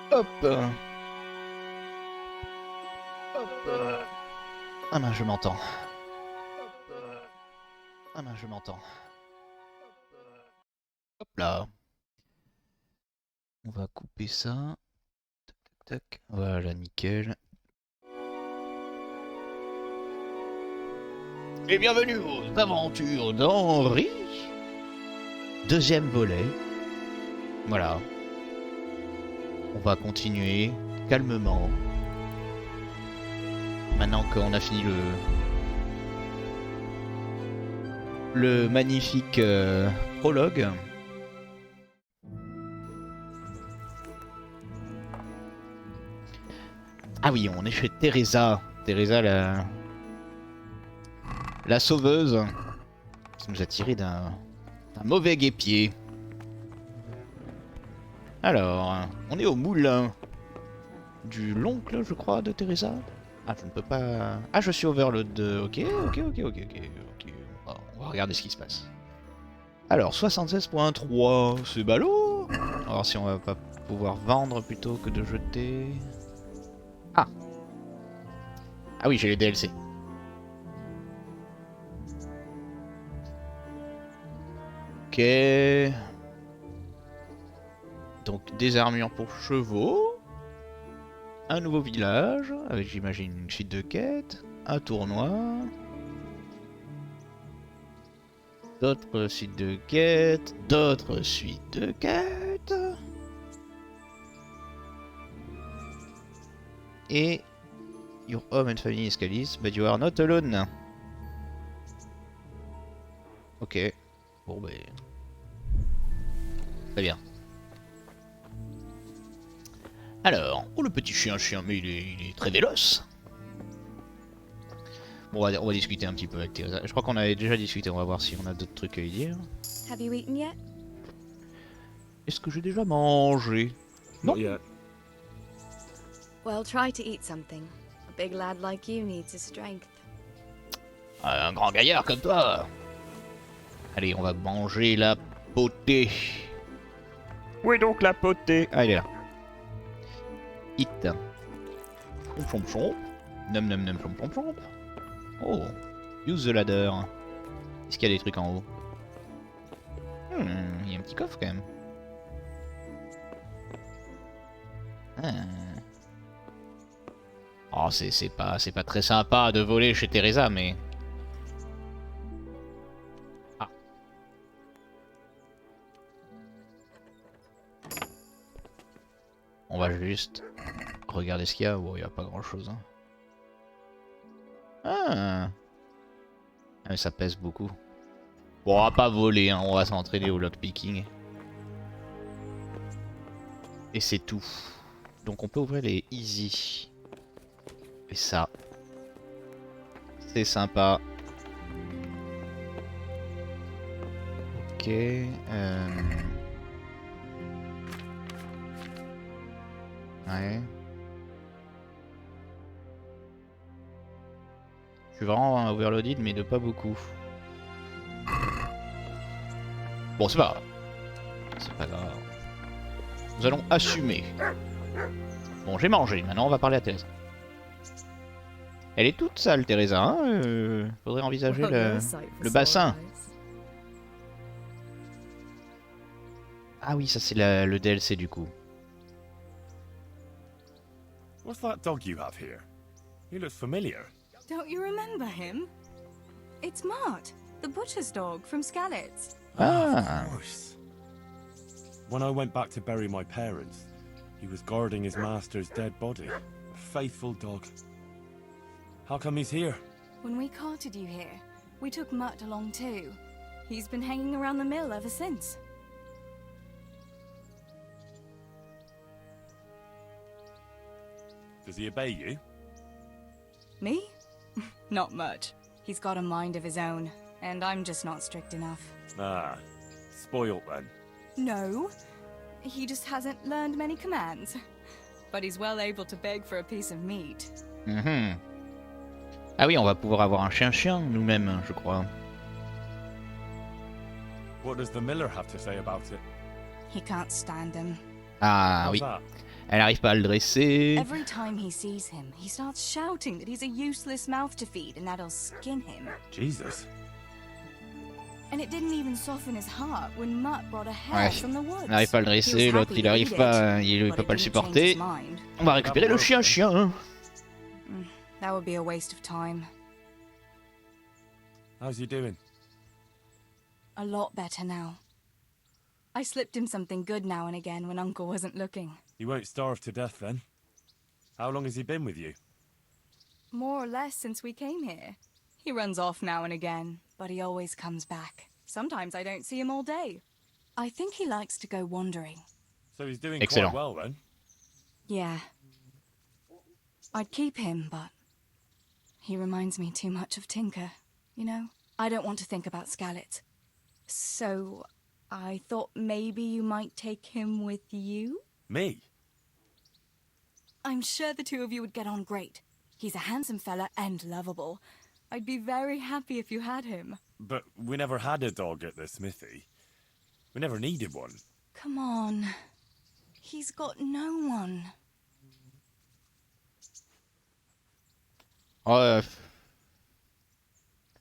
Hop. Ah mince, je m'entends. Ah mince, je m'entends. Hop là. On va couper ça. Tac, tac, tac. Voilà, nickel. Et bienvenue aux aventures d'Henri. Deuxième volet. Voilà. On va continuer calmement. Maintenant qu'on a fini le magnifique prologue. Ah oui, on est chez Theresa. Theresa, la sauveuse, qui nous a tiré d'un mauvais guêpier. Alors, on est au moulin du l'oncle, je crois, de Theresa. Ah, je ne peux pas... Ah, je suis overload. Ok. On va regarder ce qui se passe. Alors, 76.3, c'est ballot. On va voir si on va pas pouvoir vendre plutôt que de jeter. Ah. Ah oui, j'ai les DLC. Ok. Donc des armures pour chevaux. Un nouveau village, avec j'imagine une suite de quêtes. Un tournoi. D'autres suites de quêtes. D'autres suites de quêtes. Et... Your home and family is Callis, but you are not alone. Ok. Bon ben... Très bien. Alors, oh le petit chien, mais il est très véloce. Bon, on va discuter un petit peu avec Theresa. Je crois qu'on avait déjà discuté, on va voir si on a d'autres trucs à lui dire. Have you eaten yet? Est-ce que j'ai déjà mangé? Non. Not yet. Well, try to eat something. A big lad like you needs his strength. Un grand gaillard comme toi. Allez, on va manger la potée. Où est donc la potée? Ah, il est là. Hit. Chomp chomp chomp. Num num num chomp chomp chomp. Oh. Use the ladder. Est-ce qu'il y a des trucs en haut? Il y a un petit coffre quand même. Ah. Oh, c'est pas très sympa de voler chez Theresa, mais... Ah. On va juste regarder ce qu'il y a. Bon, il n'y a pas grand chose. Hein. Ah. Ah, mais ça pèse beaucoup. Bon, on va pas voler, hein. On va s'entraîner au lockpicking. Et c'est tout. Donc on peut ouvrir les easy. Et ça, c'est sympa. Ok. Ouais. Je suis vraiment overloaded, mais de pas beaucoup. Bon, c'est pas grave. C'est pas grave. Nous allons assumer. Bon, j'ai mangé. Maintenant, on va parler à Theresa. Elle est toute sale, Theresa. Hein faudrait envisager le bassin. Ah oui, ça c'est le DLC du coup. What's that dog you have here? He looks familiar. Don't you remember him? It's Mart, the butcher's dog from Skalitz. Ah. Of course. When I went back to bury my parents, he was guarding his master's dead body. A faithful dog. How come he's here? When we carted you here, we took Mutt along too. He's been hanging around the mill ever since. Does he obey you? Me? Not much. He's got a mind of his own, and I'm just not strict enough. Ah, spoilt then. No, he just hasn't learned many commands. But he's well able to beg for a piece of meat. Ah oui, on va pouvoir avoir un chien-chien nous-mêmes, je crois. What does the miller have to say about it? He can't stand him. Ah How's oui. that? Elle arrive pas à le dresser. Every time he sees him, he starts shouting that he's a useless mouth to feed and that'll skin him. Jesus. And it didn't even soften his heart when Mutt brought a hare Ouais, from the woods. elle n'arrive pas à le dresser, l'autre il arrive pas, il peut pas le supporter. On va récupérer le chien. That would be a waste of time. How's he doing? A lot better now. I slipped him something good now and again when Uncle wasn't looking. He won't starve to death then. How long has he been with you? More or less since we came here. He runs off now and again, but he always comes back. Sometimes I don't see him all day. I think he likes to go wandering. So he's doing Excellent. quite well then? Yeah. I'd keep him, but he reminds me too much of Tinker, you know? I don't want to think about Scarlet. So I thought maybe you might take him with you? Me? I'm sure the two of you would get on great. He's a handsome fella and lovable. I'd be very happy if you had him. But we never had a dog at the smithy. We never needed one. Come on. He's got no one. Ouais.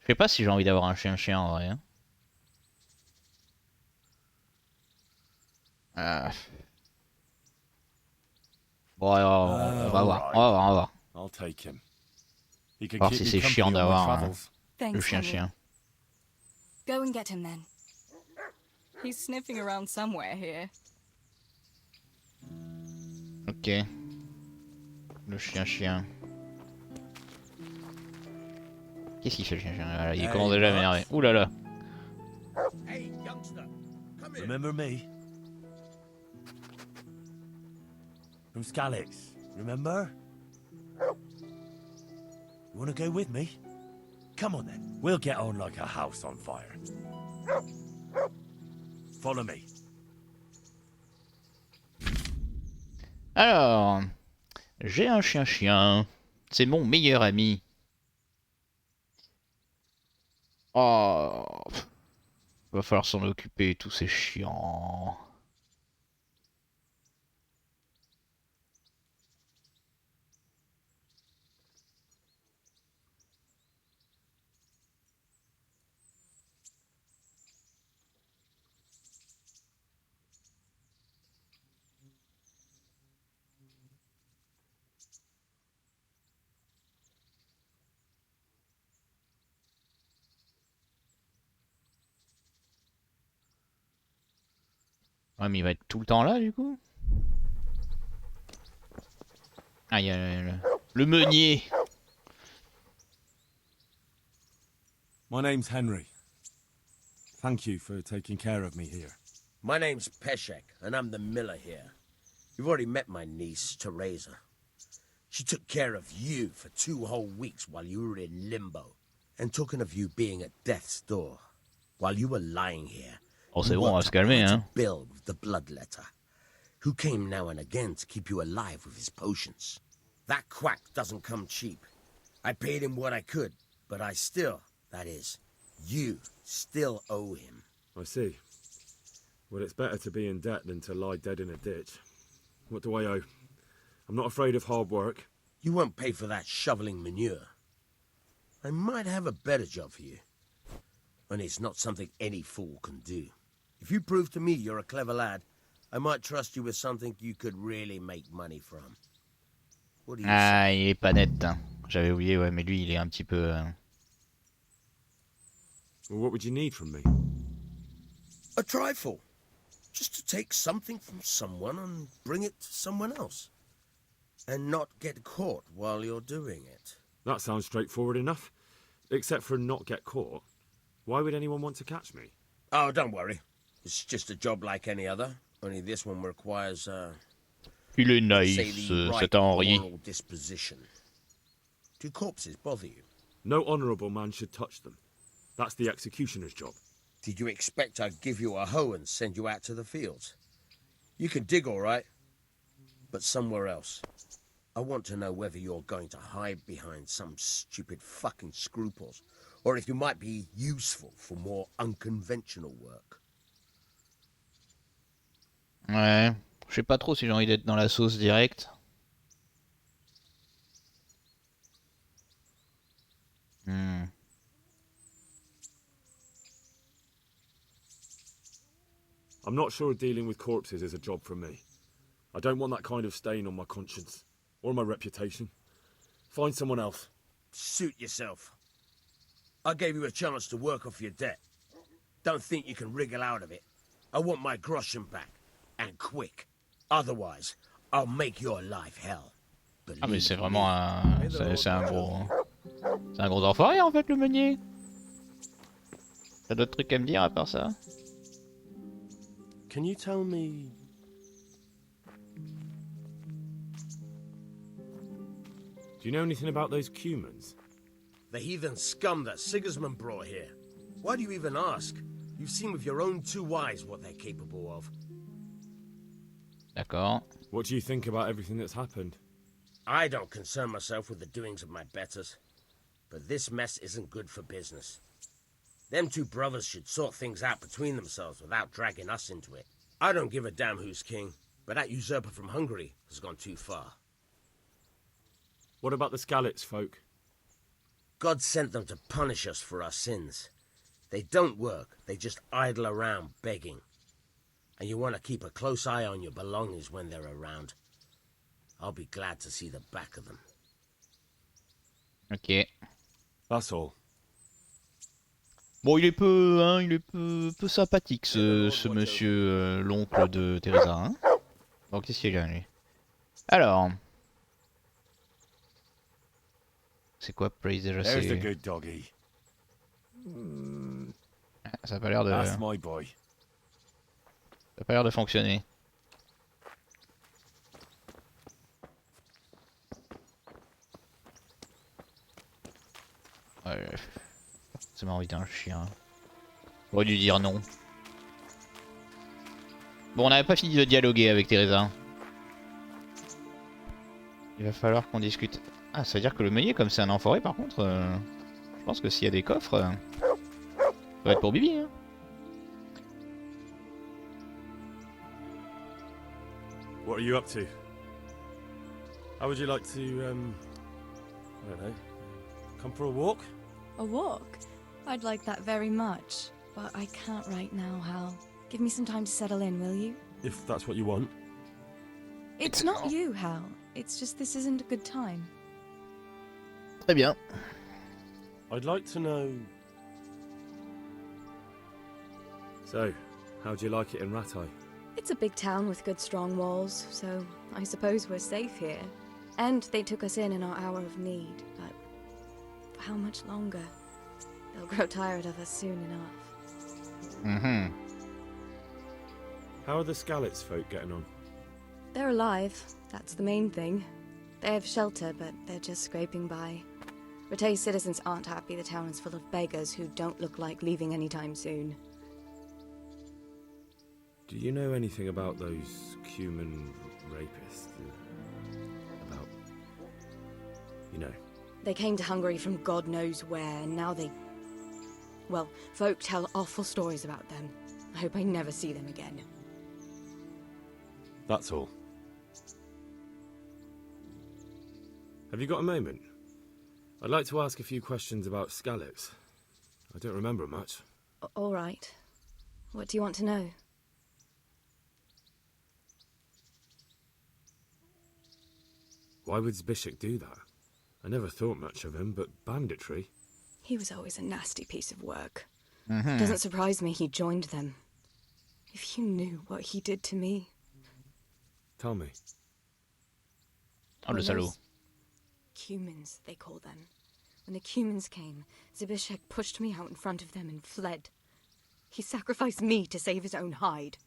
Je sais pas si j'ai envie d'avoir un chien en vrai. Bon, on va voir. I'll take him. He can Voir keep si me c'est company chiant on my d'avoir travels. le Thanks, Henry. chien. Go and get him then. He's sniffing around somewhere here. Ok. Le chien. Qu'est-ce qu'il fait le chien? Voilà, il commence déjà à m'énerver. Ouh là là. Hey, youngster, come here. Remember me? From Scalix, remember? You wanna go with me? Come on then, we'll get on like a house on fire. Follow me. Alors, j'ai un chien. C'est mon meilleur ami. Oh, va falloir s'en occuper, tous ces chiants. Ouais, mais il va être tout le temps là, du coup. Ah, il y a le meunier. My name's Henry. Thank you for taking care of me here. My name's Peshek, and I'm the miller here. You've already met my niece, Theresa. She took care of you for 2 whole weeks while you were in limbo. And talking of you being at death's door, while you were lying here, Oh, c'est bon, on va se calmer, hein. Bill with the bloodletter, who came now and again to keep you alive with his potions. That quack doesn't come cheap. I paid him what I could, but I still, that is, you still owe him. I see. Well, it's better to be in debt than to lie dead in a ditch. What do I owe? I'm not afraid of hard work. You won't pay for that shoveling manure. I might have a better job for you. And it's not something any fool can do. If you prove to me you're a clever lad, I might trust you with something you could really make money from. What do you say? Ah, il est pas net. Hein. J'avais oublié, ouais, mais lui, il est un petit peu... Well, what would you need from me? A trifle. Just to take something from someone and bring it to someone else. And not get caught while you're doing it. That sounds straightforward enough. Except for not get caught. Why would anyone want to catch me? Oh, don't worry. It's just a job like any other. Only this one requires, Il est say nice, the right cet Henri. moral disposition. Do corpses bother you? No honourable man should touch them. That's the executioner's job. Did you expect I'd give you a hoe and send you out to the fields? You can dig all right, but somewhere else. I want to know whether you're going to hide behind some stupid fucking scruples, or if you might be useful for more unconventional work. Ouais. Je sais pas trop si j'ai envie d'être dans la sauce directe. Hmm. I'm not sure dealing with corpses is a job for me. I don't want that kind of stain on my conscience. Or my reputation. Find someone else. Suit yourself. I gave you a chance to work off your debt. Don't think you can wriggle out of it. I want my groschen back. And quick. Otherwise, I'll make your life hell. Ah mais Believe c'est me. vraiment un... C'est un gros... C'est un gros enfoiré en fait le meunier. T'as d'autres trucs à me dire à part ça? Can you tell me... Do you know anything about those Cumans? The heathen scum that Sigismund brought here. Why do you even ask? You've seen with your own two eyes what they're capable of. D'accord. What do you think about everything that's happened? I don't concern myself with the doings of my betters. But this mess isn't good for business. Them two brothers should sort things out between themselves without dragging us into it. I don't give a damn who's king, but that usurper from Hungary has gone too far. What about the Skalitz folk? God sent them to punish us for our sins. They don't work, they just idle around begging. And you want to keep a close eye on your belongings when they're around. I'll be glad to see the back of them. Ok. That's all. Bon, il est peu sympathique ce monsieur, l'oncle de Theresa. Hein, bon, qu'est-ce qu'il a lui? Alors. C'est quoi Praise déjà? There's the C'est... good doggy. Ça a pas l'air de... That's my boy. Ça a pas l'air de fonctionner. Ouais, ça m'a envie d'un chien. J'aurais dû dire non. Bon, on n'avait pas fini de dialoguer avec Theresa. Il va falloir qu'on discute. Ah, ça veut dire que le meunier, comme c'est un enfoiré, par contre, je pense que s'il y a des coffres, ça va être pour Bibi. Hein. What are you up to? How would you like to, I don't know, come for a walk? A walk? I'd like that very much. But I can't right now, Hal. Give me some time to settle in, will you? If that's what you want. It's not you, Hal. It's just this isn't a good time. Très bien. I'd like to know... So, how'd you like it in Rattay? It's a big town with good strong walls, so I suppose we're safe here. And they took us in our hour of need, but for how much longer? They'll grow tired of us soon enough. Mhm. How are the Skalitz folk getting on? They're alive, that's the main thing. They have shelter, but they're just scraping by. Rattay's citizens aren't happy the town is full of beggars who don't look like leaving anytime soon. Do you know anything about those Cuman rapists? About... you know. They came to Hungary from God knows where, and now they... Well, folk tell awful stories about them. I hope I never see them again. That's all. Have you got a moment? I'd like to ask a few questions about Skalitz. I don't remember much. All right. What do you want to know? Why would Zbyszek do that? I never thought much of him, but banditry? He was always a nasty piece of work. Mhm. Doesn't surprise me he joined them. If you knew what he did to me. Tell me. Oh, le salaud. Those Cumans, they call them. When the Cumans came, Zbyszek pushed me out in front of them and fled. He sacrificed me to save his own hide.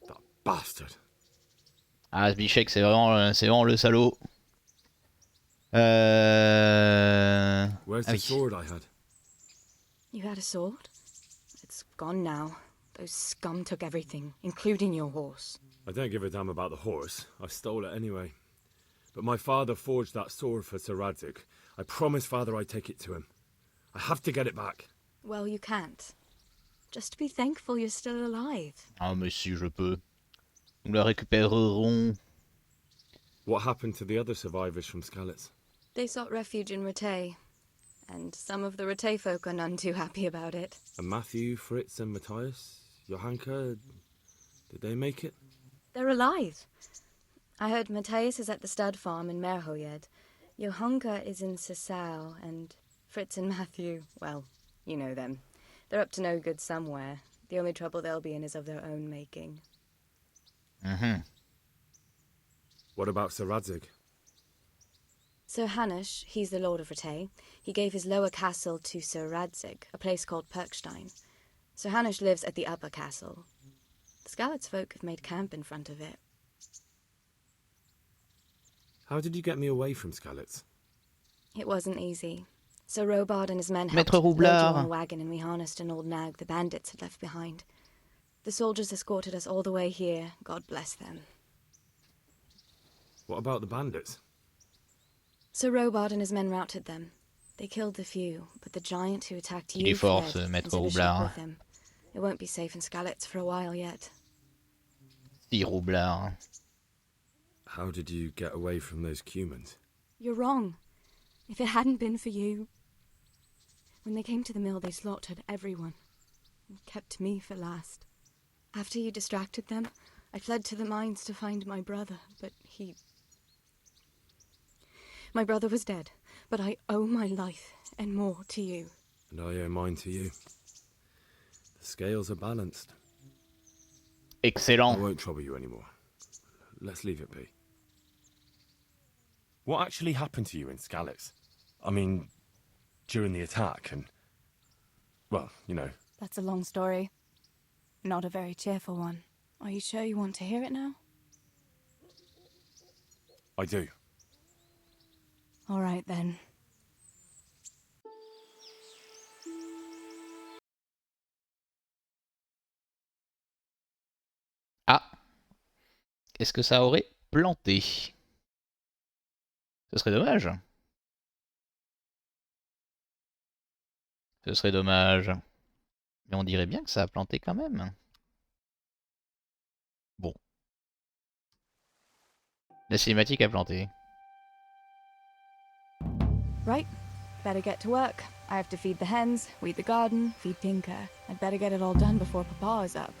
That bastard! Ah, Zbyszek, c'est vraiment le salaud. Where's Ah the oui. sword I had? You had a sword? It's gone now. Those scum took everything, including your horse. I don't give a damn about the horse. I stole it anyway. But my father forged that sword for Sir Radzig. I promised father I'd take it to him. I have to get it back. Well, you can't. Just be thankful you're still alive. Ah, mais si je peux. Nous la récupérerons. What happened to the other survivors from Skalitz? They sought refuge in Rattay, and some of the Rattay folk are none too happy about it. And Matthew, Fritz, and Matthias? Johanka? Did they make it? They're alive. I heard Matthias is at the stud farm in Merhoyed. Johanka is in Sasau, and Fritz and Matthew, well, you know them. They're up to no good somewhere. The only trouble they'll be in is of their own making. Mm-hmm. What about Sir Radzig? Sir Hanush, he's the Lord of Rattay. He gave his lower castle to Sir Radzig, a place called Perkstein. Sir Hanush lives at the upper castle. The Skalitz folk have made camp in front of it. How did you get me away from Skalitz? It wasn't easy. Sir Robard and his men Maître helped load you on Roublard. a wagon, and we harnessed an old nag the bandits had left behind. The soldiers escorted us all the way here, God bless them. What about the bandits? Sir Robard and his men routed them. They killed the few, but the giant who attacked Il est you fort, fled, ce Maître and took a ship Roublard. with him. It won't be safe in Skalitz for a while yet. Si Roublard. How did you get away from those Cumans? You're wrong. If it hadn't been for you... When they came to the mill, they slaughtered everyone. And kept me for last. After you distracted them, I fled to the mines to find my brother, but he... My brother was dead, but I owe my life and more to you. And I owe mine to you. The scales are balanced. I Excellent. won't trouble you anymore. Let's leave it be. What actually happened to you in Skalitz? I mean, during the attack and... Well, you know. That's a long story. Not a very cheerful one. Are you sure you want to hear it now? I do. All right, then. Ah. Est-ce que ça aurait planté? Ce serait dommage. Ce serait dommage. Mais on dirait bien que ça a planté quand même. Bon. La cinématique a planté. Right. Better get to work. I have to feed the hens, weed the garden, feed Tinker. I'd better get it all done before Papa is up.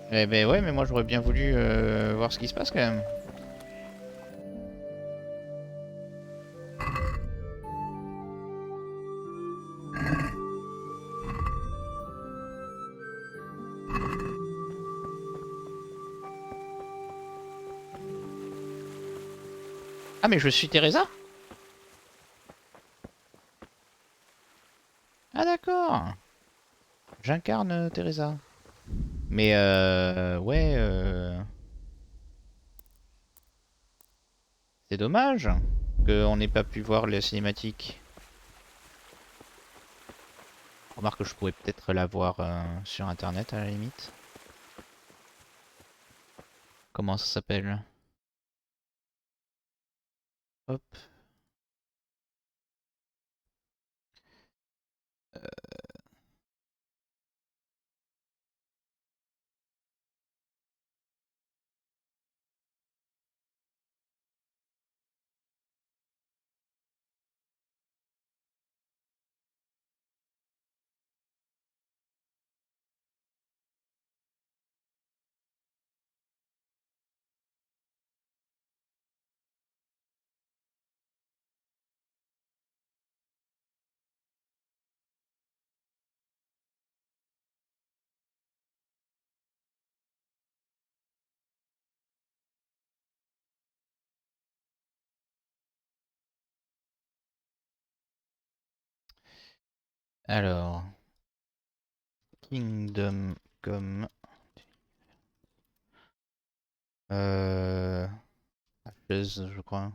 Eh ben ouais, mais moi j'aurais bien voulu voir ce qui se passe quand même. Ah mais je suis Theresa? Ah d'accord. J'incarne Theresa. Mais ouais, c'est dommage qu'on n'ait pas pu voir les cinématiques. Remarque que je pourrais peut-être la voir sur internet à la limite. Comment ça s'appelle? Hop. Alors, Kingdom comme Ashes, je crois.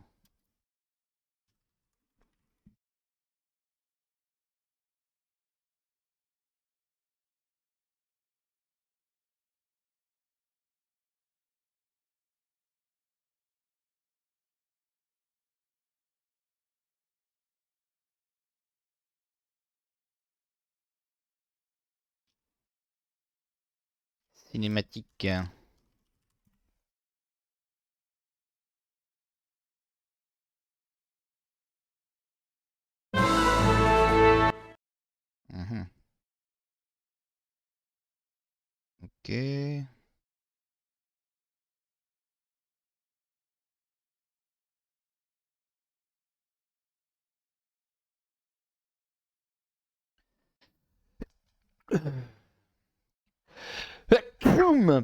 Cinématique. Mhm. Ok.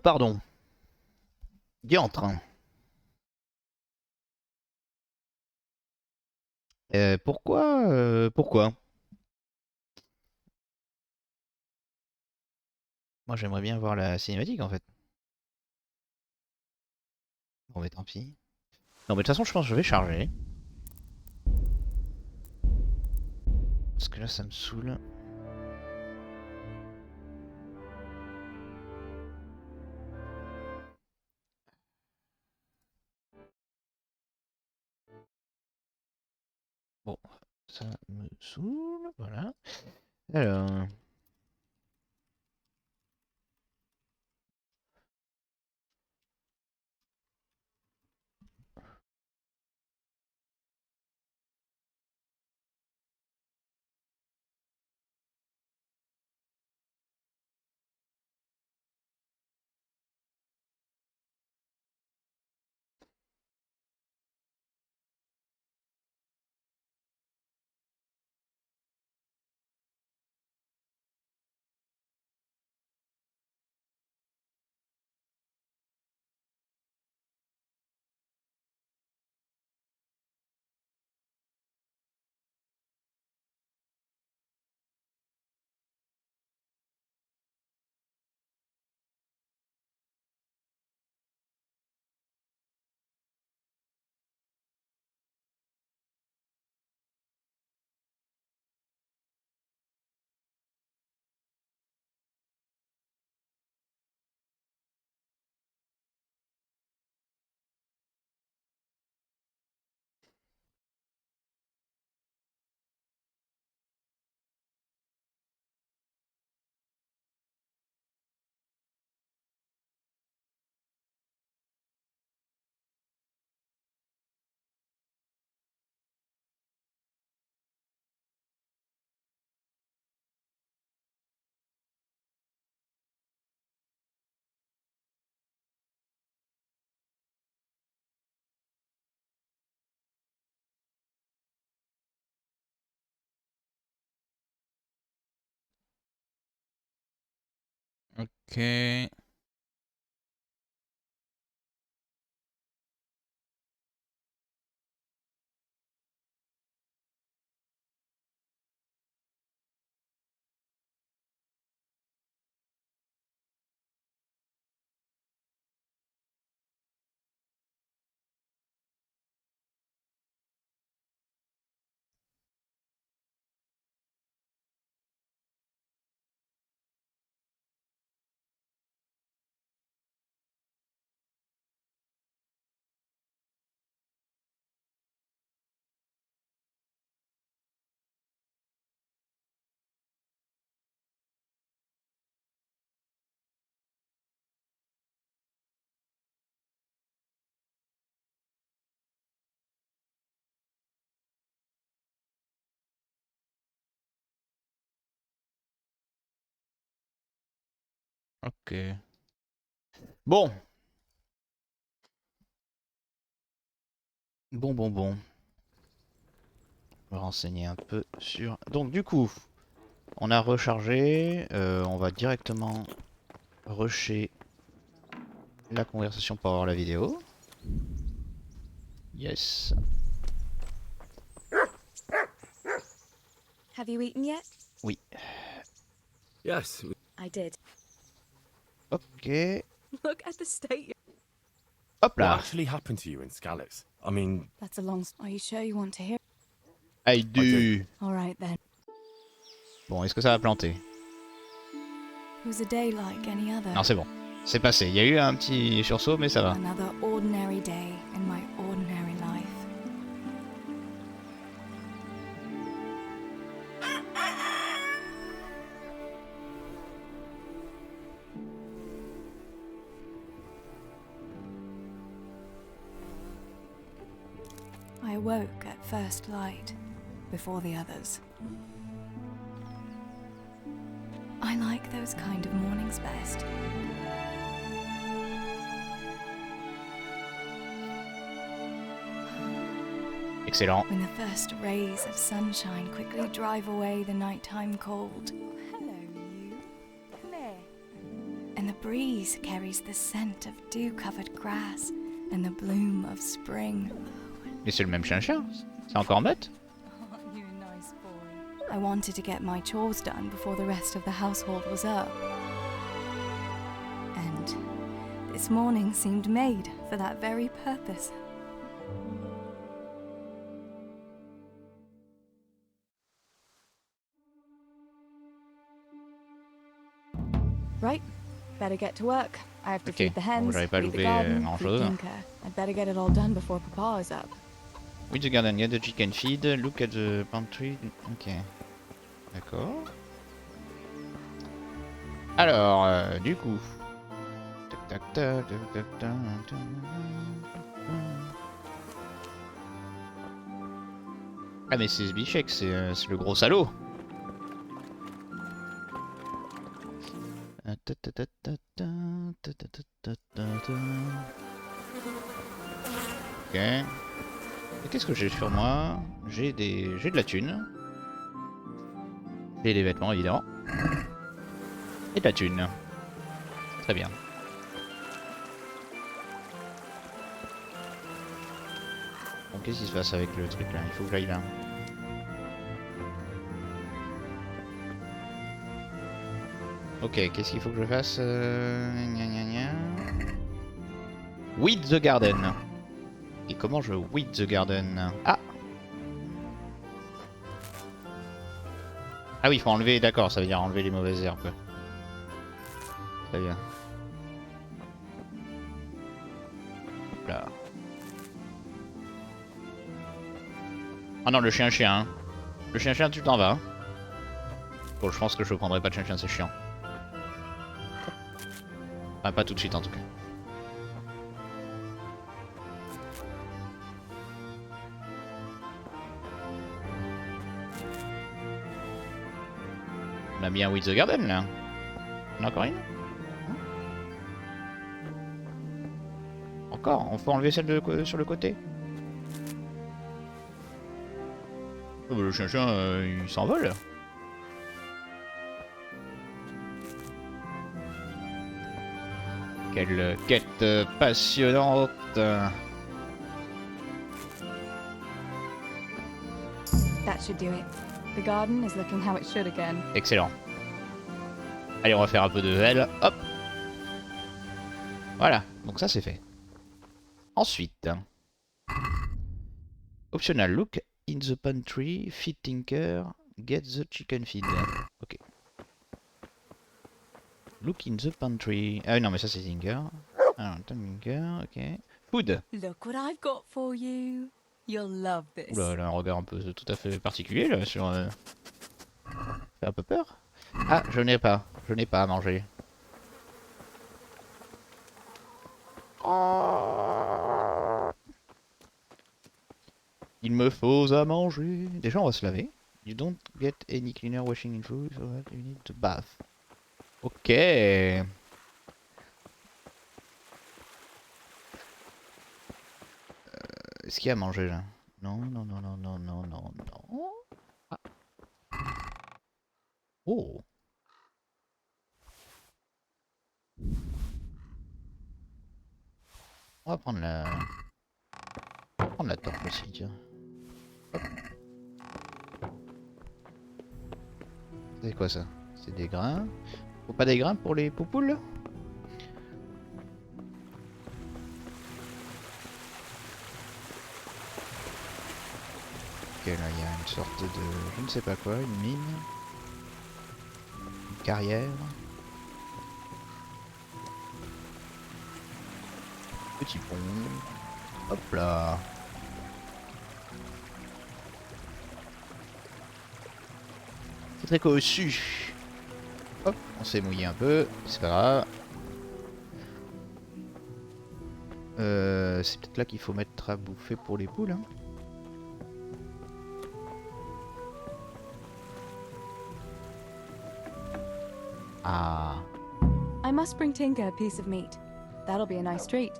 Pardon. Diantre. Pourquoi? Moi j'aimerais bien voir la cinématique en fait. Bon mais tant pis. Non mais de toute façon je pense que je vais charger. Parce que là ça me saoule. Bon, ça me saoule. Voilà. Alors. Ok. Ok. Bon. Bon. Je vais me renseigner un peu sur... Donc du coup, on a rechargé. On va directement rusher la conversation pour avoir la vidéo. Yes. Have you eaten yet? Oui. Yes. I did. Ok. Look at the state. Hop What là. actually happened to you in Skalitz? I mean, That's a long. Are you sure you want to hear? I I do. do. All right then. Bon, est-ce que ça va planter? It was a day like any other. Non, c'est bon. C'est passé. Il y a eu un petit sursaut, mais ça va. Another ordinary day in my ordinary life. I awoke at first light, before the others. I like those kind of mornings best. Excellent. When the first rays of sunshine quickly drive away the nighttime cold. Hello, you. Come here. And the breeze carries the scent of dew-covered grass and the bloom of spring. Mais c'est le même chien-chien. C'est encore Mutt? Aren't you a nice boy? I wanted to get my chores done before the rest of the household was up. And this morning seemed made for that very purpose. Right, better get to work. I have to Ok, feed the hens, bon, j'avais pas feed the loupé garden, grand feed chose. Tinker. I'd better get it all done before Papa is up. With the garden, get the chicken feed, look at the pantry. Ok. D'accord. Alors, du coup. Tac tac tac tac tac tac tac. Ah mais c'est Zbichek, c'est le gros salaud. Ok. Et qu'est-ce que j'ai sur moi? J'ai de la thune. J'ai des vêtements évidemment. Et de la thune. Très bien. Bon, qu'est-ce qui se passe avec le truc là? Il faut que j'aille là. Ok, qu'est-ce qu'il faut que je fasse? Gna gna gna. Weed the garden. Et comment je weed the garden? Ah! Ah oui, il faut enlever, d'accord, ça veut dire enlever les mauvaises herbes. Très bien. Hop là. Ah non, le chien-chien. Hein. Le chien-chien, tu t'en vas. Hein. Bon, je pense que je prendrai pas de chien-chien, c'est chiant. Enfin, pas tout de suite en tout cas. On a mis un With the Garden là. On a encore une? Encore? On peut enlever celle de, sur le côté? Oh, bah, le chien-chien il s'envole. Quelle quête passionnante. That should do it. The garden is looking how it should again. Excellent. Allez, on va faire un peu de L. Hop. Voilà, donc ça c'est fait. Ensuite. Optional, look in the pantry, feed Tinker, get the chicken feed. Ok. Look in the pantry. Ah non, mais ça c'est Tinker. Alors, Tinker, ok. Food. Look what I've got for you. You'll love this. Oula, elle a un regard un peu tout à fait particulier là sur. Ça fait un peu peur. Ah, je n'ai pas à manger. Il me faut à manger. Déjà, on va se laver. You don't get any cleaner washing in food, so you need to bath. Ok. Est-ce qu'il y a à manger là? Non, non, non, non, non, non, non, non. Ah. Oh. On va prendre la torche aussi, tiens. Hop. C'est quoi ça? C'est des grains. Faut pas des grains pour les poupoules? Ok, là il y a une sorte de... je ne sais pas quoi, une mine. Une carrière. Petit pont. Hop là. C'est très cossu. Hop, on s'est mouillé un peu, c'est pas grave. C'est peut-être là qu'il faut mettre à bouffer pour les poules. Hein. Ah. I must bring Tinker a piece of meat. That'll be a nice treat.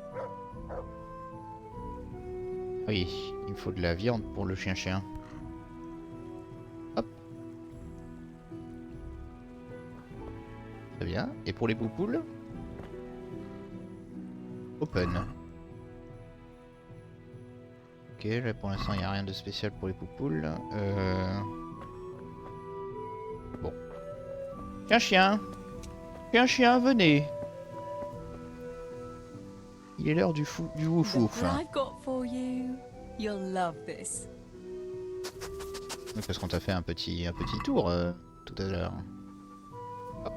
Oui, il me faut de la viande pour le chien-chien. Hop. Très bien. Et pour les poupoules? Open. Ok, là pour l'instant il n'y a rien de spécial pour les poupoules. Bon. Chien-chien. Chien-chien, venez. Il est l'heure du ouf ouf. What I've got for you. You'll love this. Parce qu'on t'a fait un petit tour tout à l'heure. Hop.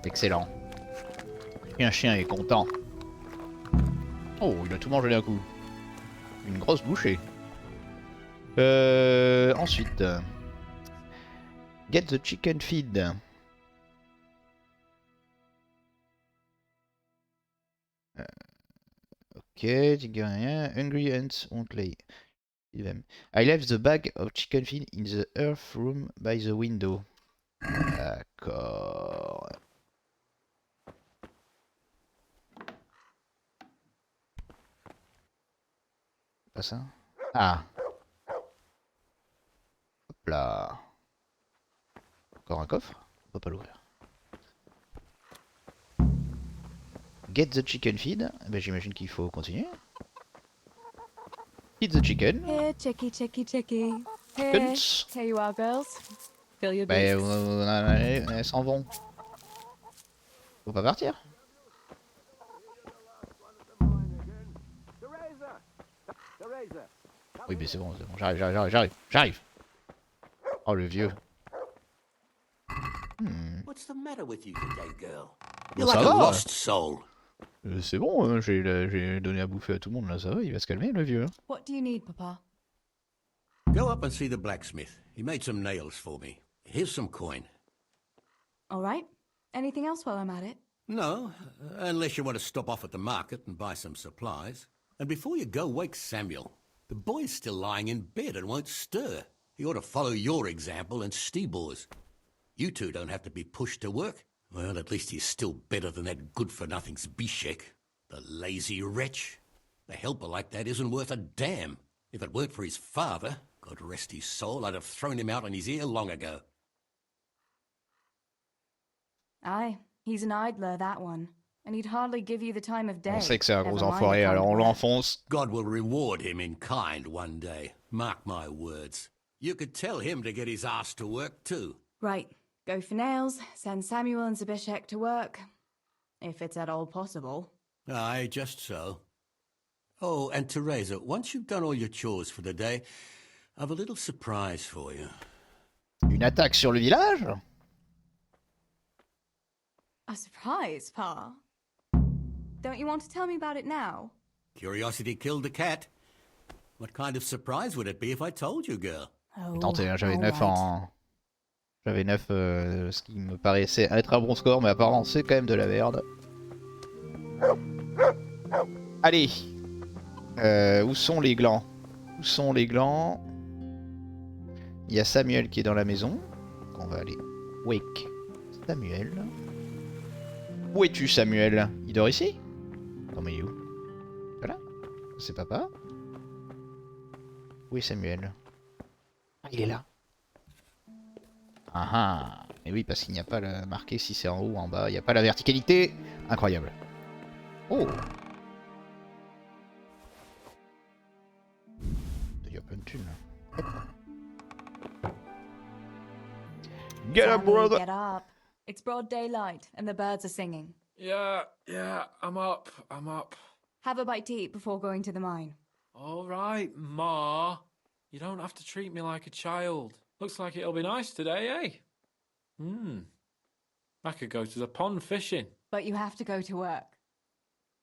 Excellent. Chien est content. Oh, il a tout mangé d'un coup. Une grosse bouchée. Ensuite. Get the chicken feed. Ok, hungry ants won't lay. I left the bag of chicken feed in the earth room by the window. D'accord. Pas ça? Ah. Hop là. Encore un coffre? On peut pas l'ouvrir. Get the chicken feed. Ben, j'imagine qu'il faut continuer. Feed the chicken. Here, chickie, chickie, chickie. Here, Chickens. here you are, girls. Fill your Ben, beaks. elles s'en vont. Faut pas partir. Oui, mais c'est bon, j'arrive. Oh, le vieux. What's the matter with you today, girl? Bon, You're ça like a va. lost soul. C'est bon, hein, j'ai donné à bouffer à tout le monde, là, ça va, il va se calmer, le vieux. What do you need, Papa? Go up and see the blacksmith. He made some nails for me. Here's some coin. All right. Anything else while I'm at it? No, unless you want to stop off at the market and buy some supplies. And before you go, wake Samuel. The boy's still lying in bed and won't stir. He ought to follow your example and Stebor's. You two don't have to be pushed to work. Well, at least he's still better than that good-for-nothing Zbyszek. The lazy wretch. A helper like that isn't worth a damn. If it weren't for his father, God rest his soul, I'd have thrown him out on his ear long ago. Aye, he's an idler, that one. And he'd hardly give you the time of day. On sait que c'est un gros Never mind enfoiré, the kind alors of on work. l'enfonce. God will reward him in kind one day. Mark my words. You could tell him to get his ass to work too. Right. Go for nails, send Samuel and Zbyszek to work. If it's at all possible. Aye, just so. Oh, and Theresa, once you've done all your chores for the day, I've a little surprise for you. Une attaque sur le village? A surprise, Pa? Don't you want to tell me about it now? Curiosity killed the cat. What kind of surprise would it be if I told you, girl? Oh, Tenté, hein, j'avais all 9 right. en... J'avais 9, ce qui me paraissait être un bon score, mais apparemment c'est quand même de la merde. Allez. Où sont les glands? Où sont les glands? Il y a Samuel qui est dans la maison. Donc on va aller wake Samuel. Où es-tu, Samuel? Il dort ici? Comment il est où? Voilà. C'est papa. Où est Samuel? Ah, il est là. Ah ah. Mais oui, parce qu'il n'y a pas marqué si c'est en haut ou en bas. Il n'y a pas la verticalité. Incroyable. Oh. Il y a plein de thunes. Get up, Sammy, brother. Get up. It's broad daylight and the birds are singing. Yeah, I'm up. Have a bite to eat before going to the mine. All right, Ma. You don't have to treat me like a child. Looks like it'll be nice today, eh? I could go to the pond fishing. But you have to go to work.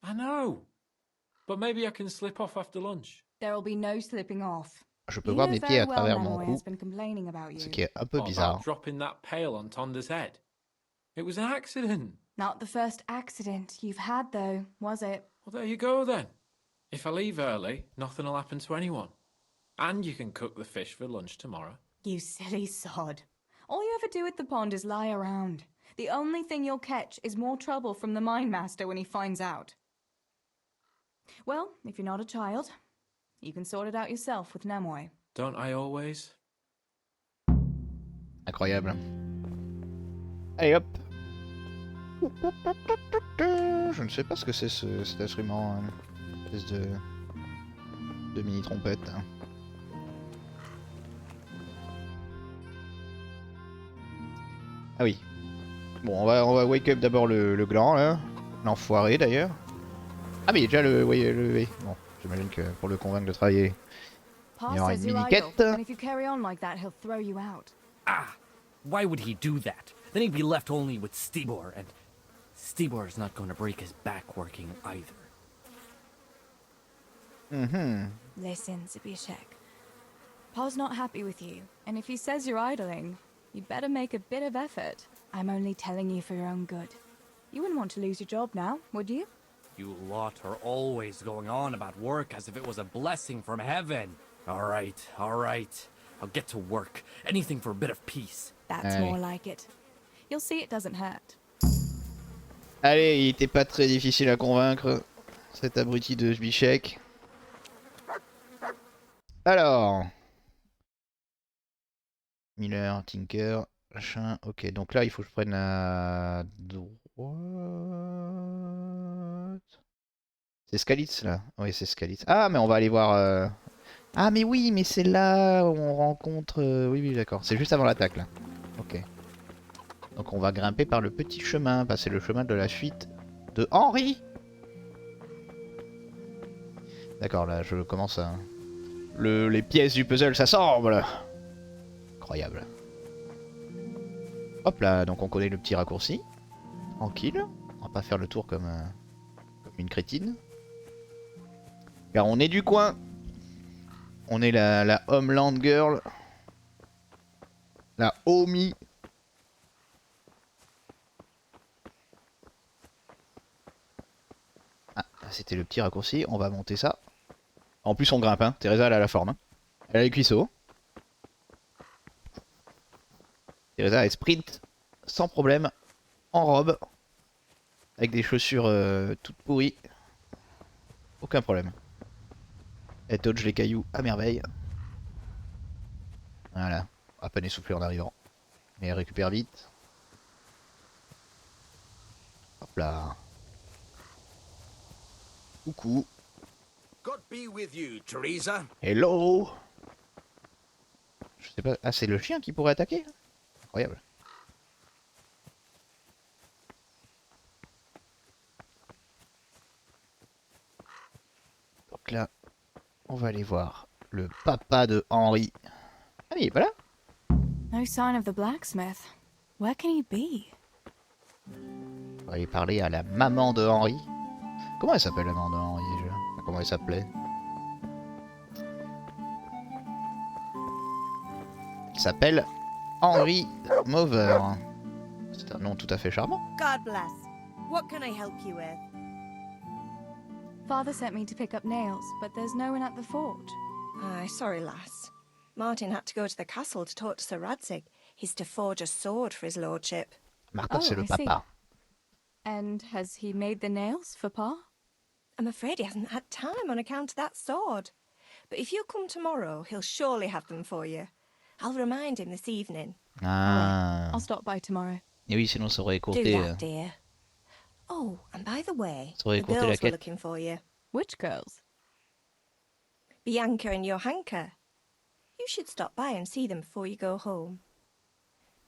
I know. But maybe I can slip off after lunch. There'll be no slipping off. Je peux You voir know mes pieds à very well travers mon Malloy cou, has been complaining about you. ce qui est un peu What bizarre. about dropping that pail on Tonda's head? It was an accident. Not the first accident you've had, though, was it? Well, there you go then. If I leave early, nothing will happen to anyone. And you can cook the fish for lunch tomorrow. You silly sod. All you ever do at the pond is lie around. The only thing you'll catch is more trouble from the mine master when he finds out. Well, if you're not a child, you can sort it out yourself with Nemoy. Don't I always? Incroyable. Allez hop. Je ne sais pas ce que c'est cet instrument. Espèce de mini trompette. Ah oui. Bon, on va wake up d'abord le gland là. L'enfoiré d'ailleurs. Ah mais il y a déjà le... Oui, bon, j'imagine que pour le convaincre de travailler, il y aura une mini-quête. And if you carry on like that, he'll throw you out. Ah! Why would he do that? Then he'd be left only with Stibor, and Stibor's not going to break his back working either. Listen, Zbyszek. Pa's not happy with you, and if he says you're idling, you'd better make a bit of effort. I'm only telling you for your own good. You wouldn't want to lose your job now, would you? You lot are always going on about work as if it was a blessing from heaven. All right. I'll get to work. Anything for a bit of peace. That's more like it. You'll see it doesn't hurt. Allez, il était pas très difficile à convaincre, cet abruti de Zbyszek. Alors... Miller, Tinker, machin... Ok, donc là, il faut que je prenne à droite... C'est Skalitz, là? Oui, c'est Skalitz. Ah, mais on va aller voir... Ah, mais oui, mais c'est là où on rencontre... Oui, d'accord. C'est juste avant l'attaque, là. Ok. Donc on va grimper par le petit chemin, passer le chemin de la fuite de Henri. D'accord, là je commence à... Les pièces du puzzle s'assemblent. Incroyable. Hop là, donc on connaît le petit raccourci. Tranquille. On va pas faire le tour comme une crétine. Car on est du coin. On est la Homeland Girl. La Homie. Ah, c'était le petit raccourci, on va monter ça. En plus on grimpe, hein. Theresa elle a la forme. Hein. Elle a les cuisseaux. Theresa elle sprint sans problème, en robe. Avec des chaussures toutes pourries. Aucun problème. Elle dodge les cailloux à merveille. Voilà, à peine essoufflé en arrivant. Mais elle récupère vite. Hop là. Coucou. God be with you, Theresa. Hello. Je sais pas. Ah, c'est le chien qui pourrait attaquer? Incroyable. Donc là, on va aller voir le papa de Henri. Ah mais voilà. No sign of the blacksmith. Where can he be? On va aller parler à la maman de Henri. Comment elle s'appelle la maman de Henri déjà? Enfin, comment elle s'appelait? Elle s'appelle Henri Mover. C'est un nom tout à fait charmant. God bless. What can I help you with? Father sent me to pick up nails, but there's no one at the forge. Aye, sorry, lass. Martin had to go to the castle to talk to Sir Radzig. He's to forge a sword for his lordship. Martin, c'est le I see. papa. And has he made the nails for Pa? I'm afraid he hasn't had time on account of that sword. But if you come tomorrow, he'll surely have them for you. I'll remind him this evening. Ah. I'll stop by tomorrow. Et oui, sinon ça aurait Do écourté, that, dear. Oh, and by the way, ça aurait the écourté la girls were quête. looking for you. Which girls? Bianca and Johanka. You should stop by and see them before you go home.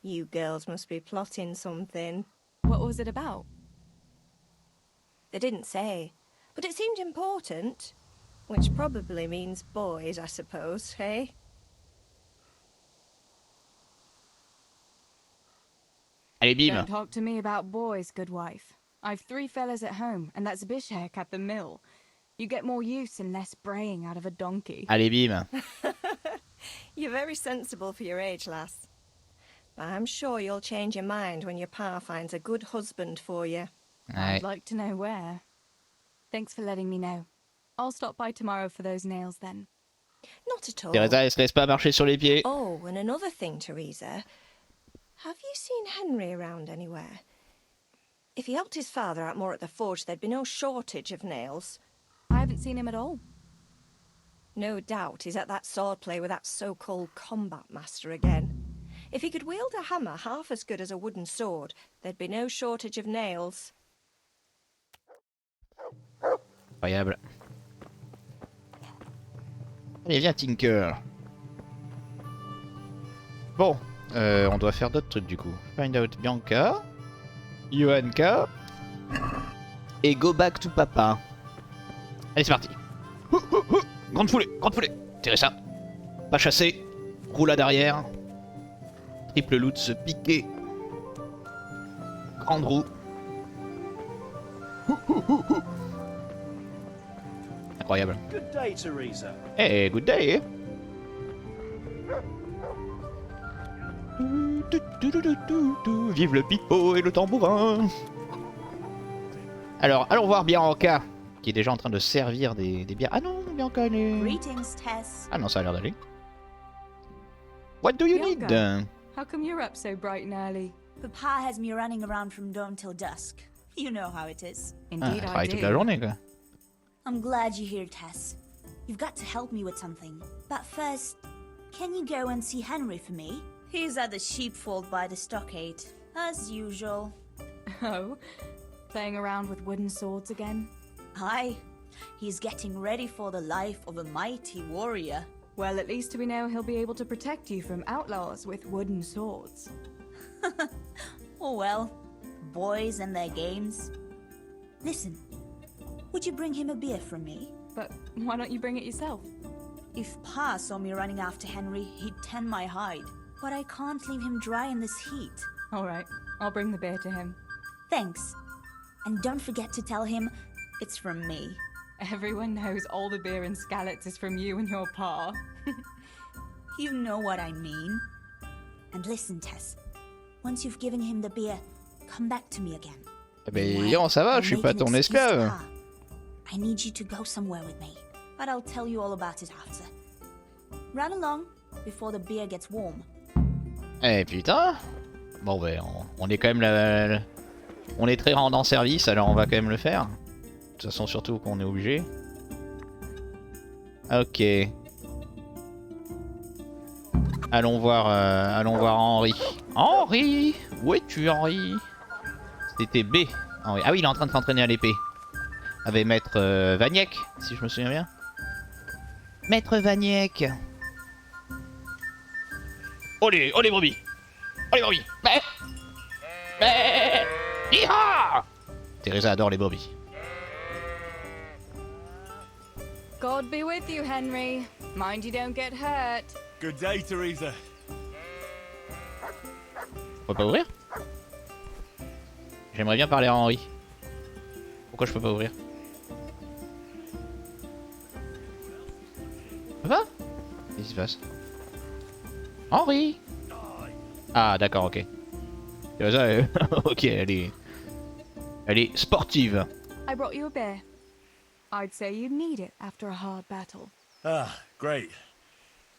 You girls must be plotting something. What was it about? They didn't say, but it seemed important. Which probably means boys, I suppose, hey? Allez, bim. Don't talk to me about boys, good wife. I've 3 fellas at home, and that's Bishek at the mill. You get more use and less braying out of a donkey. Allez, bim. You're very sensible for your age, lass. I'm sure you'll change your mind when your pa finds a good husband for you. Ouais. I'd like to know where. Thanks for letting me know. I'll stop by tomorrow for those nails then. Not at all. Theresa, elle se laisse pas marcher sur les pieds. Oh, and another thing, Theresa. Have you seen Henry around anywhere? If he helped his father out more at the forge, there'd be no shortage of nails. I haven't seen him at all. No doubt he's at that swordplay with that so-called combat master again. If he could wield a hammer half as good as a wooden sword, there'd be no shortage of nails. Incroyable. Allez, viens, Tinker. Bon, on doit faire d'autres trucs du coup. Find out Bianca, Johanka et go back to papa. Allez, c'est parti. Grande foulée, grande foulée. Theresa, pas chassé, roulade arrière, triple loot, se piquer, grande roue. Incroyable. Good day, Theresa. Hey, good day. Vive le pipeau et le tambourin. Alors, allons voir Bianca, qui est déjà en train de servir des bières. Ah non, Bianca, elle est... Greetings, Tess. Ah non, ça a l'air d'aller. What do you need? Bianca. How come you're up so bright and early? Papa has me running around from dawn till dusk. You know how it is. Ah, Indeed, elle I travaille toute la do. journée, quoi. I'm glad you're here, Tess. You've got to help me with something. But first, can you go and see Henry for me? He's at the sheepfold by the stockade, as usual. Oh, playing around with wooden swords again? Aye, he's getting ready for the life of a mighty warrior. Well, at least we know he'll be able to protect you from outlaws with wooden swords. Oh well, boys and their games. Listen, would you bring him a beer from me? But why don't you bring it yourself? If Pa saw me running after Henry, he'd tan my hide. But I can't leave him dry in this heat. All right, I'll bring the beer to him. Thanks. And don't forget to tell him it's from me. Everyone knows all the beer in Skalitz is from you and your pa. You know what I mean. And listen, Tess. Once you've given him the beer, come back to me again. Eh ben, non, ça va, je suis pas ton esclave. I need you to go somewhere with me, but I'll tell you all about it after. Run along before the beer gets warm. Eh putain. Bon ben, on est quand même on est très rendant service, alors on va quand même le faire. De toute façon, surtout qu'on est obligé. Ok. Allons voir Henri. Henri, où es-tu, Henri? C'était B. Henri. Ah oui, il est en train de s'entraîner à l'épée. Avec Maître Vaniek, si je me souviens bien. Maître Vaniek. Olé, olé brebis. Olé brebis. Hi-ha! Theresa adore les brebis. God be with you, Henry. Mind you don't get hurt. Good day, Theresa. On peut pas ouvrir? J'aimerais bien parler à Henri. Pourquoi je peux pas ouvrir? Ça va? Qu'est-ce qui se passe? Henri! Ah d'accord, ok. Ça, ok, elle est sportive. I brought you a beer. I'd say you'd need it after a hard battle. Ah, great.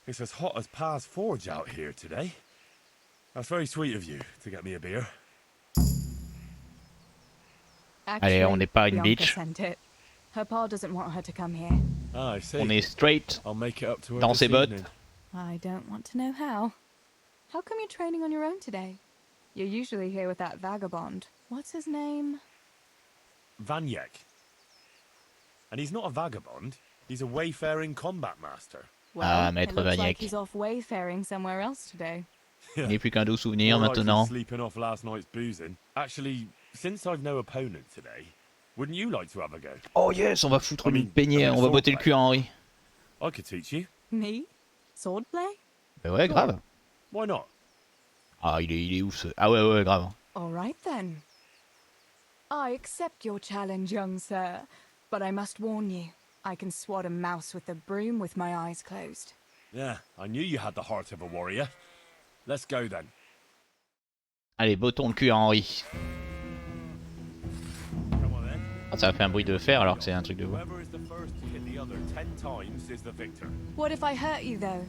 It's as hot as Pa's forge out here today. That's very sweet of you to get me a beer. Allez, on n'est pas à une Bianca beach. sent it. Her pa doesn't want her to come here. Ah, I see. On est straight I'll make it up to her dans this ses bottes. evening. I don't want to know how. How come you're training on your own today? You're usually here with that vagabond. What's his name? Vanyek. And he's not a vagabond. He's a wayfaring combat master. Well, Maître it looks like Vaniek. he's off wayfaring somewhere else today. Il n'est plus qu'un doux souvenir More like maintenant. he's sleeping off last night's boozing. Actually, since I've no opponent today, wouldn't you like to have a go? Oh yes, on va foutre I une mean, peignée, on va botter le cul à Henri. I could teach you. Me? Swordplay? Bah ouais, grave. Why not? Ah, il est ouf ce... Ah ouais, grave. All right then. I accept your challenge, young sir, but I must warn you, I can swat a mouse with a broom with my eyes closed. Yeah, I knew you had the heart of a warrior. Let's go then. Allez, bottons le cul à Henri. Come on then. Ah, ça a fait un bruit de fer alors que c'est un truc de bois. Whoever is the first to hit the other 10 times is the victor. What if I hurt you, though?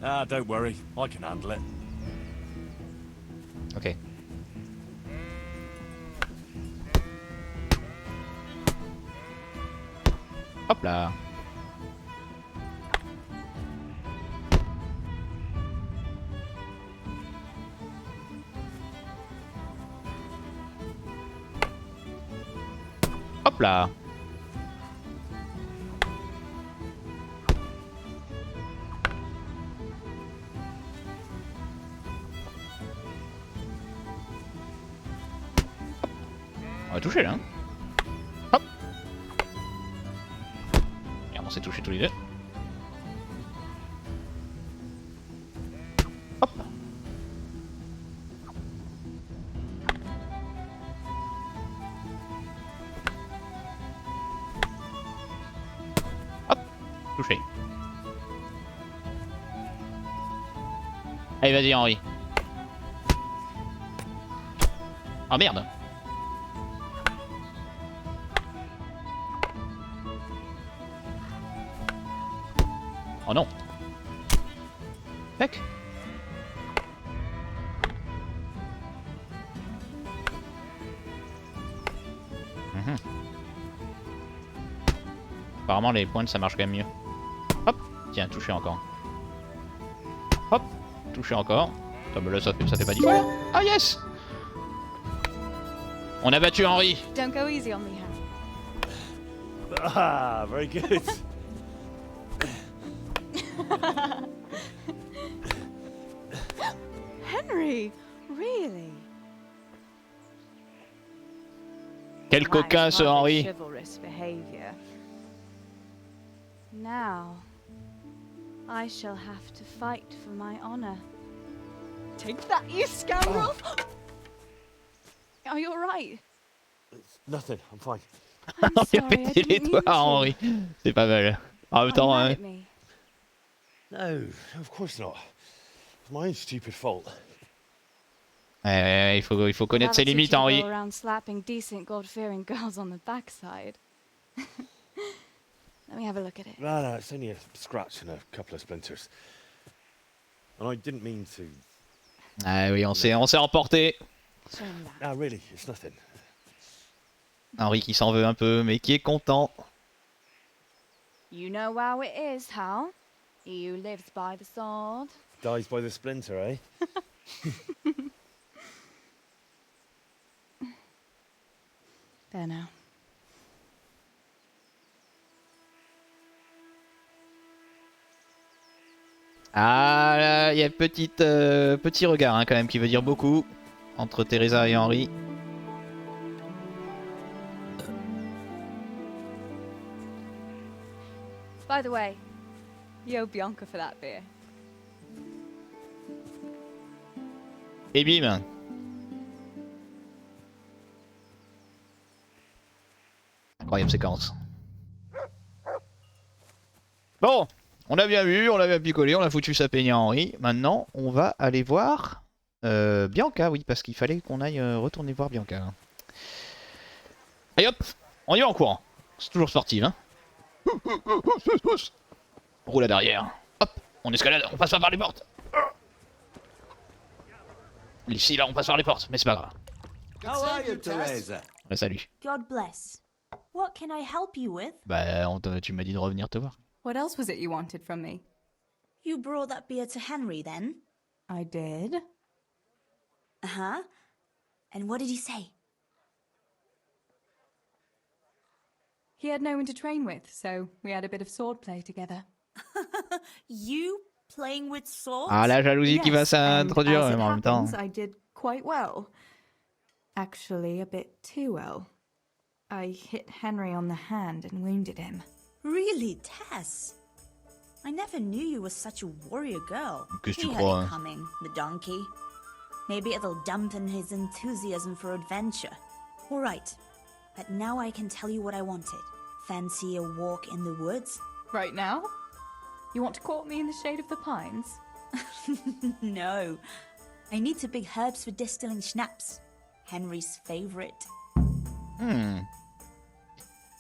Ah, don't worry. I can handle it. Ok. Hop là. Hop là. On va toucher là. Hein. Hop. Merde, on s'est touché tous les deux. Hop. Hop. Touché. Allez, vas-y Henri. Ah merde. Oh non. Tac. Apparemment les pointes ça marche quand même mieux. Hop. Tiens, toucher encore. Hop. Toucher encore. Ah, bah là ça fait pas 10 fois. Ah yes. On a battu Henri. Don't go easy on me, Harry. Ah, very good. Henry, really? Quel coquin ce Henri. Chivalrous behavior. Now, I shall have to fight for my honor. Take that, you scoundrel! Are you alright? Nothing, I'm fine. I'm On lui a sorry, I pété les didn't doigts mean à to. Henri. C'est pas mal. En même Are you temps, mad hein. at me? No, of course not. It's my own stupid fault. Il faut connaître ses That'll limites, teach you to Henri. go around slapping decent, God-fearing girls on the backside. Let me have a look at it. No, it's only a scratch and a couple of splinters. And I didn't mean to. Ah oui, on s'est emporté. Show me that. No, really, it's nothing. Henri qui s'en veut un peu, mais qui est content. You know how it is, Hal? He who lives by the sword. Dies by the splinter, eh? There now. Ah là, il y a petit regard hein, quand même qui veut dire beaucoup entre Theresa et Henri. By the way, you owe Bianca for that beer. Et bim. Incroyable séquence. Bon, on a bien vu, on a bien picolé, on a foutu sa peigne à Henri. Maintenant, on va aller voir Bianca, oui, parce qu'il fallait qu'on aille retourner voir Bianca. Allez hop, on y va en courant. C'est toujours sportif, hein. Roule à derrière. Hop, on escalade, on passe pas par les portes. Ici, là, on passe par les portes, mais c'est pas grave. How are you, Theresa? Ouais, salut. God bless. What can I help you with? Bah, tu m'as dit de revenir te voir. What else was it you wanted from me? You brought that beer to Henry then? I did. Uh-huh. And what did he say? He had no one to train with, so we had a bit of swordplay together. You playing with swords? Ah, la jalousie qui va s'introduire as it en même temps. happens, I did quite well. Actually, a bit too well. I hit Henry on the hand and wounded him. Really, Tess? I never knew you were such a warrior girl. Qu'est-ce que He tu had crois, it hein? coming, the donkey. Maybe it'll dampen his enthusiasm for adventure. All right, but now I can tell you what I wanted. Fancy a walk in the woods? Right now? You want to court me in the shade of the pines? No. I need to big herbs for distilling schnapps. Henry's favorite.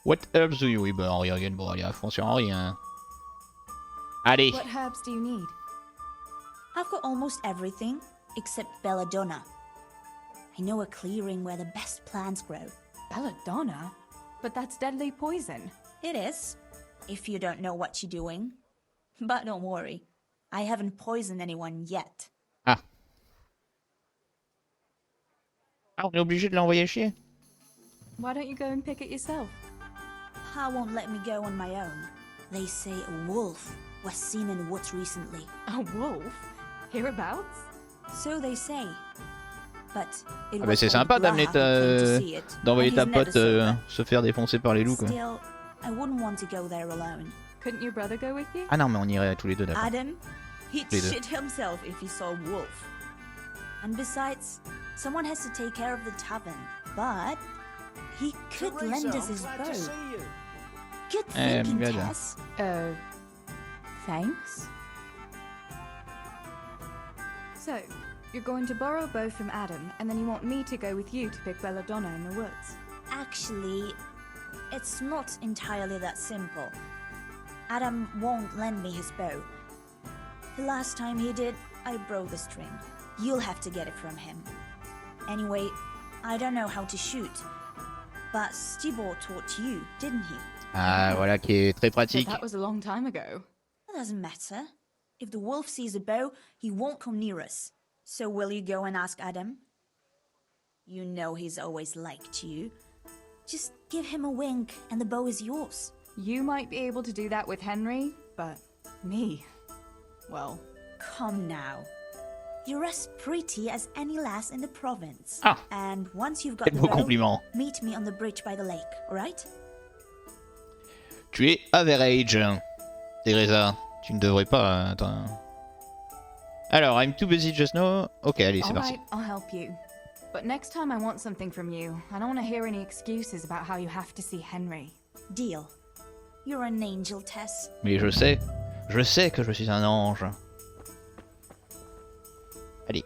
What herbs do you... Oui, bah Henri regarde, bon, allez, à fond sur Henri, hein. Allez. What herbs do you need? I've got almost everything except belladonna. I know a clearing where the best plants grow. Belladonna? But that's deadly poison. It is, if you don't know what you're doing. But don't worry, I haven't poisoned anyone yet. Ah. Ah, on est obligé de l'envoyer chier. Why don't you go and pick it yourself? Pa won't let me go on my own. They say a wolf was seen in the woods recently. A wolf? Hereabouts? So they say. But it Ah bah was c'est old sympa Graham d'amener who came to see it, d'envoyer and ta he's never pote sober. se faire défoncer par les loups quoi. Still, I wouldn't want to go there alone. Couldn't your brother go with you? Ah non mais on irait tous les deux d'accord. Adam, he'd Les deux. shit himself if he saw a wolf. And besides, someone has to take care of the tavern. But he could lend us his bow. Good thinking, good. Tess. Thanks. So, you're going to borrow a bow from Adam, and then you want me to go with you to pick Belladonna in the woods. Actually, it's not entirely that simple. Adam won't lend me his bow. The last time he did, I broke the string. You'll have to get it from him. Anyway, I don't know how to shoot. But Stibor taught you, didn't he? Ah voilà qui est très But pratique. that was a long time ago. That doesn't matter. If the wolf sees a bow, he won't come near us. So will you go and ask Adam? You know he's always liked you. Just give him a wink and the bow is yours. You might be able to do that with Henry, but me, well... Come now. You're as pretty as any lass in the province. Ah. And once you've got Quel the beau bow, compliment. meet me on the bridge by the lake, alright? Tu es average, Theresa. Tu ne devrais pas. Attends. Alors, I'm too busy just now. Ok, allez, c'est parti. Alright, I'll help you. But next time I want something from you. I don't want to hear any excuses about how you have to see Henry. Deal. You're an angel, Tess. Mais je sais que je suis un ange. Allez.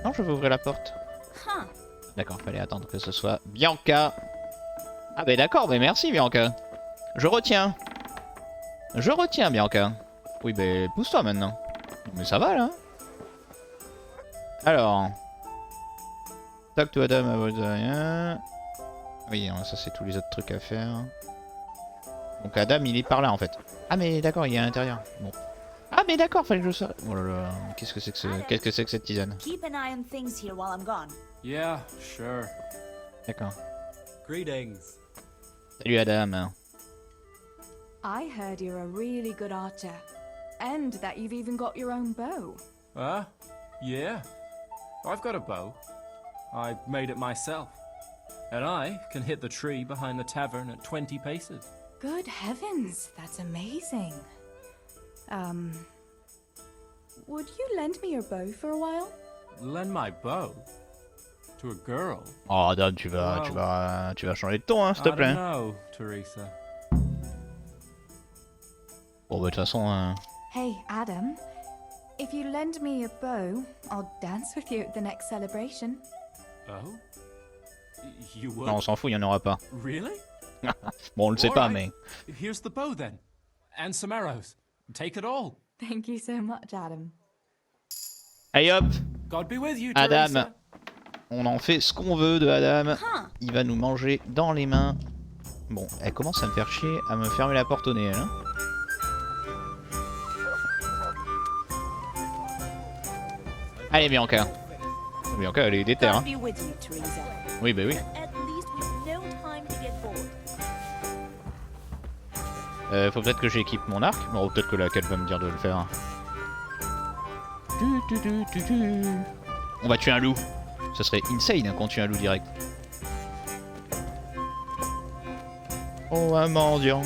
Non, je vais ouvrir la porte. Huh. D'accord, fallait attendre que ce soit Bianca. Ah bah d'accord, mais merci Bianca. Je retiens. Je retiens Bianca. Oui, bah pousse-toi maintenant. Mais ça va là. Alors. Talk to Adam about the... Oui, ça c'est tous les autres trucs à faire. Donc Adam il est par là en fait. Ah mais d'accord, il est à l'intérieur. Bon. Ah mais d'accord, fallait que je sorte. Oh là là, qu'est-ce que c'est que cette tisane? Keep an eye on things here while I'm gone. Yeah, sure. D'accord. Greetings. Salut Adam. I heard you're a really good archer. And that you've even got your own bow. Yeah. I've got a bow. I made it myself. And I can hit the tree behind the tavern at 20 paces. Good heavens, that's amazing. Would you lend me your bow for a while? Lend my bow? To a girl? Oh Adam, tu vas changer de ton, hein, s'il te I plaît. don't know, Theresa. Bon bah de toute façon. Hey, Adam. If you lend me your bow, I'll dance with you at the next celebration. Oh? You would? Non, on s'en fout, il y en aura pas. Really? Bon, on le sait pas, Alright. mais. Here's the bow then. And some arrows. Take it all. Thank you so much, Adam. Allez hop, God be with you, Adam. Theresa. On en fait ce qu'on veut de Adam. Huh. Il va nous manger dans les mains. Bon, elle commence à me faire chier, à me fermer la porte au nez, elle. Hein. Allez Bianca. Bianca, elle est déter. Hein. God be with you, Theresa. Oui, bah oui. At least we've no time to get bored. Faut peut-être que j'équipe mon arc. Bon, peut-être que la quête va me dire de le faire. On va tuer un loup. Ce serait insane qu'on tue un loup direct. Oh, un mendiant.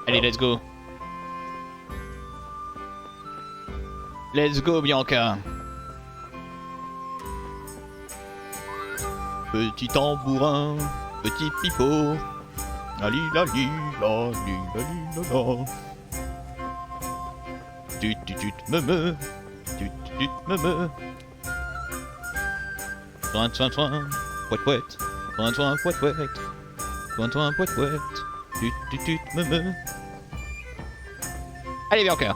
Allez, let's go. Let's go, Bianca. Petit tambourin, petit pipeau. Lali lali lali lali lala. Tut tut tut me me. Tut tut tut me me. Toin toin toin. Pouet pouet. Toin toin pouet pouet. Toin toin pouet pouet. Tut tut tut me me. Allez Bianca.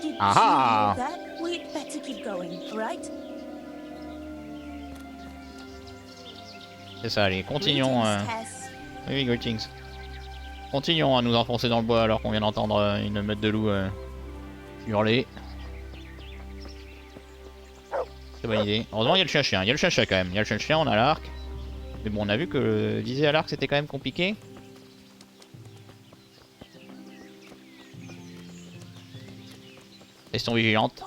Did Ah. you hear that? We'd better keep going, right? C'est ça, allez, continuons. Greetings, Tess. Oui, greetings. Continuons à nous enfoncer dans le bois alors qu'on vient d'entendre une meute de loups hurler. C'est bonne idée. Heureusement, il y a le chien-chien. Il y a le chien-chien quand même. Il y a le chien-chien, on a l'arc. Mais bon, on a vu que viser à l'arc c'était quand même compliqué. Restons vigilantes.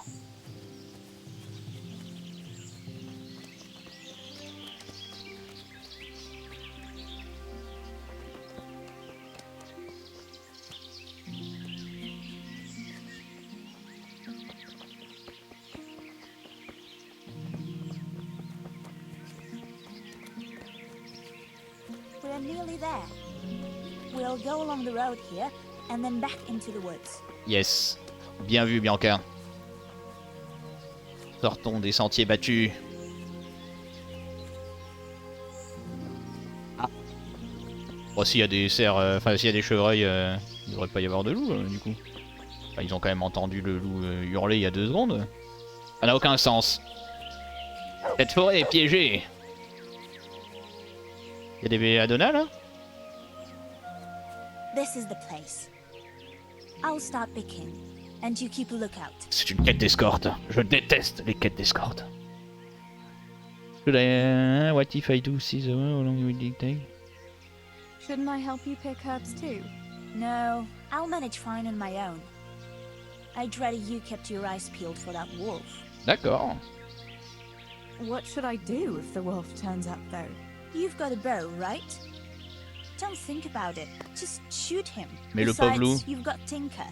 We're nearly there. We'll go along the road here and then back into the woods. Yes. Bien vu, Bianca. Sortons des sentiers battus. Ah. Bon, s'il y a des cerfs, enfin s'il y a des chevreuils, il devrait pas y avoir de loups du coup. Enfin, ils ont quand même entendu le loup hurler il y a 2 secondes. Ça n'a aucun sens. Cette forêt est piégée. Il y a des belladonna là? This is the place. I'll start picking, and you keep a lookout. C'est une quête d'escorte. Je déteste les quêtes d'escorte. Should I, what if I do see the how long will it take? Shouldn't I help you pick herbs too? No, I'll manage fine on my own. I'd rather you kept your eyes peeled for that wolf. D'accord. What should I do if the wolf turns up though? You've got a bow, right? Don't think about it. Just shoot him. Mais le pauvre loup. Besides, you've got Tinker.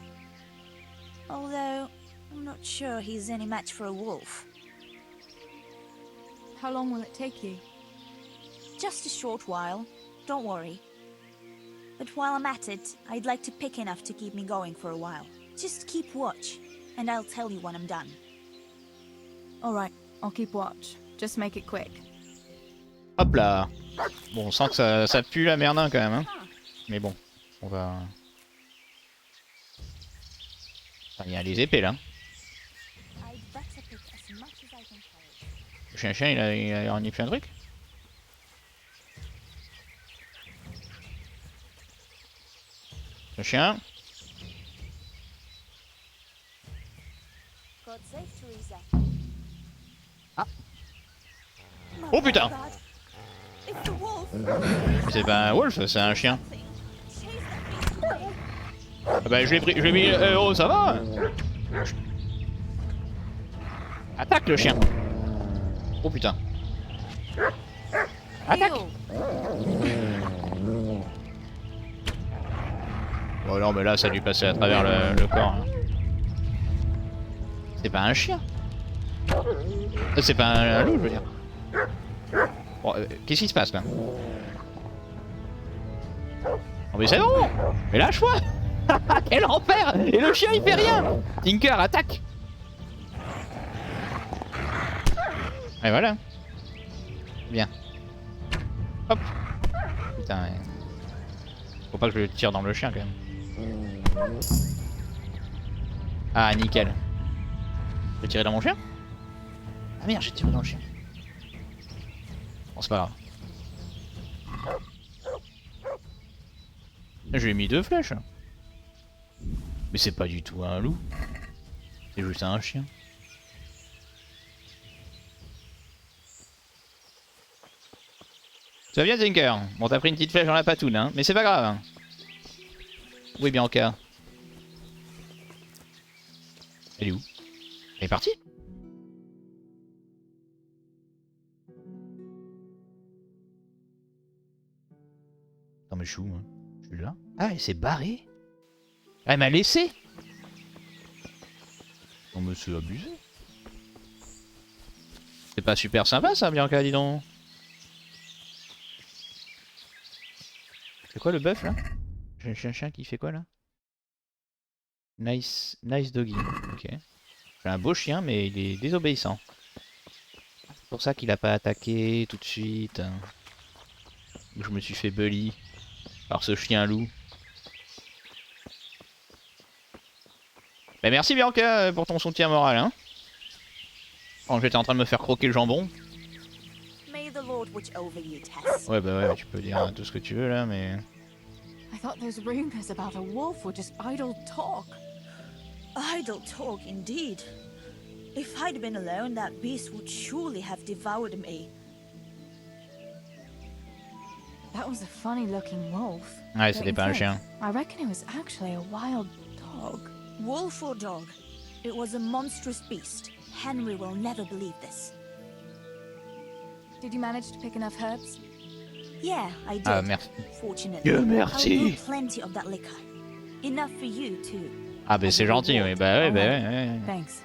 Although, I'm not sure he's any match for a wolf. How long will it take you? Just a short while. Don't worry. But while I'm at it, I'd like to pick enough to keep me going for a while. Just keep watch, and I'll tell you when I'm done. Alright, I'll keep watch. Just make it quick. Hop là. Bon, on sent que ça pue la merdin quand même. Hein. Mais bon, on va... Enfin, il y a les épées là. Le chien-chien, il a reniflé un truc. Le chien. God save Theresa. Ah. Oh putain! C'est pas un wolf, c'est un chien. Ah bah je l'ai mis... oh ça va! Attaque le chien! Oh putain! Attaque! Oh non mais là ça lui passait à travers le corps. Hein. C'est pas un chien! C'est pas un loup je veux dire. Bon, qu'est-ce qui se passe là? Oh mais c'est bon! Mais lâche-moi! Quel enfer! Et le chien il fait rien! Tinker attaque! Et voilà. Bien. Hop! Putain. Faut pas que je le tire dans le chien quand même. Ah nickel. Je vais tirer dans mon chien? Ah merde, j'ai tiré dans le chien. Bon c'est pas grave. Je lui ai mis 2 flèches. Mais c'est pas du tout un loup. C'est juste un chien. Ça va bien Tinker. Bon t'as pris une petite flèche dans la patoune hein. Mais c'est pas grave. Oui Bianca. Elle est où? Elle est partie? Non mais je suis où hein? Je suis là. Ah elle s'est barrée? Elle m'a laissé? Non mais c'est abusé. C'est pas super sympa ça Bianca dis donc. C'est quoi le bœuf là? J'ai un chien qui fait quoi là? Nice doggy. Ok. J'ai un beau chien mais il est désobéissant. C'est pour ça qu'il a pas attaqué tout de suite. Je me suis fait bully par ce chien loup. Bah merci Bianca pour ton soutien moral, hein. Quand j'étais en train de me faire croquer le jambon. May the Lord watch over you, Tess. Ouais bah ouais, tu peux dire tout ce que tu veux là, mais... I thought those rumors about a wolf were just idle talk. Idle talk, indeed. If I'd been alone, that beast would surely have devoured me. That was a funny-looking wolf. Ouais, Don't c'était you pas un think? chien. I reckon it was actually a wild dog. Wolf or dog? It was a monstrous beast. Henry will never believe this. Did you manage to pick enough herbs? Yeah, I did. Ah merci. Fortunately. Dieu I merci. brewed plenty of that liquor. Enough for you, too. Ah bah c'est gentil, oui. Bah ouais, bah ouais, Alright. ouais. Thanks.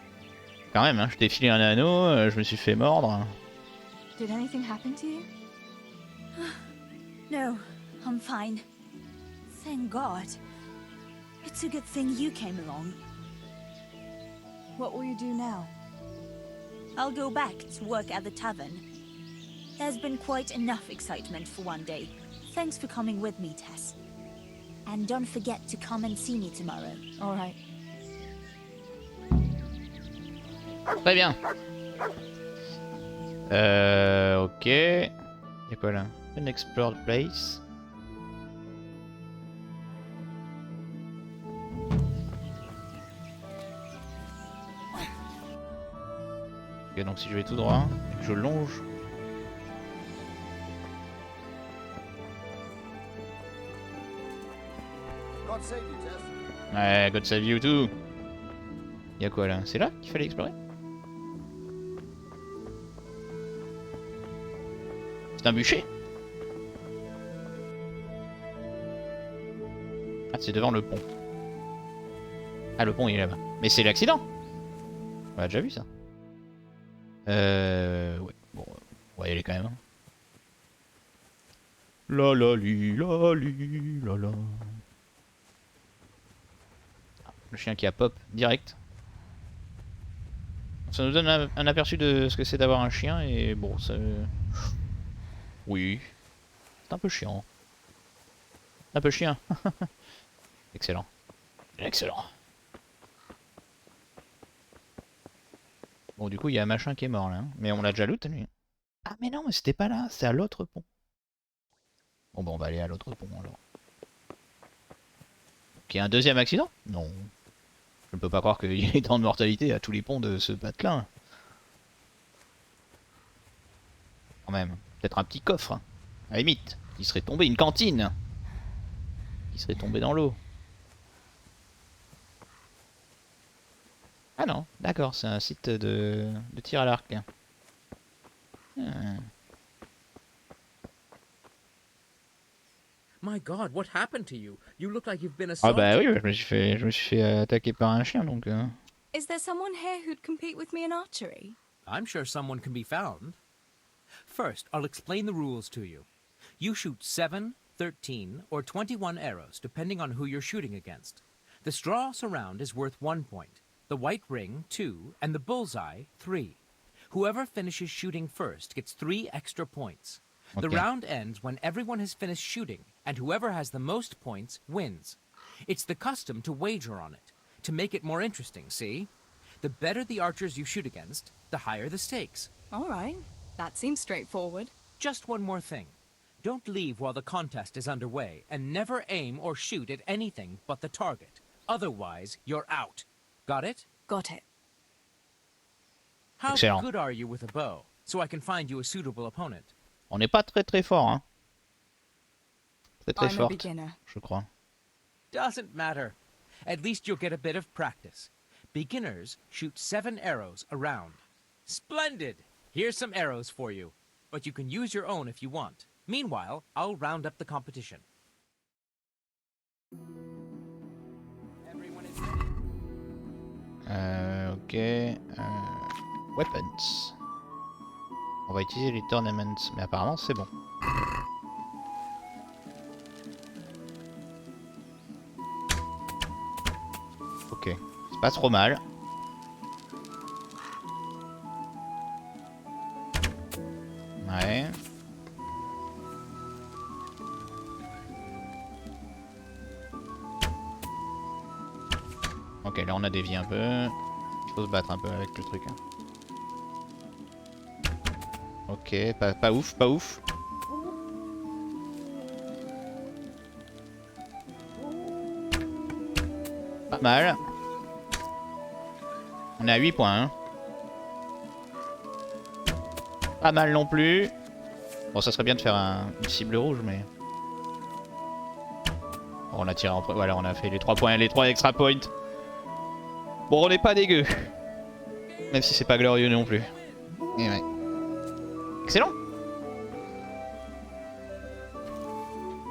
Quand même, hein, je t'ai filé un anneau, je me suis fait mordre. Did anything happen to you? No, I'm fine. Thank God. It's a good thing you came along. What will you do now? I'll go back to work at the tavern. There's been quite enough excitement for one day. Thanks for coming with me, Tess. And don't forget to come and see me tomorrow. Alright. Très bien. Ok. Y'a quoi là? An explored place. Ok, donc si je vais tout droit, et que je longe. Ouais, God save you too. Y'a quoi là? C'est là qu'il fallait explorer? C'est un bûcher? Ah, c'est devant le pont. Ah, le pont il est là-bas. Mais c'est l'accident! On a déjà vu ça. Ouais. Bon, on va y aller quand même. Hein. La la li la li la la. Le chien qui a pop direct. Ça nous donne un aperçu de ce que c'est d'avoir un chien et bon, ça... Oui. C'est un peu chiant. Un peu chien. Excellent. Excellent. Bon, du coup, il y a un machin qui est mort là. Hein. Mais on l'a déjà loot, lui. Ah, mais non, mais c'était pas là. C'est à l'autre pont. Bon, bah, on va aller à l'autre pont alors. Qu'il y a un deuxième accident? Non. Je ne peux pas croire qu'il y ait tant de mortalité à tous les ponts de ce patelin. Quand même. Peut-être un petit coffre. Hein. À la limite. Qui serait tombé. Une cantine. Qui serait tombé dans l'eau. Ah non. D'accord. C'est un site de tir à l'arc. My God, what happened to you? You look like you've been Ah assaulted. bah oui, je me suis fait attaquer par un chien donc... Is there someone here who'd compete with me in archery? I'm sure someone can be found. First, I'll explain the rules to you. You shoot 7, 13, or 21 arrows, depending on who you're shooting against. The straw surround is worth 1 point, the white ring 2, and the bullseye 3. Whoever finishes shooting first gets 3 extra points. The round ends when everyone has finished shooting, and whoever has the most points wins. It's the custom to wager on it, to make it more interesting, see? The better the archers you shoot against, the higher the stakes. Alright. That seems straightforward. Just one more thing. Don't leave while the contest is underway, and never aim or shoot at anything but the target. Otherwise, you're out. Got it? Got it. How Excellent. good are you with a bow, so I can find you a suitable opponent? On n'est pas très fort, hein. Très I'm a forte, beginner. je crois. Doesn't matter. At least you'll get a bit of practice. Beginners shoot 7 arrows a round. Splendid! Here's some arrows for you. But you can use your own if you want. Meanwhile, I'll round up the competition. Everyone is ready? Ok. Weapons. On va utiliser les tournaments, mais apparemment c'est bon. Ok, c'est pas trop mal. Ouais. Ok. Ok, là on a dévié un peu. Il faut se battre un peu avec le truc. Ok, pas ouf, pas ouf. Pas mal. On est à 8 points. Hein. Pas mal non plus. Bon, ça serait bien de faire une cible rouge, mais... Bon, on a tiré en... Voilà, on a fait les 3 points, les 3 extra points. Bon, on n'est pas dégueu. Même si c'est pas glorieux non plus. Et ouais. Excellent.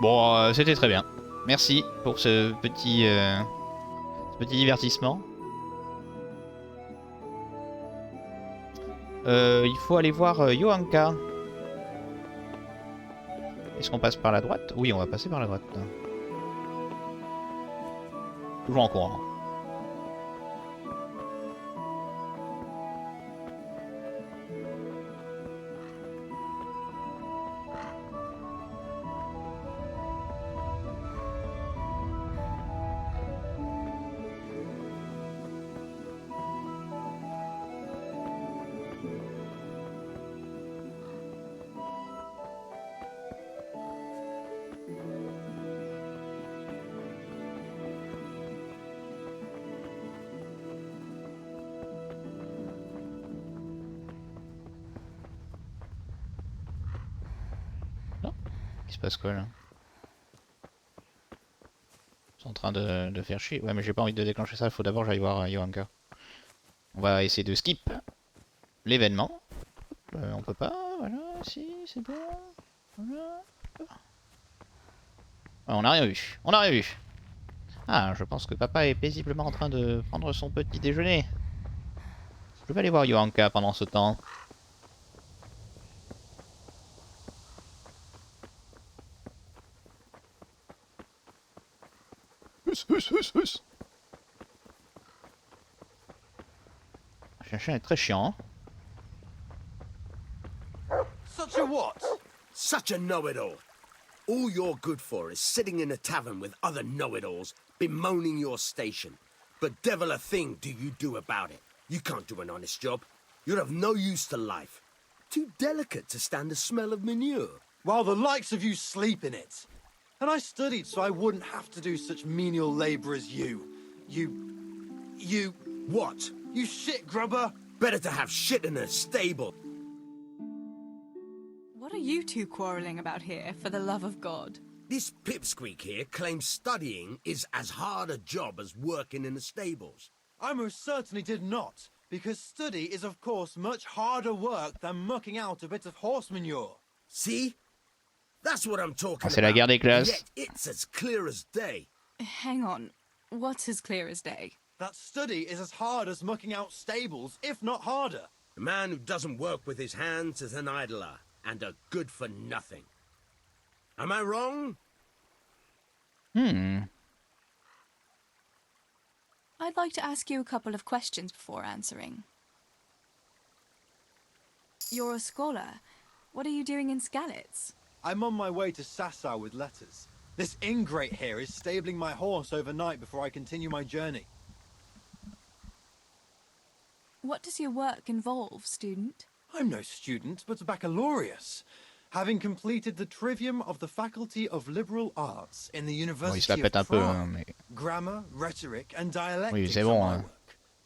Bon, c'était très bien. Merci pour ce petit divertissement. Il faut aller voir Johanka. Est-ce qu'on passe par la droite? Oui, on va passer par la droite. Toujours en courant. Il se passe quoi là? Ils sont en train de faire chier. Ouais, mais j'ai pas envie de déclencher ça, il faut d'abord que j'aille voir Johanka. On va essayer de skip l'événement. On peut pas, voilà, si, c'est bon. Voilà. Ouais, on a rien vu, on a rien vu. Ah, je pense que papa est paisiblement en train de prendre son petit déjeuner. Je vais aller voir Johanka pendant ce temps. Ce chien est très chiant. Such a what? Such a know-it-all. All you're good for is sitting in a tavern with other know-it-alls, bemoaning your station. But devil a thing do you do about it. You can't do an honest job. You're of no use to life. Too delicate to stand the smell of manure. While the likes of you sleep in it. And I studied so I wouldn't have to do such menial labour as you. You... What? You shit grubber! Better to have shit in a stable. What are you two quarrelling about here, for the love of God? This pipsqueak here claims studying is as hard a job as working in the stables. I most certainly did not, because study is of course much harder work than mucking out a bit of horse manure. See? That's what I'm talking C'est la guerre des about. classes. Yet it's as clear as day. Hang on. What's as clear as day? That study is as hard as mucking out stables, if not harder. A man who doesn't work with his hands is an idler, and a good for nothing. Am I wrong? I'd like to ask you a couple of questions before answering. You're a scholar. What are you doing in Skalitz? I'm on my way to Sassau with letters. This ingrate here is stabling my horse overnight before I continue my journey. What does your work involve, student? I'm no student, but a baccalaureus, having completed the trivium of the Faculty of Liberal Arts in the University of Prague. Grammar, rhetoric, and dialectics are my work.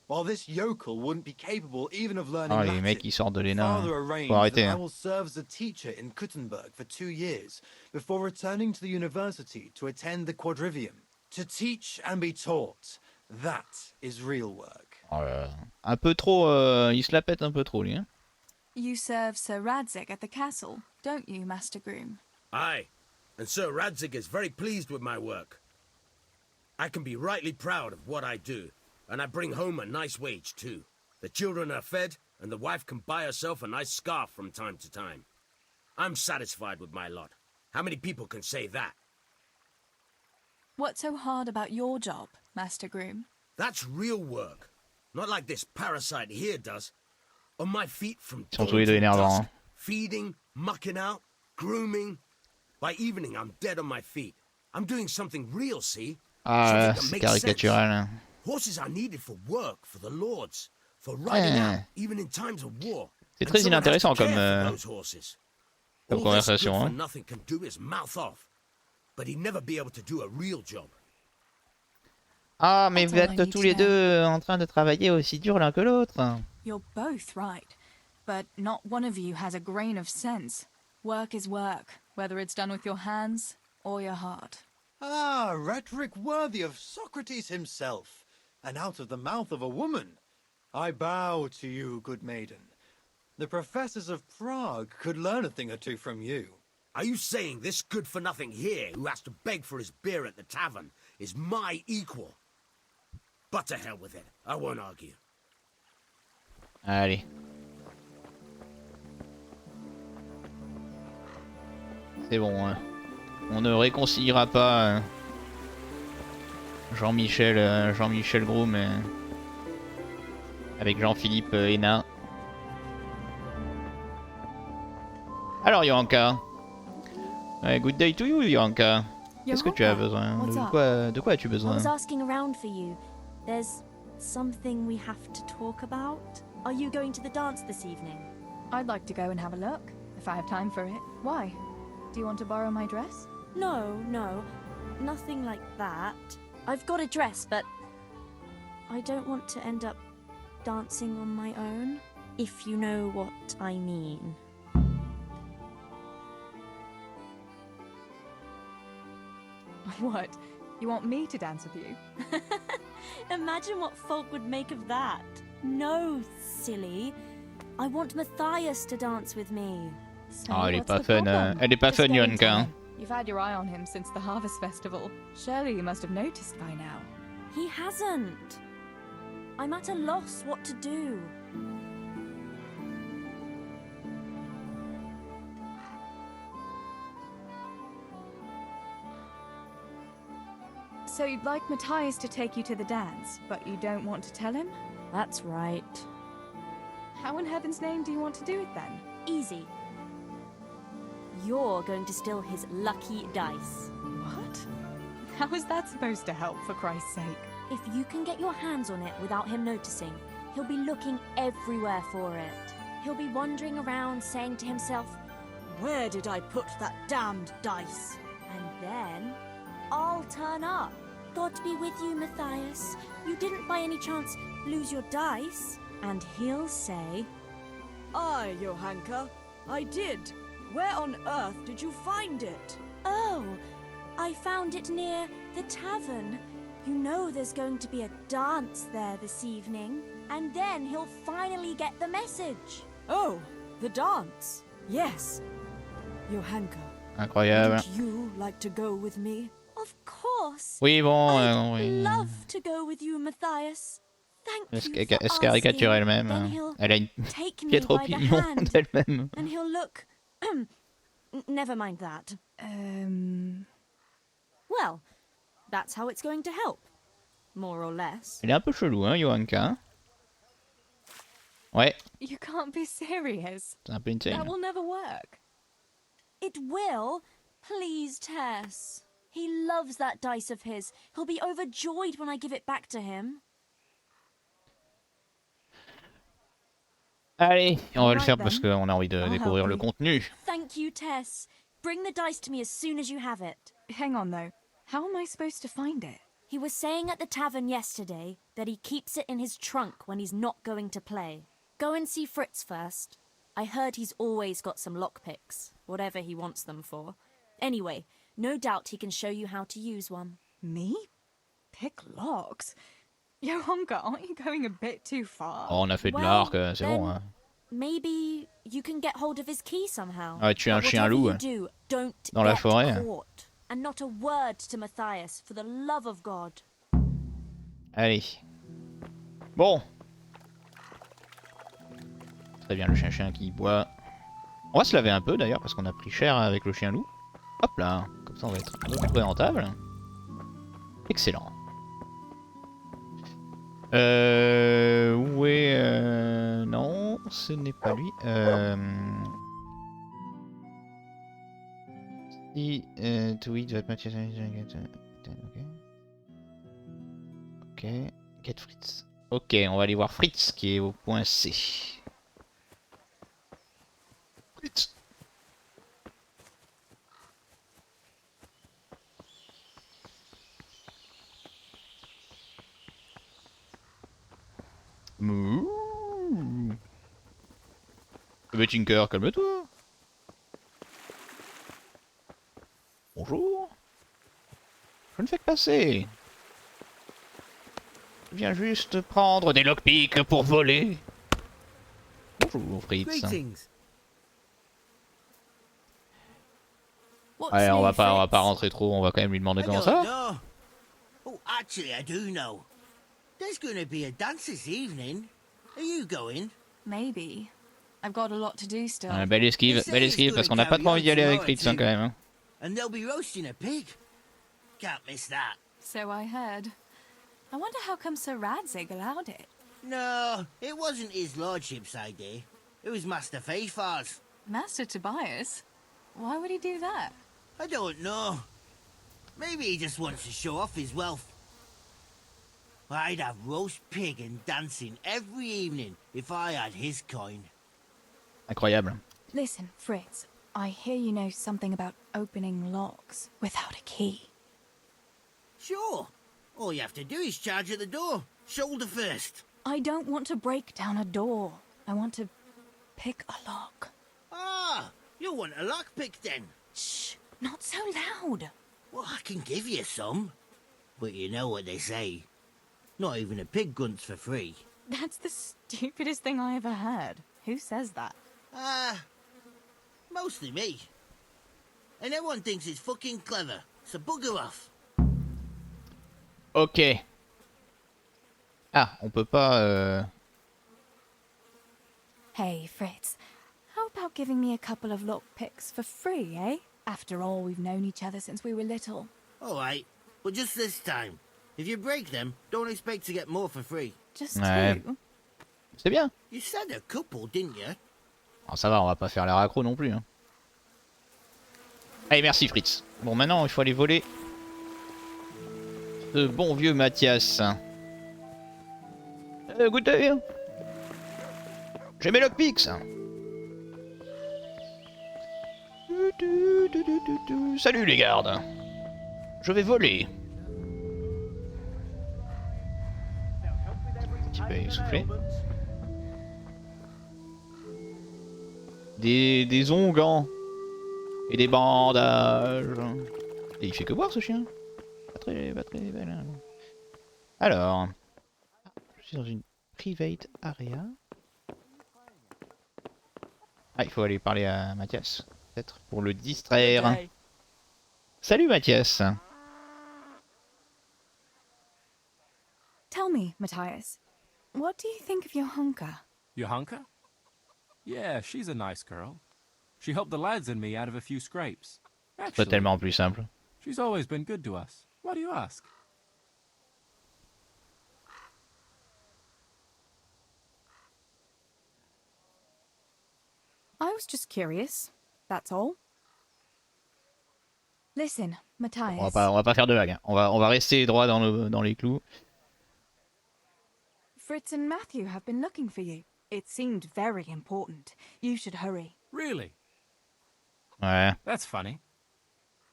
While this yokel wouldn't be capable even of learning Latin, father arranged that I will serve as a teacher in Kuttenberg for 2 years before returning to the university to attend the quadrivium. To teach and be taught, that is real work. Un peu trop, il se la pète un peu trop lui. Hein? You serve Sir Radzig at the castle, don't you, Master Groom? Aye, and Sir Radzig is very pleased with my work. I can be rightly proud of what I do, and I bring home a nice wage too. The children are fed, and the wife can buy herself a nice scarf from time to time. I'm satisfied with my lot. How many people can say that? What's so hard about your job, Master Groom? That's real work. Not like this parasite here does. On my feet from dawn to dusk, feeding, mucking out, grooming. By evening, I'm dead on my feet. I'm doing something real, see? Ah, c'est caricatural. Horses are needed for work, for the lords, for riding out, even in times of war. C'est très inintéressant comme conversation. All this good for nothing can do is mouth off, but he'd never be able to do a real job. Ah, mais vous êtes tous les deux en train de travailler aussi dur l'un que l'autre. You're both right, but not one of you has a grain of sense. Work is work, whether it's done with your hands or your heart. Ah, rhetoric worthy of Socrates himself, and out of the mouth of a woman. I bow to you, good maiden. The professors of Prague could learn a thing or two from you. Are you saying this good-for-nothing here, who has to beg for his beer at the tavern, is my equal? But to hell with it, I won't argue. Allez. C'est bon, hein. On ne réconciliera pas Jean-Michel Groom avec Jean-Philippe Hénin. Alors Yoanka, good day to you Yoanka. Qu'est-ce que tu as besoin? De quoi as-tu besoin? I was asking around for you. There's something we have to talk about. Are you going to the dance this evening? I'd like to go and have a look, if I have time for it. Why? Do you want to borrow my dress? No, nothing like that. I've got a dress, but I don't want to end up dancing on my own, if you know what I mean. What? You want me to dance with you? Imagine what folk would make of that. No, silly. I want Matthias to dance with me. So elle est what's pas the fun, problem? elle est pas Just fun game Yoanka. time. You've had your eye on him since the Harvest Festival. Surely you must have noticed by now. He hasn't. I'm at a loss what to do. So you'd like Matthias to take you to the dance, but you don't want to tell him? That's right. How in heaven's name do you want to do it then? Easy. You're going to steal his lucky dice. What? How is that supposed to help, for Christ's sake? If you can get your hands on it without him noticing, he'll be looking everywhere for it. He'll be wandering around saying to himself, "Where did I put that damned dice?" And then I'll turn up. God be with you, Matthias. You didn't by any chance lose your dice? And he'll say, Aye, Johanka, I did. Where on earth did you find it? "Oh, I found it near the tavern. You know there's going to be a dance there this evening." And then he'll finally get the message. Oh, the dance. Yes. Johanka, Incroyable. would you like to go with me? Of course. Oui, bon, I'd oui. love to go with you, Matthias. Thank you Elle for se caricature asking. elle-même. Then he'll Elle a une take me piètre by the opinion hand, d'elle-même. and he'll look... Never mind that. Well, that's how it's going to help. More or less. Elle est un peu chelou, hein, Yoanka. Ouais, You can't be serious. c'est un peu insane. That will never work. It will. Please, Tess. He loves that dice of his. He'll be overjoyed when I give it back to him. Allez, on va le Alright faire then. parce qu'on a envie de I'll découvrir help le you. contenu. Thank you, Tess. Bring the dice to me as soon as you have it. Hang on though. How am I supposed to find it? He was saying at the tavern yesterday that he keeps it in his trunk when he's not going to play. Go and see Fritz first. I heard he's always got some lockpicks, whatever he wants them for. Anyway, no doubt he can show you how to use one. Me? Pick locks? Johanka, aren't you going a bit too far? Oh, on a fait de Well, l'arc, c'est then bon. Hein. Maybe you can get hold of his key somehow. Ah, tu es un But chien whatever loup you hein, do, don't dans la get forêt. caught. And not a word to Matthias, for the love of God. Allez. Bon. Très bien, le chien qui boit. On va se laver un peu d'ailleurs parce qu'on a pris cher avec le chien loup. Hop là, comme ça on va être un peu plus présentable. Excellent. Où est... Non, ce n'est pas lui. Si... Tweet va être Mathias... Ok. Ok. Quête Fritz. Ok, on va aller voir Fritz qui est au point C. Fritz. Mouh. Mais Tinker, calme-toi. Bonjour. Je ne fais que passer. Je viens juste prendre des lockpicks pour voler. Bonjour Fritz. Allez, on va pas rentrer trop, on va quand même lui demander comment ça va. Oh, actually, I do know. There's gonna be a dance this evening. Are you going? Maybe. I've got a lot to do still. Belle esquive parce qu'on n'a pas trop envie d'y aller avec Fritz hein, quand même. Hein. And they'll be roasting a pig. Can't miss that. So I heard. I wonder how come Sir Radzig allowed it. No, it wasn't his lordship's idea. It was Master Faithfar's. Master Tobias? Why would he do that? I don't know. Maybe he just wants to show off his wealth. I'd have roast pig and dancing every evening if I had his coin. Incroyable. Listen, Fritz, I hear you know something about opening locks without a key. Sure. All you have to do is charge at the door, shoulder first. I don't want to break down a door. I want to pick a lock. Ah, you want a lockpick then? Shh, not so loud. Well, I can give you some. But you know what they say. Not even a pig grunts for free. That's the stupidest thing I ever heard. Who says that? Mostly me. And everyone thinks it's fucking clever, so bugger off. Ok. Ah, on peut pas... Hey, Fritz. How about giving me a couple of lockpicks for free, eh? After all, we've known each other since we were little. Alright, but just this time. If you break them, don't expect to get more for free. Just two? C'est bien. You said a couple, didn't you? Alors ça va, on va pas faire les raccros non plus. Hein. Allez, merci Fritz. Bon, maintenant, il faut aller voler ce bon vieux Mathias. Écoutez, j'ai mes lockpicks. Salut les gardes. Je vais voler. Un petit peu essoufflé. Des onguents. Et des bandages. Et il fait que boire ce chien. Pas très belle. Alors. Je suis dans une private area. Ah, il faut aller parler à Mathias. Peut-être pour le distraire. Salut Mathias. Tell me, Matthias, what do you think of your hunker? Your hunker? Yeah, she's a nice girl. She helped the lads and me out of a few scrapes. C'est pas tellement plus simple. She's always been good to us. Why do you ask? I was just curious, that's all. Listen, Matthias. On va pas faire de vagues. Hein. On va rester droit dans les clous. Fritz and Matthew have been looking for you. It seemed very important. You should hurry. Really? Ouais. That's funny.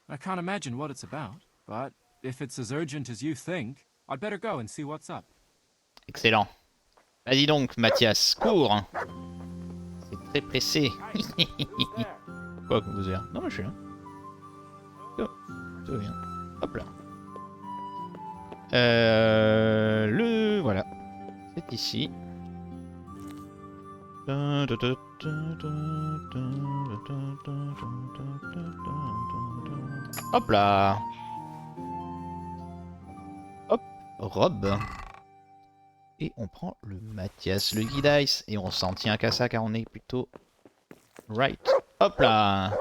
I can't imagine what it's about, but if it's as urgent as you think, I'd better go and see what's up. Excellent. Vas-y donc, Mathias, cours. C'est très pressé. Quoi que vous avez? Non, mais je suis là. Tout va bien. Hop là. Voilà. C'est ici. Hop là. Hop, robe. Et on prend le Mathias, le guide ice. Et on s'en tient qu'à ça car on est plutôt right. Hop là.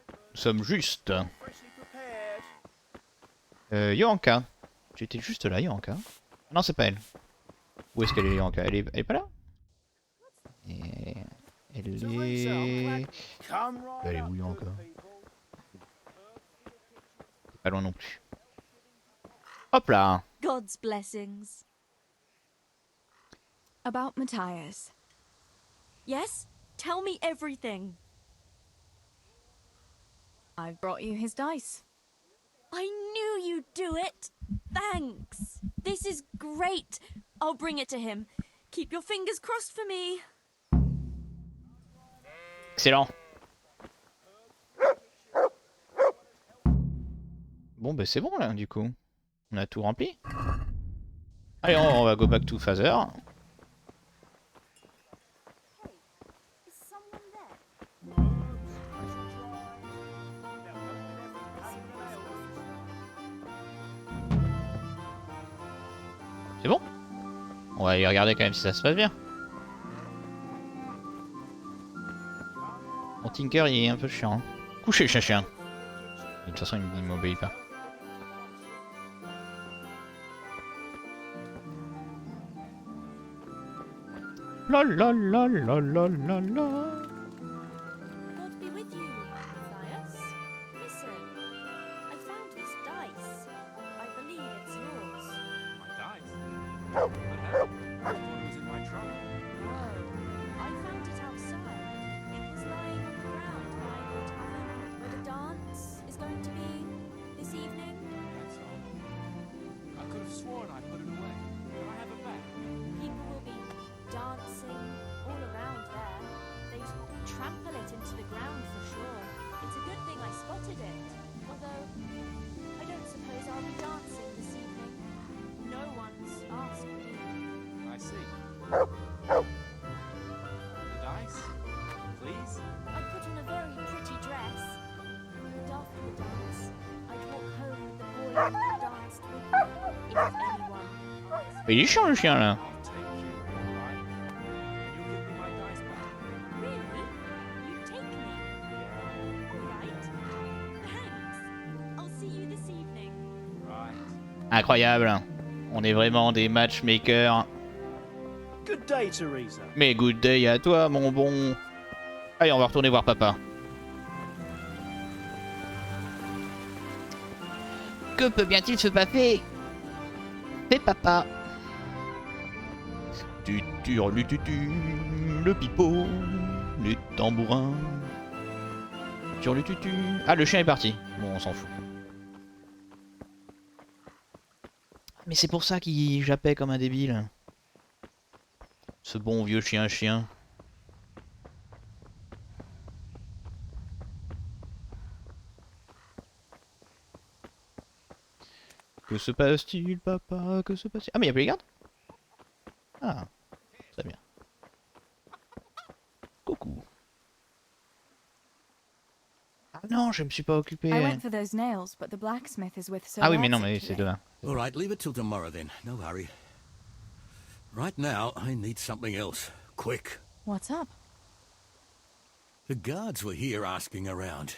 Nous sommes juste. Yoanka. Tu étais juste là, Yoanka. Non, c'est pas elle. Où est-ce qu'elle est, Yoanka? Elle est pas là? Et... Elle est... Elle est où, Yoanka? Pas loin non plus. Hop là. God's blessings. About Matthias. Yes? Tell me everything. I've brought you his dice. I knew you'd do it. Thanks. This is great. I'll bring it to him. Keep your fingers crossed for me. Excellent. Bon, bah c'est bon là, du coup. On a tout rempli. Allez, on va go back to Father. C'est bon? On va aller regarder quand même si ça se passe bien. Mon Tinker il est un peu chiant. Hein. Couchez le chien. De toute façon il m'obéit pas. La la la la la la la. God be with you, Matthias. Listen, I found this dice. I believe it's yours. My dice? I thought it was in my trunk. No, I found it outside. It was lying on the ground behind the tavern where the dance is going to be this evening. That's all. I could have sworn I put it away. Can I have it back? People will be dancing all around there. They'd trample it into the ground for sure. It's a good thing I spotted it. Although, I don't suppose I'll be dancing this evening. No one's asked me. I see. The dice? Please? I put on a very pretty dress. And after the dance, I'd walk home with the boy who danced with me, if anyone asked. Il est chiant le chien là. I'll take you, alright? And you'll give me my dice back. Really? You take me? All right. Thanks. I'll see you this evening. Right. Incroyable. On est vraiment des matchmakers. Good day, Theresa. Mais good day à toi mon bon. Allez on va retourner voir papa. Que peut bien-il se passer? C'est papa. Le pipeau, les tambourins. Tutu. Ah, le chien est parti. Bon, on s'en fout. Mais c'est pour ça qu'il jappait comme un débile. Ce bon vieux chien. Que se passe-t-il, papa? Que se passe-t-il? Ah, mais il y a plus les gardes? Ah, très bien. Coucou. Ah non, je me suis pas occupé. I went for those nails, but the blacksmith is with Sir Ah oui, mais non, Ratchet mais c'est today. demain. All right, leave it till tomorrow then. No hurry. Right now, I need something else. Quick. What's up? The guards were here asking around.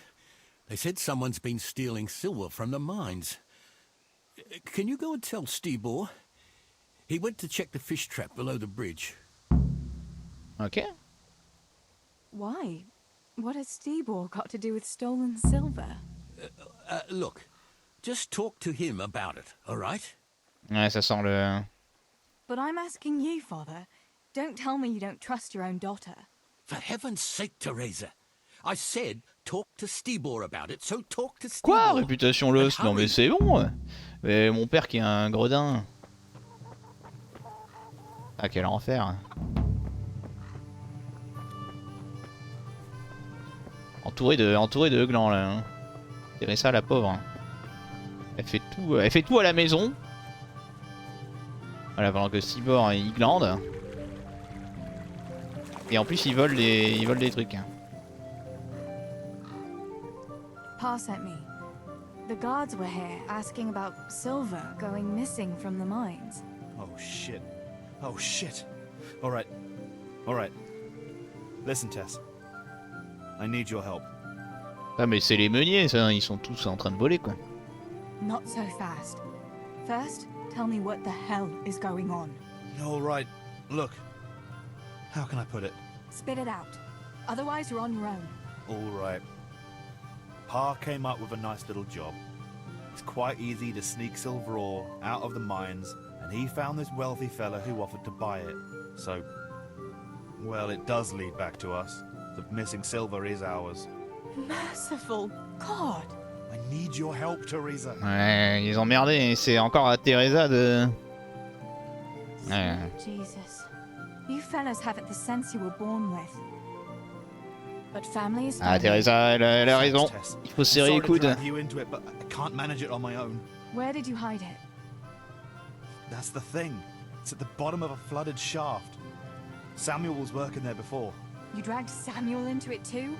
They said someone's been stealing silver from the mines. Can you go and tell Stibor? He went to check the fish trap below the bridge. Ok. Why? What has Stibor got to do with stolen silver? Look, just talk to him about it, all right? Ouais, ça sent le... But I'm asking you, Father. Don't tell me you don't trust your own daughter. For heaven's sake, Theresa. I said talk to Stibor about it, so talk to Stibor. Quoi? Réputation lost? Non mais c'est bon. Mais mon père qui est un gredin. Ah quel enfer. Entouré de glands là. Hein. Theresa la pauvre. Elle fait tout à la maison. Voilà, pendant que Stibor il glande. Et en plus il vole des trucs. Pa sent me. The guards were here asking about silver going missing from the mines. Oh shit. Oh shit. Alright. Alright. Listen, Tess. I need your help. Ah mais c'est les meuniers ça, ils sont tous en train de voler quoi. Not so fast. First, tell me what the hell is going on. Alright. Look. How can I put it? Spit it out. Otherwise, you're on your own. Alright. Pa came up with a nice little job. It's quite easy to sneak silver ore out of the mines, and he found this wealthy fella who offered to buy it. So, well, it does lead back to us. The missing silver is ours. Merciful God! I need your help, Theresa. Ouais, ils ont emmerdé et c'est encore à Theresa de... Ouais. Jesus. You fellas haven't the sense you were born with. But family is family. Ah, Theresa, elle a raison. Il faut serrer les coudes. I can't manage it on my own. Where did you hide it? That's the thing. It's at the bottom of a flooded shaft. Samuel was working there before. You dragged Samuel into it too?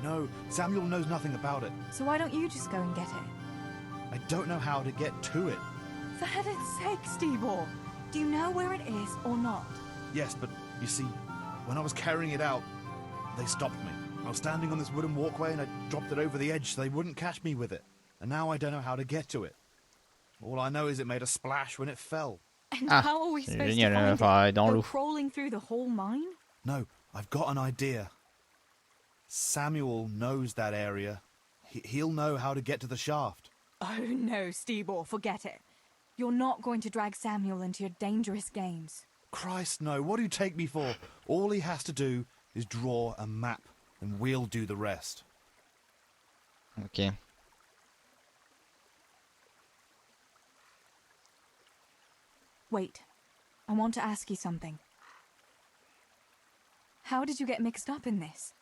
No. Samuel knows nothing about it. So why don't you just go and get it? I don't know how to get to it. For heaven's sake, Stevor! Do you know where it is or not? Yes, but you see, when I was carrying it out, they stopped me. I was standing on this wooden walkway and I dropped it over the edge so they wouldn't catch me with it. And now I don't know how to get to it. All I know is it made a splash when it fell. And how are we supposed to find it? Go crawling through the whole mine? No, I've got an idea. Samuel knows that area. He'll know how to get to the shaft. Oh no, Stevor, forget it. You're not going to drag Samuel into your dangerous games. Christ, no. What do you take me for? All he has to do is draw a map, and we'll do the rest. Okay. Wait. I want to ask you something. How did you get mixed up in this?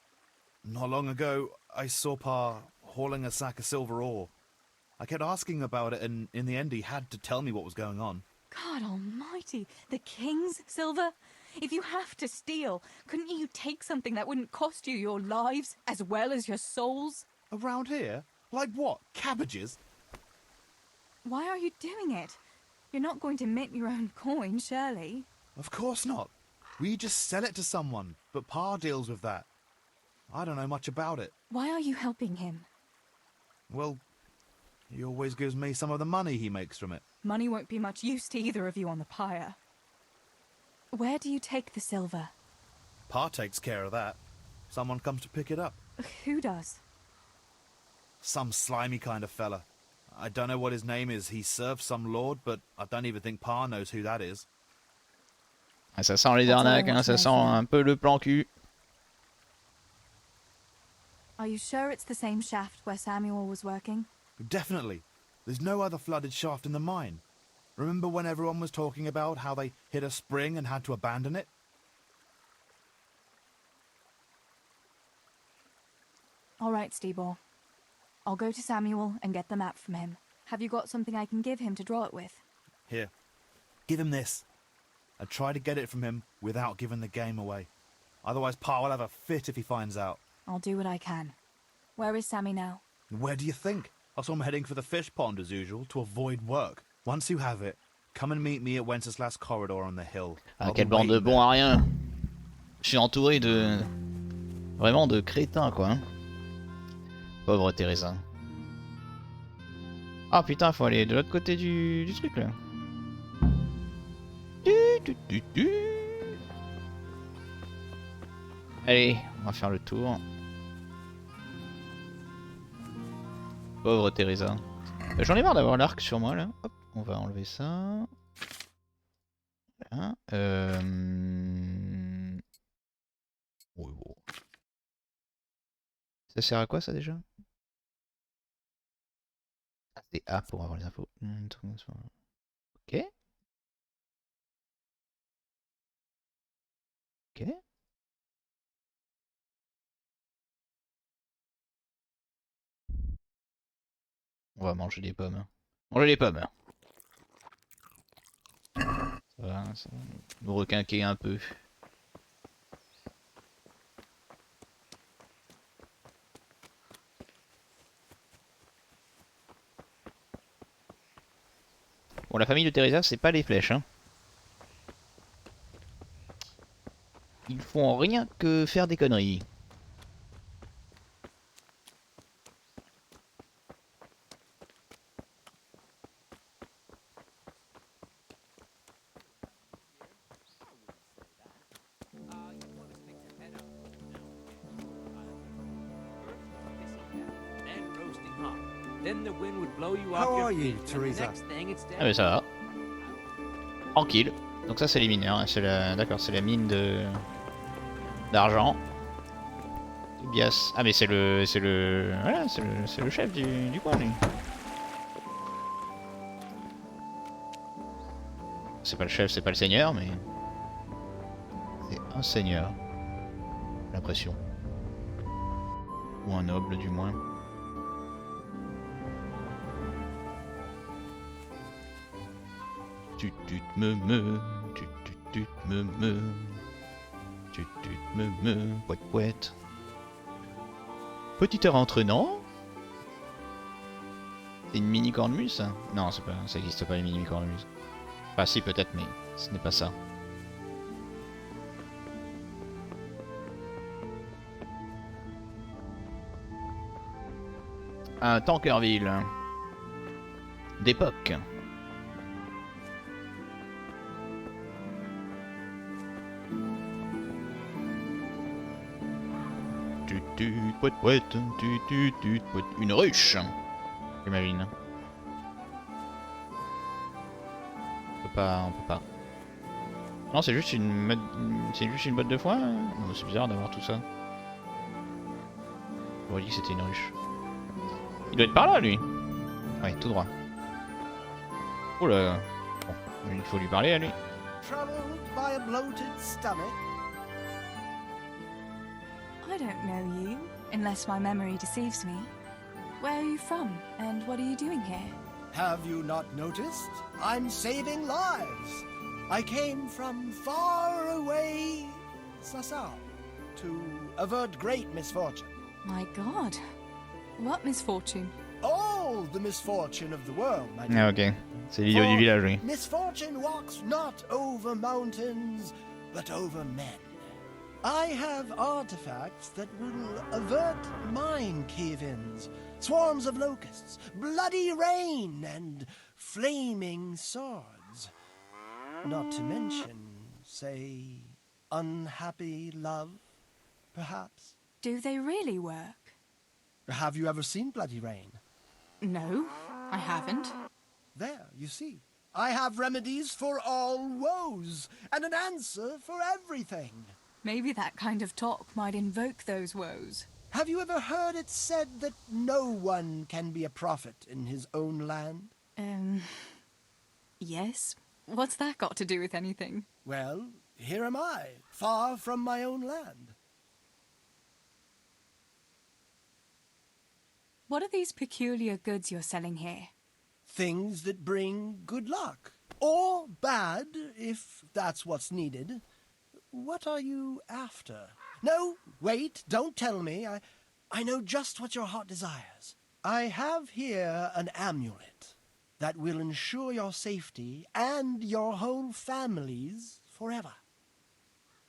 Not long ago, I saw Pa hauling a sack of silver ore. I kept asking about it, and in the end he had to tell me what was going on. God almighty, the king's silver? If you have to steal, couldn't you take something that wouldn't cost you your lives as well as your souls? Around here? Like what? Cabbages? Why are you doing it? You're not going to mint your own coin, surely? Of course not. We just sell it to someone, but Pa deals with that. I don't know much about it. Why are you helping him? Well, he always gives me some of the money he makes from it. Money won't be much use to either of you on the pyre. Where do you take the silver? Pa takes care of that. Someone comes to pick it up. Who does? Some slimy kind of fella. I don't know what his name is. He serves some lord, but I don't even think Pa knows who that is. Ah, ça sent les arnaques, hein, ça sent un peu le plan cul. Are you sure it's the same shaft where Samuel was working? Definitely. There's no other flooded shaft in the mine. Remember when everyone was talking about how they hit a spring and had to abandon it? All right, Stevor. I'll go to Samuel and get the map from him. Have you got something I can give him to draw it with? Here. Give him this. I try to get it from him without giving the game away. Otherwise Pa will have a fit if he finds out. I'll do what I can. Where is Sammy now? Where do you think? I saw him heading for the fish pond as usual to avoid work. Once you have it, come and meet me at Wenceslas corridor on the hill. Ah, quelle bande de bons à rien. Je suis entouré de... Vraiment de crétins, quoi. Hein. Pauvre Theresa. Ah putain, faut aller de l'autre côté du truc, là. Allez, on va faire le tour. Pauvre Theresa. J'en ai marre d'avoir l'arc sur moi là. Hop, on va enlever ça. Voilà. Oui, bon. Ça sert à quoi ça déjà? Ah, c'est A pour avoir les infos. Ok. Ok. On va manger des pommes. Manger des pommes. Ça va nous requinquer un peu. Bon, la famille de Theresa, c'est pas les flèches, hein. Ils font rien que faire des conneries. How are you, Theresa? Ah mais ça va. Tranquille. Donc ça c'est les mineurs, c'est la... D'accord, c'est la mine de... d'argent. Tobias. Ah mais c'est le... Voilà, c'est le chef du coin lui. C'est pas le chef, c'est pas le seigneur, mais... C'est un seigneur. J'ai l'impression. Ou un noble du moins. Tut tut me, tut tut tut me, tut tut me, pouet pouet. Petit air entraînant. C'est une mini cornemuse ça? Non, c'est pas, ça existe pas une mini cornemuse. Enfin si peut-être, mais ce n'est pas ça. Un Tankerville d'époque. Une ruche, j'imagine. On peut pas. Non, c'est juste une botte de foin. Non, c'est bizarre d'avoir tout ça. J'aurais dit que c'était une ruche. Il doit être par là, lui. Ouais, tout droit. Oh là. Bon, il faut lui parler à lui. I don't know you, unless my memory deceives me. Where are you from, and what are you doing here? Have you not noticed? I'm saving lives. I came from far away Sasau to avert great misfortune. My God. What misfortune? All the misfortune of the world, my dear. Ah ok, c'est l'idiot du village, oui. Misfortune walks not over mountains, but over men. I have artifacts that will avert mine cave-ins, swarms of locusts, bloody rain, and flaming swords. Not to mention, say, unhappy love, perhaps. Do they really work? Have you ever seen bloody rain? No, I haven't. There, you see. I have remedies for all woes, and an answer for everything. Maybe that kind of talk might invoke those woes. Have you ever heard it said that no one can be a prophet in his own land? Yes. What's that got to do with anything? Well, here am I, far from my own land. What are these peculiar goods you're selling here? Things that bring good luck. Or bad, if that's what's needed. What are you after? No, wait, don't tell me. I know just what your heart desires. I have here an amulet that will ensure your safety and your whole family's forever.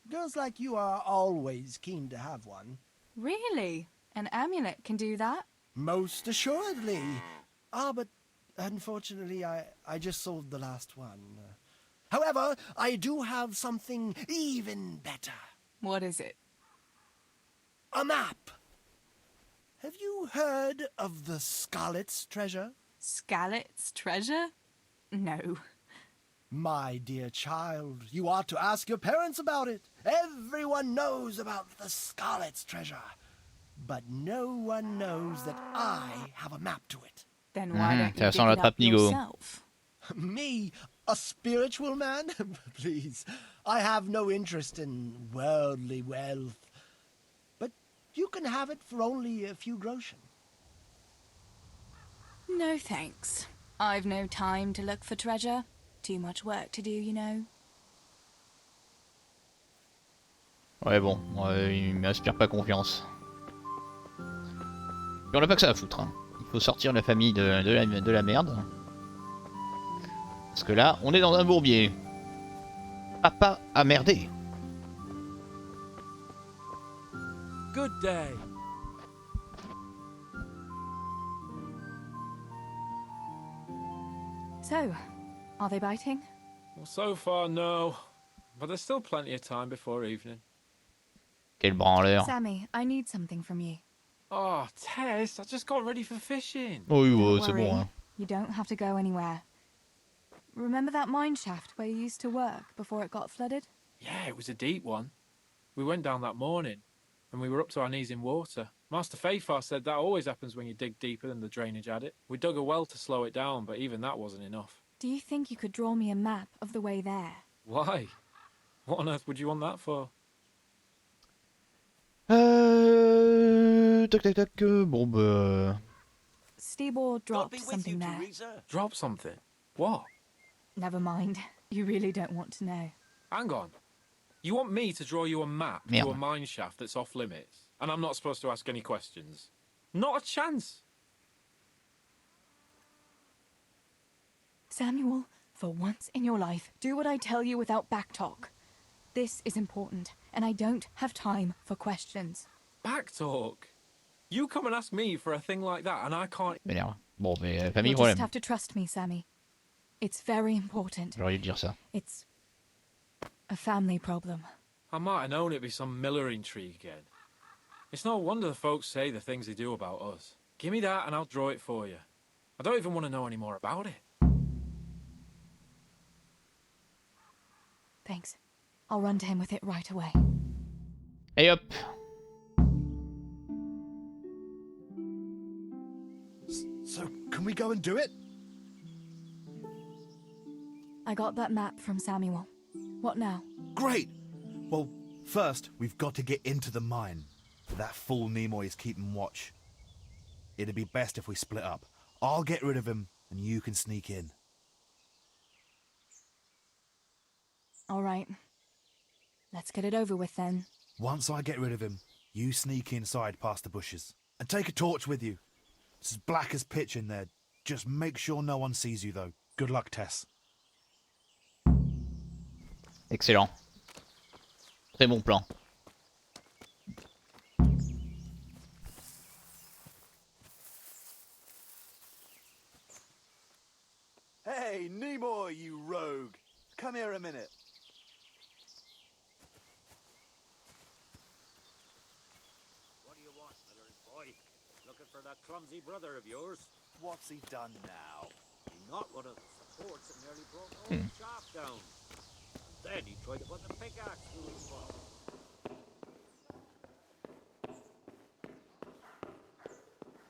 Girls like you are always keen to have one. Really? An amulet can do that? Most assuredly. Ah, but unfortunately, I just sold the last one. However, I do have something even better. What is it? A map. Have you heard of the Scarlet's treasure? Scarlet's treasure? No. My dear child, you ought to ask your parents about it. Everyone knows about the Scarlet's treasure. But no one knows that I have a map to it. Then why don't you dig it up yourself? Me? A spiritual man? Please, I have no interest in worldly wealth. But you can have it for only a few groschen. No thanks. I've no time to look for treasure. Too much work to do, you know. Ouais bon, il m'inspire pas confiance. Mais on n'a pas que ça à foutre. Hein. Il faut sortir la famille de la merde. Parce que là, on est dans un bourbier. Papa a merdé. Good day. So, are they biting? Well, so far, no. But there's still plenty of time before evening. Quel branleur. Sammy, I need something from you. Oh, Tess, I just got ready for fishing. Oui, c'est bon. Hein. You don't have to go anywhere. Remember that mine shaft where you used to work before it got flooded? Yeah, it was a deep one. We went down that morning, and we were up to our knees in water. Master Fafar said that always happens when you dig deeper than the drainage had it. We dug a well to slow it down, but even that wasn't enough. Do you think you could draw me a map of the way there? Why? What on earth would you want that for? Tac tac tac. Bon bah. Stibor dropped something there. Theresa. Drop something? What? Never mind. You really don't want to know. Hang on. You want me to draw you a map to a mine shaft that's off limits, and I'm not supposed to ask any questions? Not a chance. Samuel, for once in your life, do what I tell you without backtalk. This is important, and I don't have time for questions. Backtalk? You come and ask me for a thing like that, and I can't... Bon, mais famille You'll just problème. have to trust me, Sammy. It's very important. J'aurais dû dire ça. It's a family problem. I might have known it'd be some Miller intrigue again. It's no wonder the folks say the things they do about us. Give me that and I'll draw it for you. I don't even want to know any more about it. Thanks. I'll run to him with it right away. Hey up. So, can we go and do it? I got that map from Samuel. What now? Great! Well, first, we've got to get into the mine. That fool Nimoy is keeping watch. It'd be best if we split up. I'll get rid of him, and you can sneak in. All right. Let's get it over with then. Once I get rid of him, you sneak inside past the bushes. And take a torch with you. It's as black as pitch in there. Just make sure no one sees you, though. Good luck, Tess. Excellent. Très bon plan. Hey, Nimoy, you rogue! Come here a minute. What do you want, Miller's boy? Looking for that clumsy brother of yours? What's he done now? He knocked one of the supports and nearly brought the whole shaft down. And then he tried to put the pickaxe through his wall.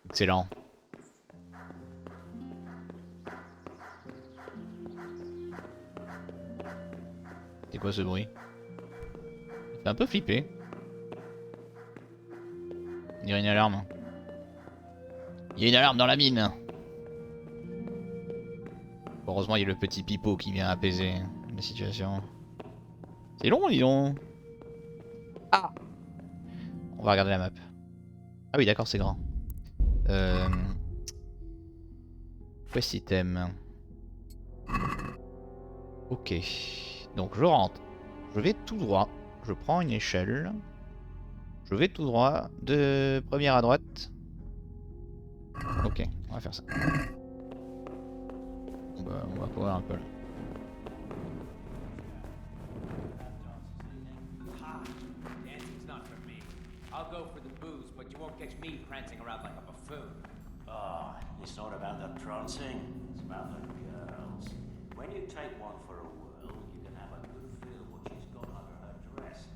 Excellent. C'est quoi ce bruit? C'est un peu flippé. Il y a une alarme. Il y a une alarme dans la mine. Heureusement il y a le petit pipeau qui vient apaiser la situation. C'est long dis donc. Ah. On va regarder la map. Ah oui d'accord c'est grand. Quest item. Ok. Donc je rentre. Je vais tout droit. Je prends une échelle. Je vais tout droit. De première à droite. Ok, on va faire ça. On va courir un peu là. Dancing's not for me. I'll go for the booze, but you won't catch me prancing around like a buffoon. Oh, it's not about the prancing, it's about the girls. When you take one for a whirl, you can have a good feel what she's got under her dress.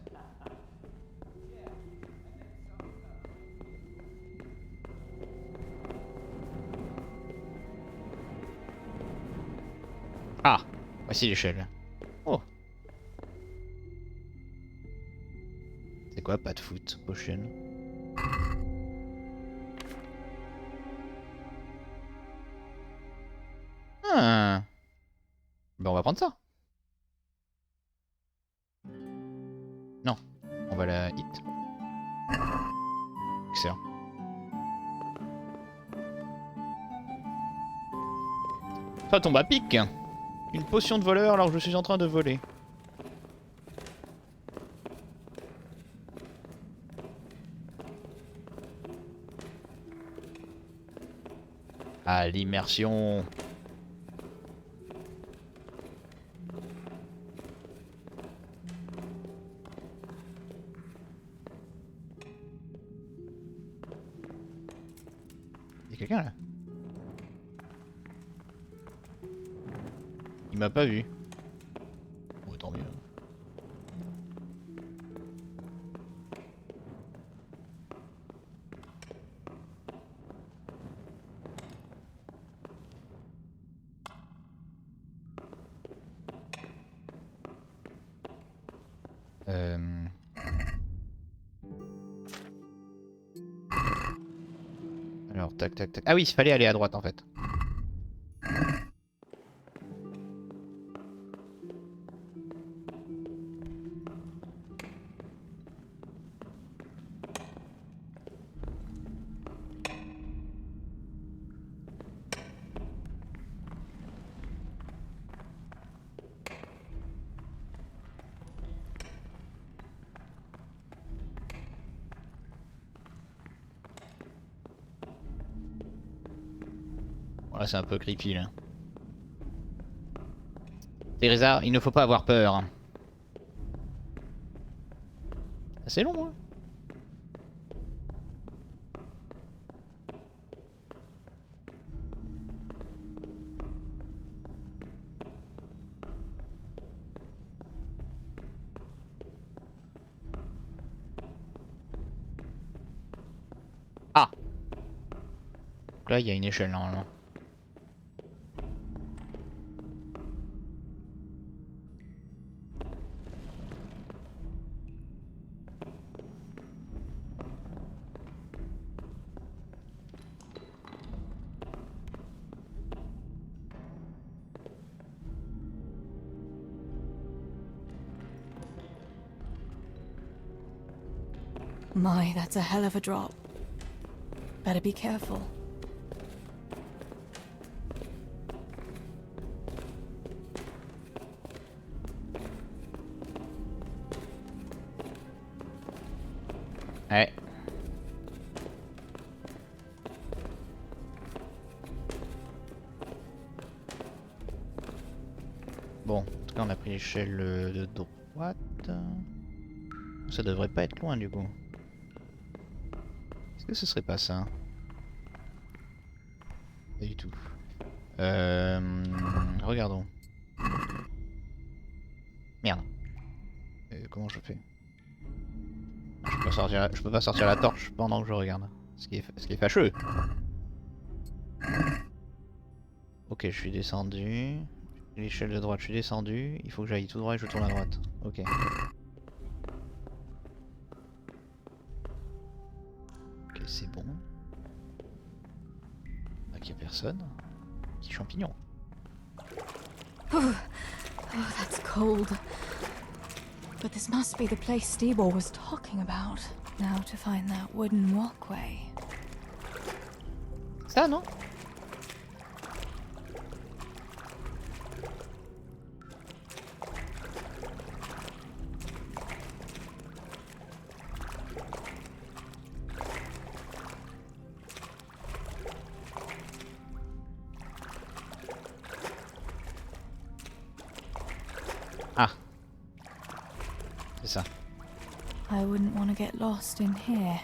Ah, voici l'échelle. Oh. C'est quoi, pas de foot, potion. Ah. Ben on va prendre ça. Non, on va la hit. Excellent. Ça tombe à pic. Une potion de voleur alors que je suis en train de voler. Ah, l'immersion. Il y a quelqu'un là? Il m'a pas vu. Oh, tant mieux. Alors, tac, tac, tac. Ah oui, il fallait aller à droite en fait. Voilà, c'est un peu creepy là. Theresa, il ne faut pas avoir peur. C'est long, hein. Ah! Là, il y a une échelle normalement. My, that's a hell of a drop. Better be careful. Ouais. Bon, en tout cas on a pris l'échelle de droite. Ça devrait pas être loin du coup. Est-ce que ce serait pas ça? Pas du tout. Regardons. Merde. Comment je fais? Je peux pas sortir la torche pendant que je regarde. Ce qui est fâcheux. Ok, je suis descendu. L'échelle de droite, je suis descendu. Il faut que j'aille tout droit et je tourne à droite. Ok. Ok, c'est bon. Là, il y a personne. Petit champignon. Oh, that's cold. But this must be the place Stebor was talking about. Now to find that wooden walkway. Ça, non? Ah. C'est ça. I wouldn't want to get lost in here.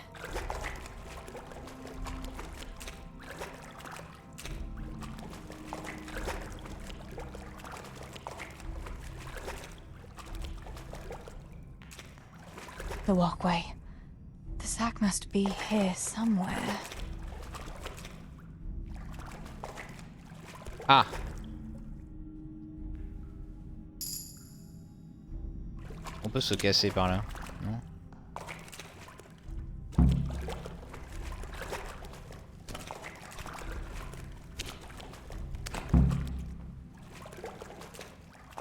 The walkway. The sack must be here somewhere. Ah. On peut se casser par là, non?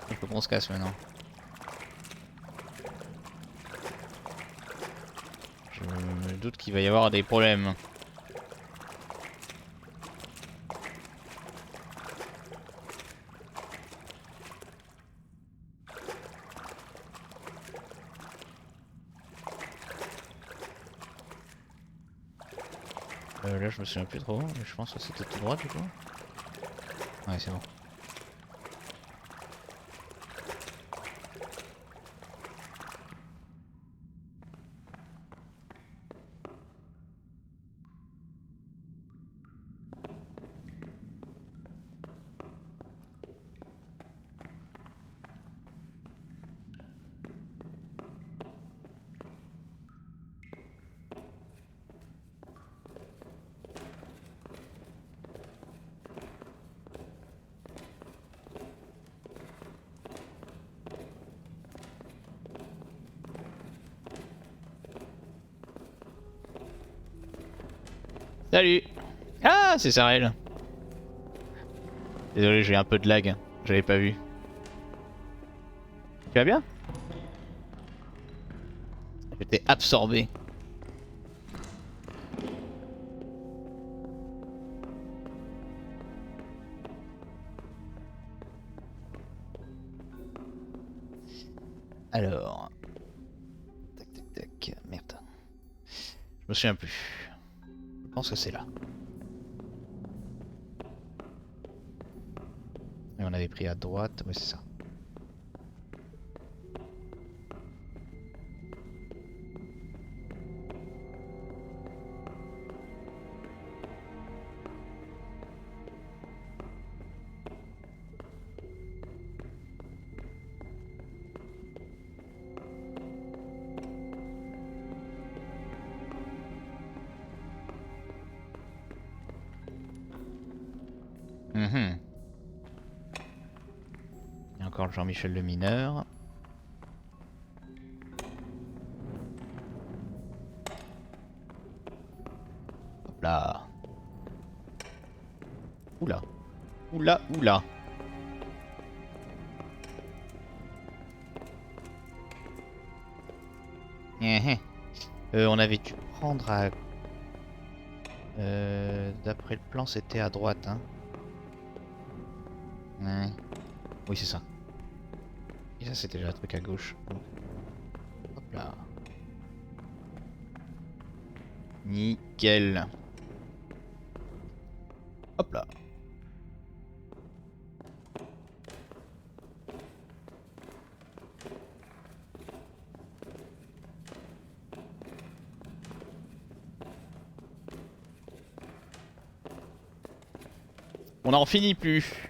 Il faut qu'on se casse maintenant. Je me doute qu'il va y avoir des problèmes. Là je me souviens plus trop, mais je pense que c'était tout droit du coup. Ouais, c'est bon. Salut. Ah, c'est Sarel. Désolé, j'ai un peu de lag. J'avais pas vu. Tu vas bien? J'étais absorbé. Alors... Tac tac tac... Merde. Je me souviens plus. Je pense que c'est là. Et on avait pris à droite, ouais c'est ça. Il y a encore Jean-Michel le mineur. Hop là. Oula. Oula, oula. On avait dû prendre à... D'après le plan, c'était à droite, hein. Ouais. Oui, c'est ça. Et ça, c'était déjà un truc à gauche. Hop là. Nickel. Hop là. On n'en finit plus.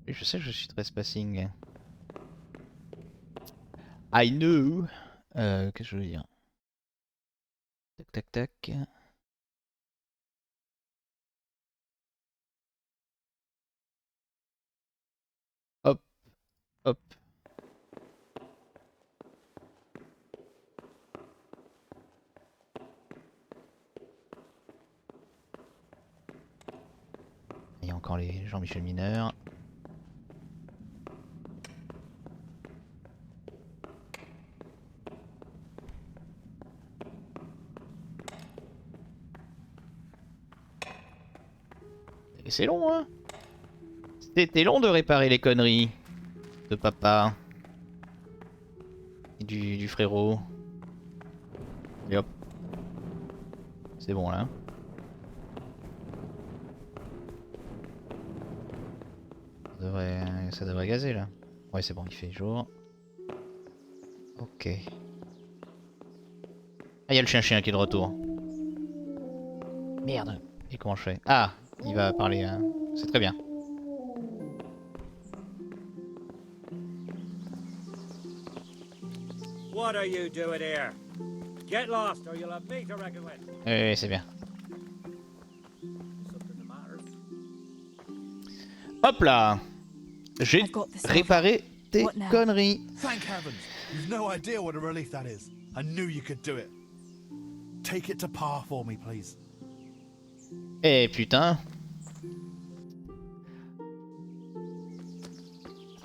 Et je sais que je suis très spacing. I know. Qu'est-ce que je veux dire? Tac tac tac. Hop. Hop. Il y a encore les Jean-Michel mineurs. Et c'est long, hein? C'était long de réparer les conneries de papa et du frérot. Et hop. C'est bon là. Ça devrait gazer là. Ouais, c'est bon, il fait jour. Ok. Ah, il y a le chien-chien qui est de retour. Merde. Et comment je fais? Ah, il va parler. Hein. C'est très bien. What are you doing here? Get lost or you'll have me to reckon with. Oui, c'est bien. Hop là. J'ai réparé tes conneries. Thank heavens. You've no idea what a relief that is. I knew you could do it. Take it to par for me, please. Eh putain.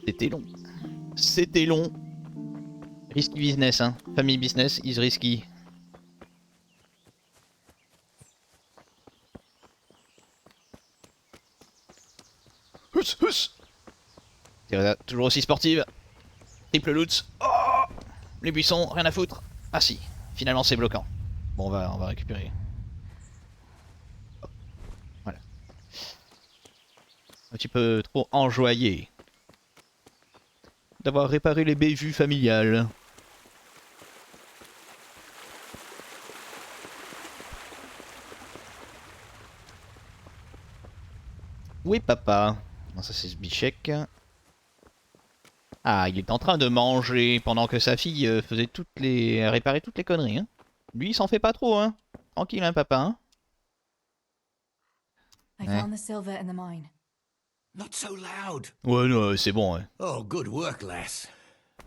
C'était long. C'était long. Risky business, hein. Family business is risky. Hus, hus. Theresa, toujours aussi sportive. Triple loot. Oh, les buissons, rien à foutre. Ah si, finalement c'est bloquant. Bon, on va récupérer. Hop. Voilà. Un petit peu trop enjoyé d'avoir réparé les bévues familiales. Où est papa? Non, ça c'est ce bichec. Ah, il est en train de manger pendant que sa fille faisait réparait toutes les conneries. Hein. Lui, il s'en fait pas trop, hein. Tranquille, hein, papa. Hein. I found the silver in the mine. Not so loud. Ouais, non, c'est bon. Ouais. Oh, good work, lass.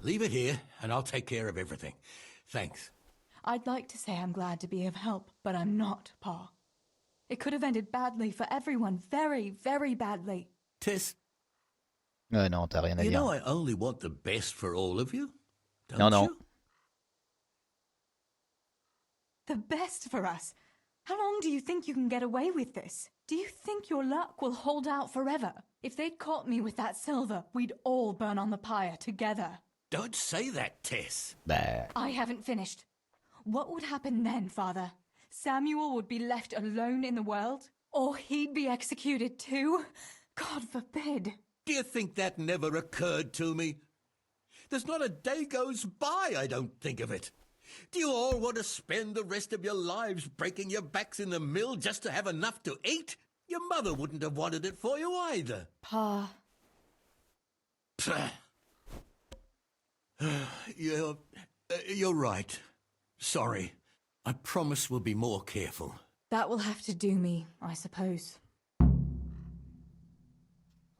Leave it here, and I'll take care of everything. Thanks. I'd like to say I'm glad to be of help, but I'm not, Pa. It could have ended badly for everyone. Very, very badly. Tess. Non, t'as rien à dire. You know I only want the best for all of you. Non, Don't non. you? The best for us? How long do you think you can get away with this? Do you think your luck will hold out forever? If they'd caught me with that silver, we'd all burn on the pyre together. Don't say that, Tess. Bah. I haven't finished. What would happen then, Father? Samuel would be left alone in the world? Or he'd be executed too? God forbid. Do you think that never occurred to me? There's not a day goes by I don't think of it. Do you all want to spend the rest of your lives breaking your backs in the mill just to have enough to eat? Your mother wouldn't have wanted it for you either. Pa. You're right. Sorry. I promise we'll be more careful. That will have to do me, I suppose.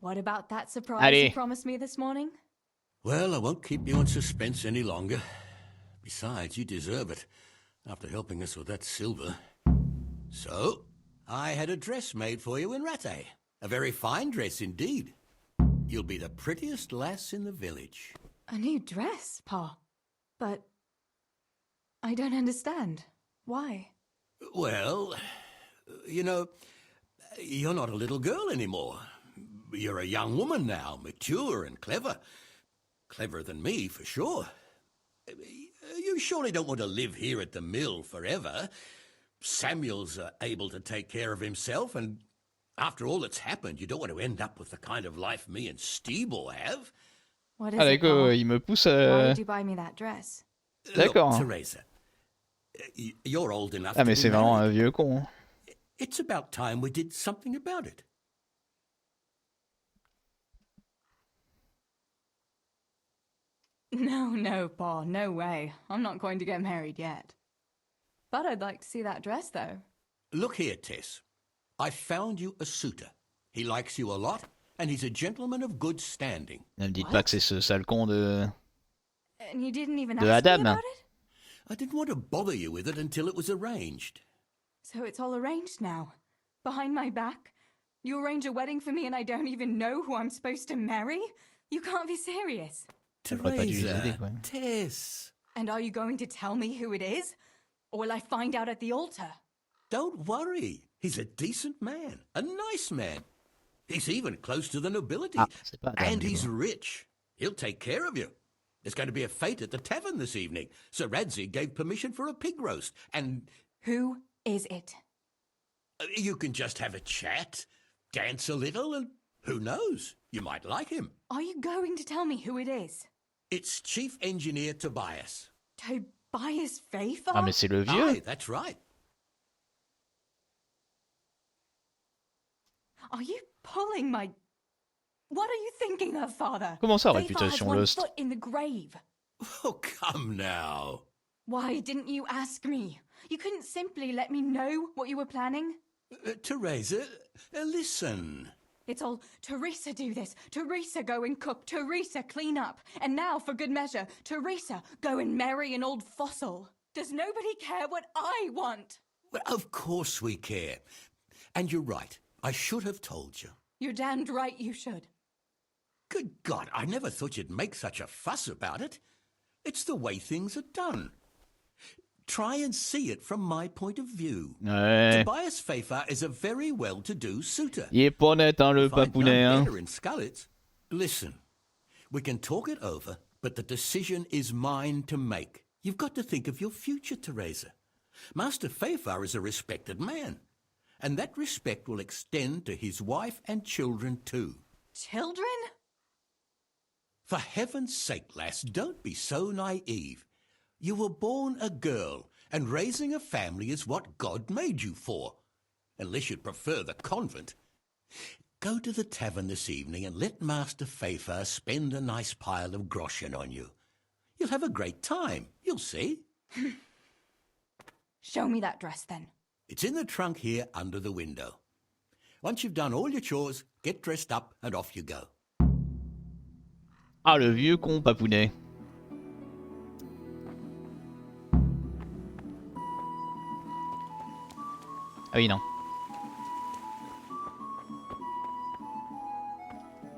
What about that surprise you promised me this morning? Well, I won't keep you in suspense any longer. Besides, you deserve it, after helping us with that silver. So, I had a dress made for you in Rattay. A very fine dress indeed. You'll be the prettiest lass in the village. A new dress, Pa. But I don't understand. Why? Well, you know, you're not a little girl anymore. You're a young woman now, mature and clever. Cleverer than me, for sure. You surely don't want to live here at the mill forever. Samuel's able to take care of himself, and after all that's happened, you don't want to end up with the kind of life me and Steeble have. What is it, Pa? Il me pousse Why did you buy me that dress? D'accord. Look, Theresa, you're old enough Ah, mais to c'est be vraiment married. un vieux con. Hein. It's about time we did something about it. No, Pa, no way. I'm not going to get married yet. But I'd like to see that dress, though. Look here, Tess. I found you a suitor. He likes you a lot, and he's a gentleman of good standing. Ne me dites pas que c'est ce sale con de... And you didn't even De ask me Adam. about it? I didn't want to bother you with it until it was arranged. So it's all arranged now? Behind my back? You arrange a wedding for me and I don't even know who I'm supposed to marry? You can't be serious. Theresa, Tess. And are you going to tell me who it is? Or will I find out at the altar? Don't worry. He's a decent man, a nice man. He's even close to the nobility. And he's rich. He'll take care of you. There's going to be a fete at the tavern this evening. Sir Radzig gave permission for a pig roast, and... Who is it? You can just have a chat, dance a little, and who knows? You might like him. Are you going to tell me who it is? It's Chief Engineer Tobias. Tobias Fayfar? Ah, mais c'est le vieux. Aye, that's right. Are you pulling my... What are you thinking of, Father? Comment ça, Fayfar has réputation one Lost? foot in the grave. Oh, come now. Why didn't you ask me? You couldn't simply let me know what you were planning? Theresa, listen. It's all, Theresa do this, Theresa go and cook, Theresa clean up. And now, for good measure, Theresa go and marry an old fossil. Does nobody care what I want? Well, of course we care. And you're right. I should have told you. You're damned right you should. Good God, I never thought you'd make such a fuss about it. It's the way things are done. Try and see it from my point of view. Ouais. Tobias Fayfar is a very well-to-do suitor. Il est pas net, hein, le If I'd papounet, done hein. better in Scarlet. Listen, we can talk it over, but the decision is mine to make. You've got to think of your future, Theresa. Master Fayfar is a respected man, and that respect will extend to his wife and children too. Children? For heaven's sake, lass, don't be so naive. You were born a girl, and raising a family is what God made you for. Unless you'd prefer the convent. Go to the tavern this evening and let Master Fayfar spend a nice pile of groschen on you. You'll have a great time, you'll see. Show me that dress, then. It's in the trunk here under the window. Once you've done all your chores, get dressed up and off you go. Ah, le vieux con papounet. Ah oui, non.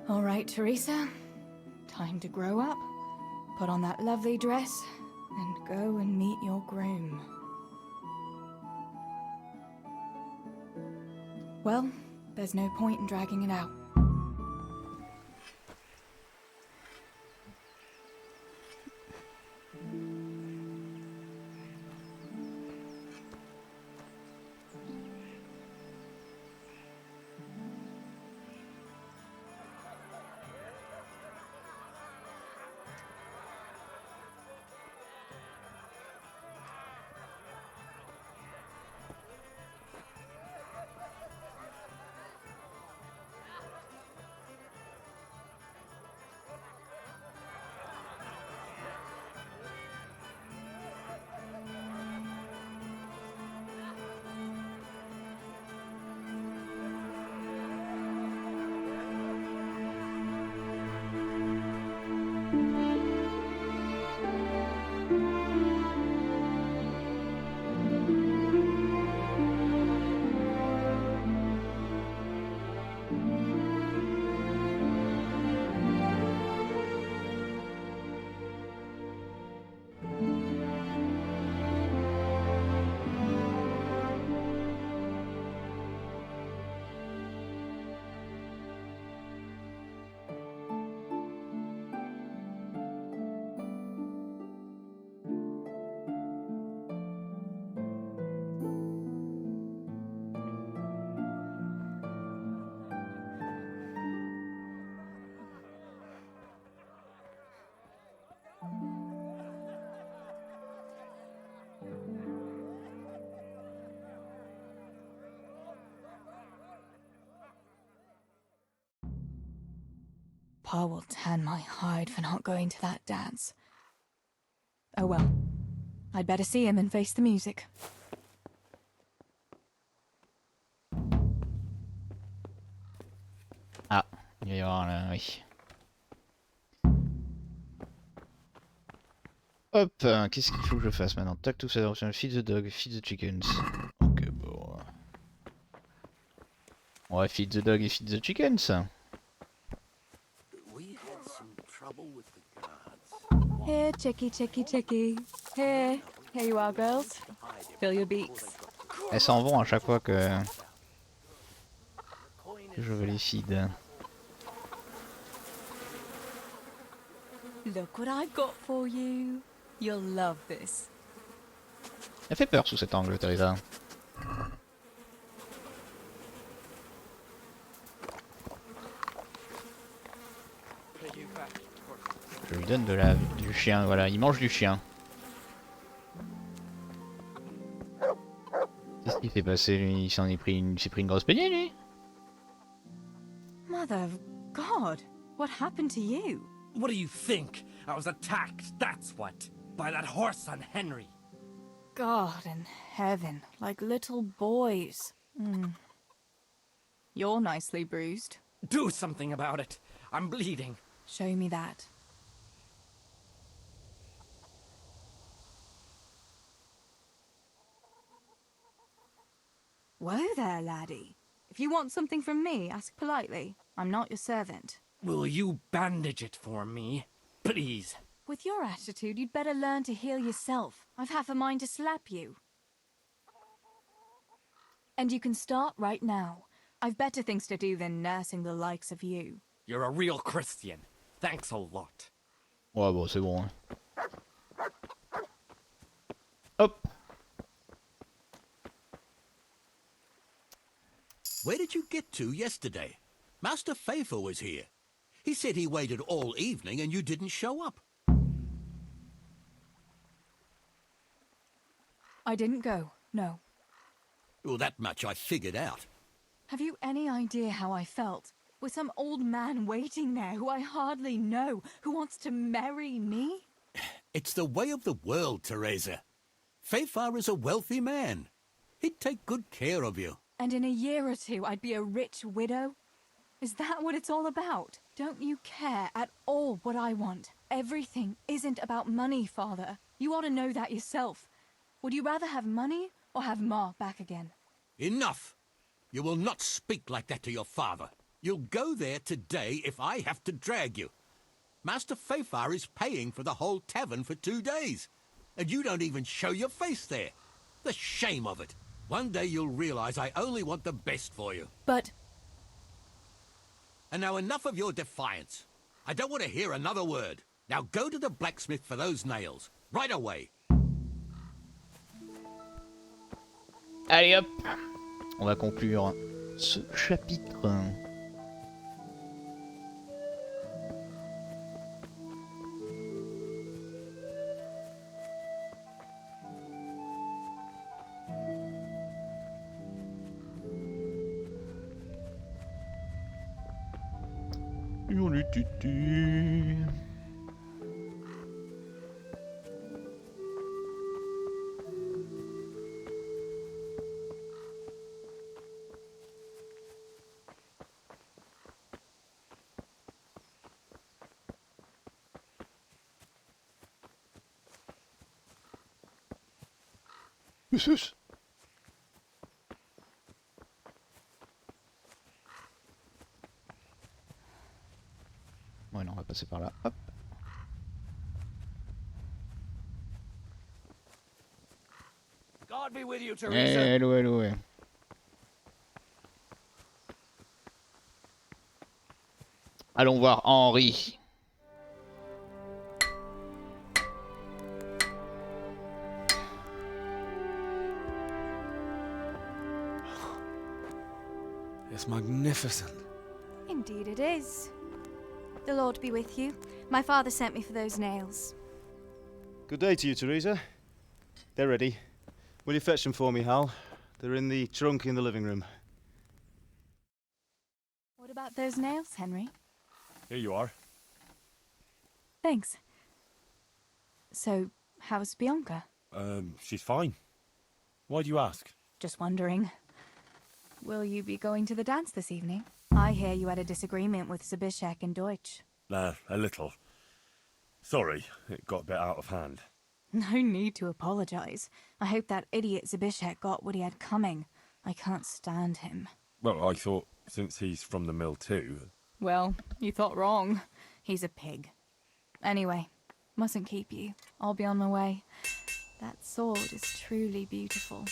All right, Theresa. Time to grow up. Put on that lovely dress and go and meet your groom. Well, there's no point in dragging it out. Pa will tan my hide for not going to that dance. Oh well. I'd better see him and face the music. Ah, il va y avoir là, oui. Hop, qu'est-ce qu'il faut que je fasse maintenant? Tac, tout ça, feed the dog, feed the chickens. Ok, bon. Ouais, feed the dog et feed the chickens. Here, chickie, chickie, chickie. Here you are, girls. Fill your beaks. Elles s'en vont à chaque fois que je veux les feed. Look what I've got for you. You'll love this. Elle fait peur sous cet angle, Theresa. Je lui donne du chien, voilà, il mange du chien. Qu'est-ce qu'il fait passer lui? Il s'est pris une grosse peignée lui. Mother of God, what happened to you? What do you think? I was attacked, that's what. By that horse on Henry. God in heaven, like little boys. You're nicely bruised. Do something about it. I'm bleeding. Show me that. Whoa there, laddie. If you want something from me, ask politely. I'm not your servant. Will you bandage it for me? Please. With your attitude, you'd better learn to heal yourself. I've half a mind to slap you. And you can start right now. I've better things to do than nursing the likes of you. You're a real Christian. Thanks a lot. Ouais, bon, c'est bon. Hop. Where did you get to yesterday? Master Faithful was here. He said he waited all evening and you didn't show up. I didn't go, no. Well, that much I figured out. Have you any idea how I felt? With some old man waiting there who I hardly know, who wants to marry me? It's the way of the world, Theresa. Fafar is a wealthy man. He'd take good care of you. And in a year or two, I'd be a rich widow? Is that what it's all about? Don't you care at all what I want? Everything isn't about money, Father. You ought to know that yourself. Would you rather have money or have Ma back again? Enough! You will not speak like that to your father. You'll go there today if I have to drag you. Master Fafar is paying for the whole tavern for 2 days. And you don't even show your face there. The shame of it. One day you'll realize I only want the best for you. But... And now enough of your defiance. I don't want to hear another word. Now go to the blacksmith for those nails. Right away. Allez hop, on va conclure ce chapitre. Ouais, non, on va passer par là. Hop. God be with you, Theresa. Hello. Allons voir Henri. It's magnificent. Indeed it is. The Lord be with you. My father sent me for those nails. Good day to you, Theresa. They're ready. Will you fetch them for me, Hal? They're in the trunk in the living room. What about those nails, Henry? Here you are. Thanks. So, how's Bianca? She's fine. Why do you ask? Just wondering. Will you be going to the dance this evening? I hear you had a disagreement with Zabishek and Deutsch. A little. Sorry, it got a bit out of hand. No need to apologize. I hope that idiot Zabishek got what he had coming. I can't stand him. Well, I thought, since he's from the mill too... Well, you thought wrong. He's a pig. Anyway, mustn't keep you. I'll be on my way. That sword is truly beautiful.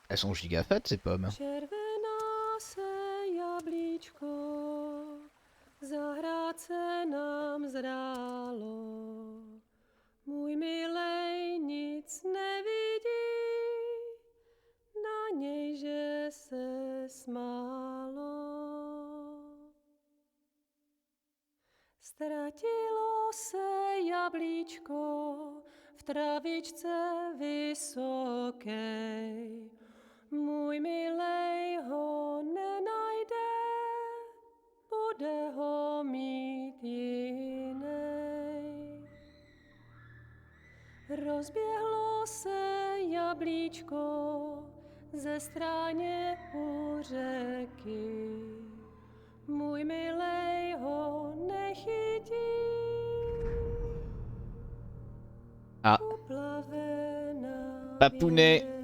Elles sont giga fat ces pommes. Červená se jablíčko, zahrát se nám zdálo. Můj milej nic nevidí, na něj, že se smálo. Ztratilo se jablíčko v travičce vysokej. Můj milej ho nenajde, bude ho mít jinej. Rozběhlo se jablíčko ze stráně u řeky. Můj milej ho nechytí. Ah. Papounet.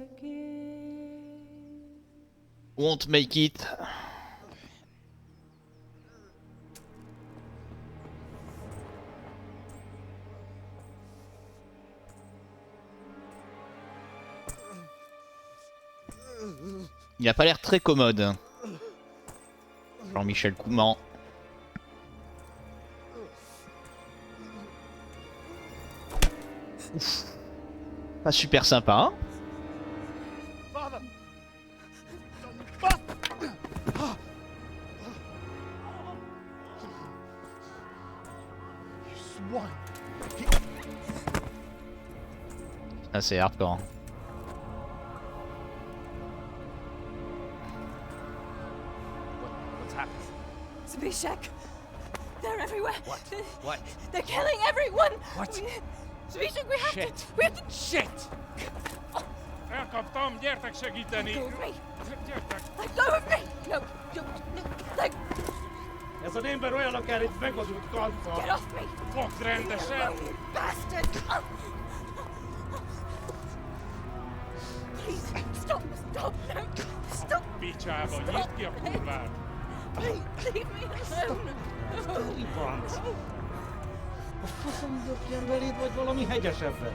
Won't make it. Il a pas l'air très commode. Jean-Michel Couman. Ouf. Pas super sympa, hein? Ah, c'est hardcore. What's happened? Zbyszek! They're everywhere! What? They're killing everyone! What? Zbyszek, we have Shit! to... We have to... Shit! Elkaptam, gyertek segíteni! Let go of me! Gyertek! Let go of me! No, no, let... Ez az ember olyan, akár egy megadott kanca! Get off me! Fogd rendesen! You bastard! Please, stop, no, stop! Picsába, nyisd ki a kurvát! Please, leave me alone! Franc! A faszom dökjen beléd, vagy valami hegyesebbre?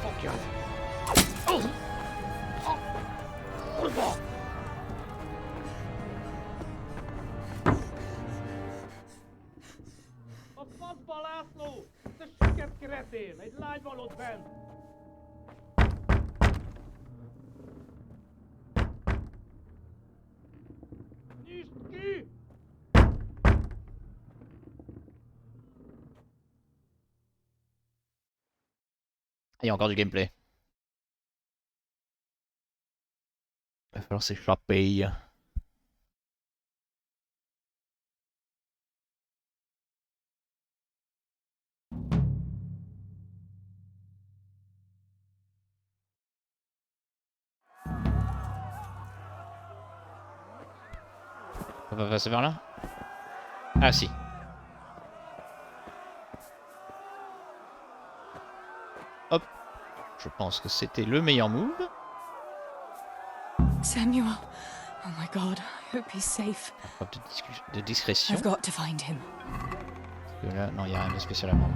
Fogjad! Kurva! A faszba, László! Te süket kretén! Egy lány van ott bent! Nyisd ki! Il y a encore du gameplay. Il va falloir s'échapper. On va passer vers là? Ah si. Hop. Je pense que c'était le meilleur move. Samuel, oh my god, I hope he's safe. Preuve de discrétion. I've got to find him. Parce que là, non, il n'y a rien de spécial à prendre.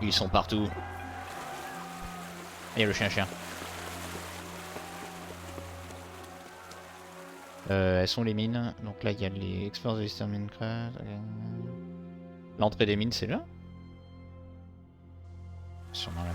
Ils sont partout. Il y a le chien-chien. Elles sont les mines. Donc là, il y a les Explorers de l'Eastern Minecraft. L'entrée des mines, c'est là? Sûrement là.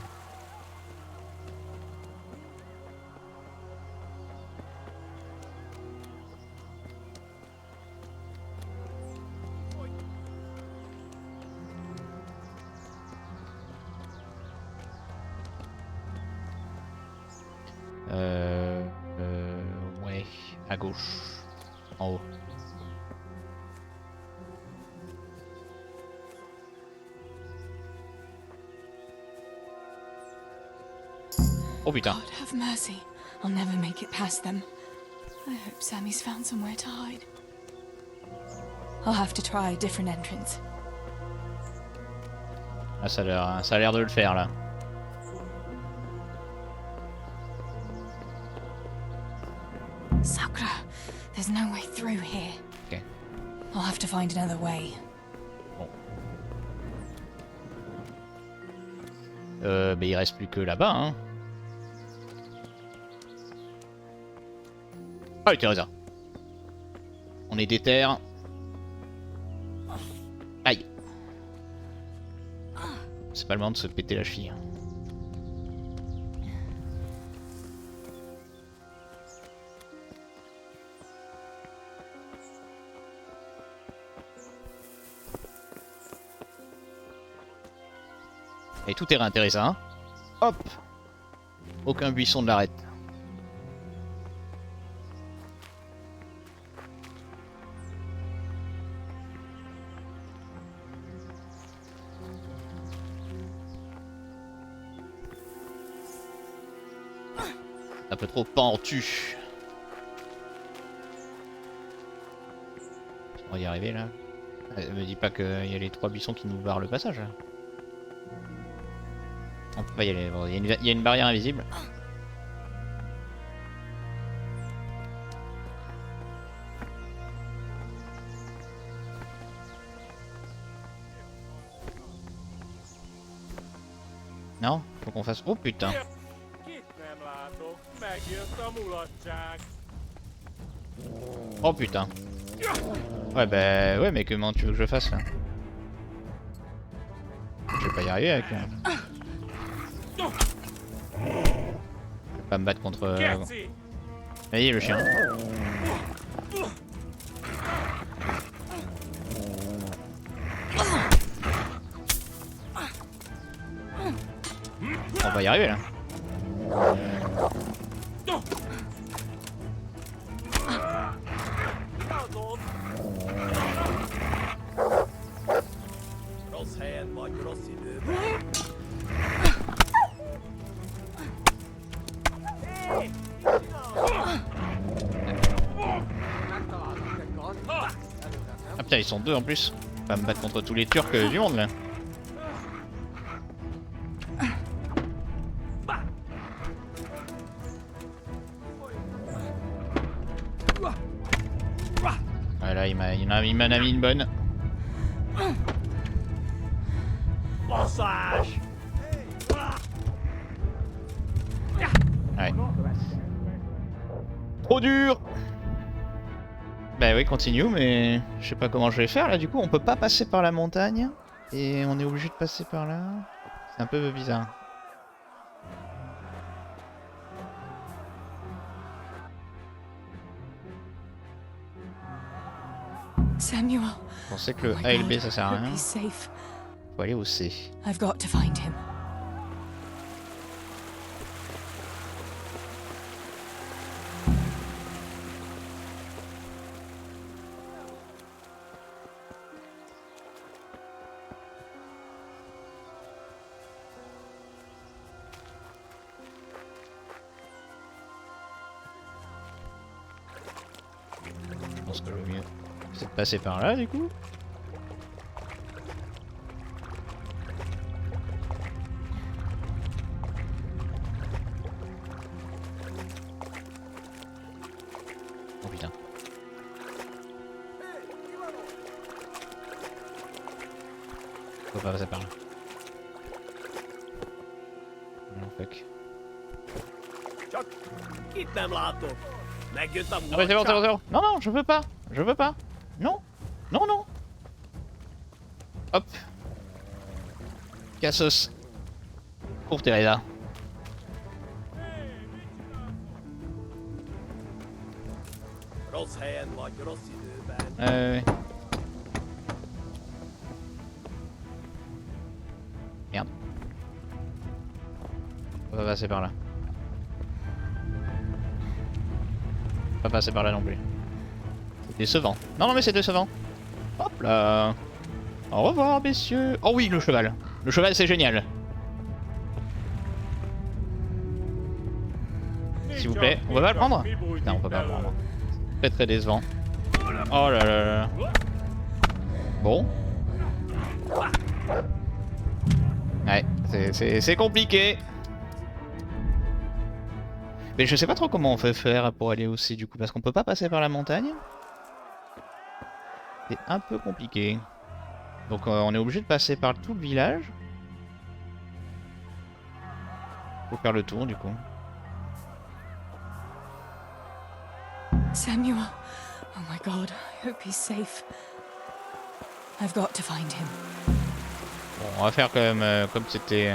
Ouais, à gauche, en haut. Oh putain. God have mercy. I'll never make it past them. I hope Sammy's found somewhere to hide. I'll have to try a different entrance. Ah, ça a l'air de le faire là. Sakura, there's no way through here. Okay. I'll have to find another way. Bon. Mais il reste plus que là-bas, hein. Ah oui, Theresa. On est déter. Aïe. C'est pas le moment de se péter la cheville. Et tout est réintéressant, hein. Hop. Aucun buisson ne l'arrête. Un peu trop pentu. On va y arriver là. Me dis pas qu'il y a les 3 buissons qui nous barrent le passage. Là. On peut pas y aller. Bon, il y a une barrière invisible. Non? Faut qu'on fasse... Oh putain! Oh putain! Ouais bah... Ouais mais comment tu veux que je fasse là? Je vais pas y arriver avec là. Je vais pas me battre contre... Vas-y le chien. va y arriver là. Ah putain, ils sont deux en plus. On va me battre contre tous les Turcs du monde là. Voilà, il m'en a mis une bonne. Ouais. Trop dur. Bah oui, continue, mais je sais pas comment je vais faire là. Du coup, on peut pas passer par la montagne et on est obligé de passer par là. C'est un peu bizarre. Samuel. On sait que le A et le B ça sert à rien. Faut aller au C. I've got to find him. Je pense que le mieux c'est de passer par là du coup. Oh putain. Faut pas passer par là. Non, fuck. Ah ouais, c'est bon, c'est bon, c'est bon. Non, non, je veux pas. Je veux pas. Non. Non, non. Hop. Cassos. Pour Theresa. Merde. On va passer par là. Pas passer par là non plus. C'est décevant. Non, non, mais c'est décevant. Hop là. Au revoir, messieurs. Oh oui, le cheval. Le cheval, c'est génial. S'il vous plaît, on va pas le prendre? Non, on peut pas le prendre. Très très décevant. Oh là là là. Bon. Ouais, c'est compliqué. Mais je sais pas trop comment on fait faire pour aller aussi du coup, parce qu'on peut pas passer par la montagne. C'est un peu compliqué. Donc on est obligé de passer par tout le village. Faut faire le tour du coup. Samuel. Oh my god, I hope he's safe. I've got to find him. Bon, on va faire comme c'était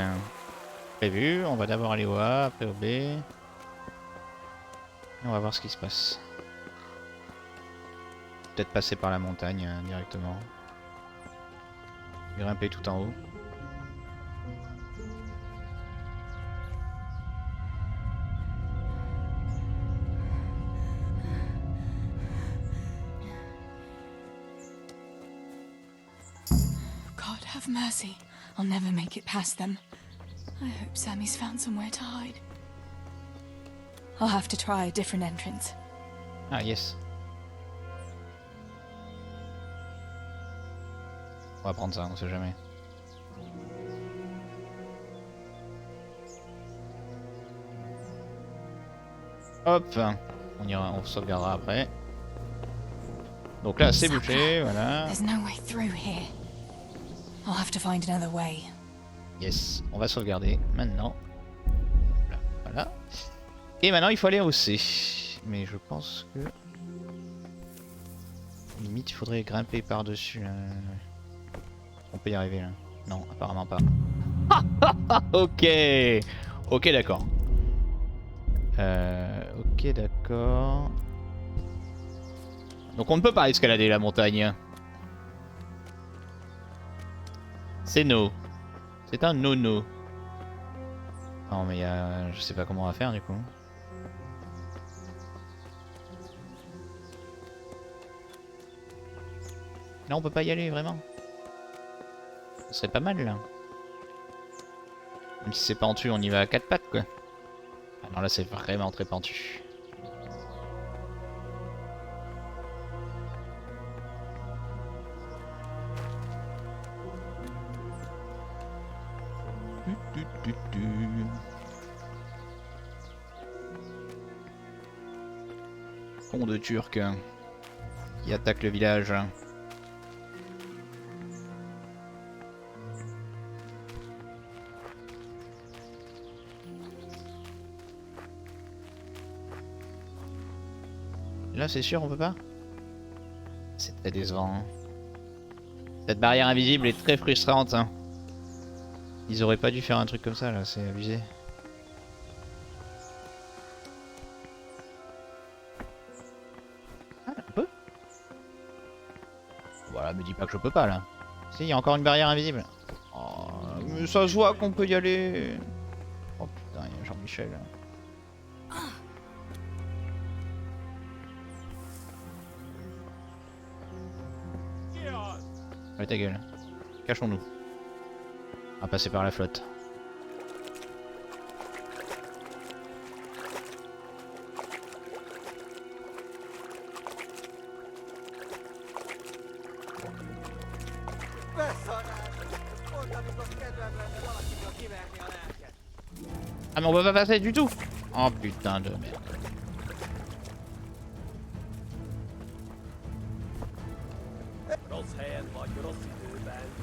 prévu. On va d'abord aller au A, après au B. Et on va voir ce qui se passe. Peut-être passer par la montagne directement. Grimper tout en haut. God have mercy. I'll never make it past them. I hope Sammy's found somewhere to hide. I'll have to try a different entrance. Ah yes. On va prendre ça, on sait jamais. Hop, on ira, on sauvegardera après. Donc là c'est bouché, voilà. There's no way through here. I'll have to find another way. Yes, on va sauvegarder maintenant. Là, voilà. Et maintenant il faut aller au C. Mais je pense que... Limite il faudrait grimper par-dessus là. On peut y arriver là. Non, apparemment pas. Ok. Ok d'accord. Ok d'accord. Donc on ne peut pas escalader la montagne. C'est no. C'est un no-no. Non mais je sais pas comment on va faire du coup. Là on peut pas y aller vraiment. Ce serait pas mal là. Même si c'est pentu, on y va à 4 pattes quoi. Ah non là c'est vraiment très pentu. Con de Turc qui attaque le village. Là c'est sûr on peut pas. C'est très décevant. Cette barrière invisible est très frustrante. Hein. Ils auraient pas dû faire un truc comme ça là, c'est abusé. Ah on peut. Voilà, me dis pas que je peux pas là. Si, il y a encore une barrière invisible. Oh, mais ça se voit qu'on peut y aller. Oh putain, il y a Jean-Michel. Ouais ta gueule. Cachons-nous. On va passer par la flotte. Ah mais on peut pas passer du tout. Oh putain de merde.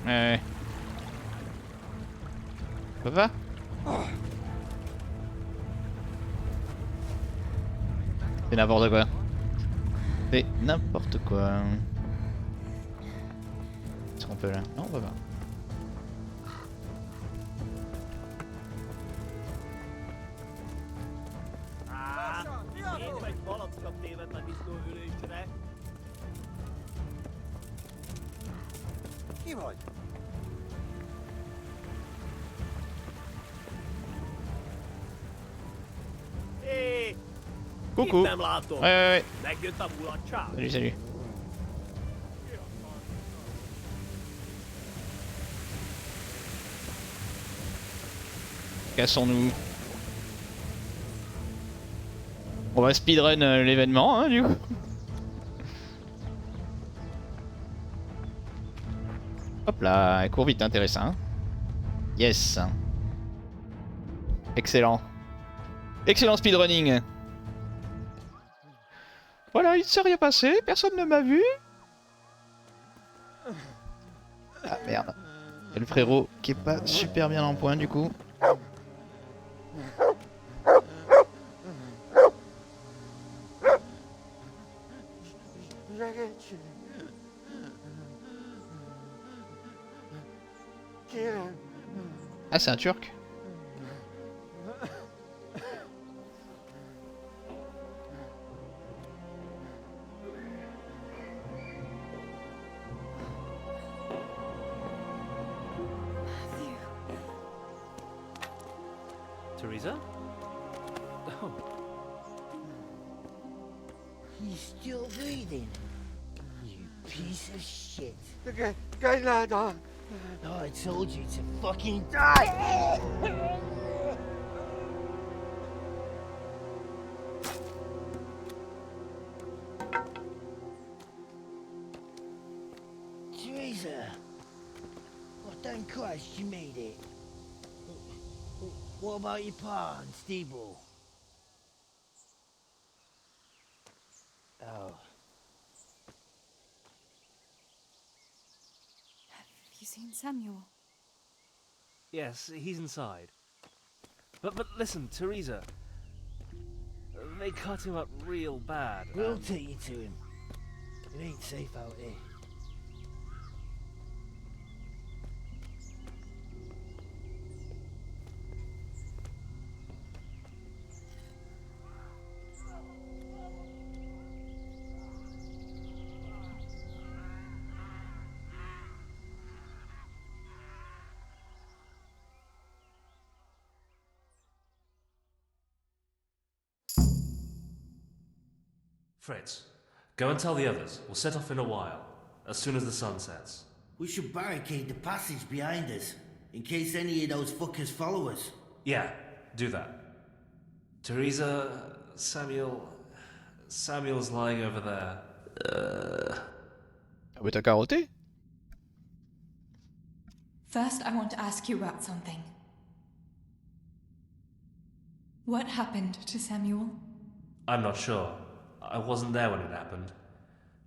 Ouais. On peut pas. C'est n'importe quoi. C'est n'importe quoi. Est-ce qu'on peut là? Non on peut pas. Ki vagy? Hé! Coucou. Nem látom. Ouais. Megjött a mulatság. Salut, salut. Cassons-nous. On va speedrun l'événement, hein, du coup. Hop là, elle court vite, intéressant. Yes. Excellent. Excellent speedrunning. Voilà, il ne s'est rien passé, personne ne m'a vu. Ah merde. Il y a le frérot qui est pas super bien en point du coup. Ah c'est un turc. Theresa? Oh. He's still breathing. You piece of shit. Kailangan. Oh, I told you to fucking die! Theresa! Oh, thank Christ you made it. What about your pa and Steeble? Oh. Have you seen Samuel? Yes, he's inside. But listen, Theresa. They cut him up real bad. We'll take you to him. It ain't safe out here. Fritz, go and tell the others. We'll set off in a while, as soon as the sun sets. We should barricade the passage behind us, in case any of those fuckers follow us. Yeah, do that. Theresa, Samuel's lying over there. With a carotte? First, I want to ask you about something. What happened to Samuel? I'm not sure. I wasn't there when it happened.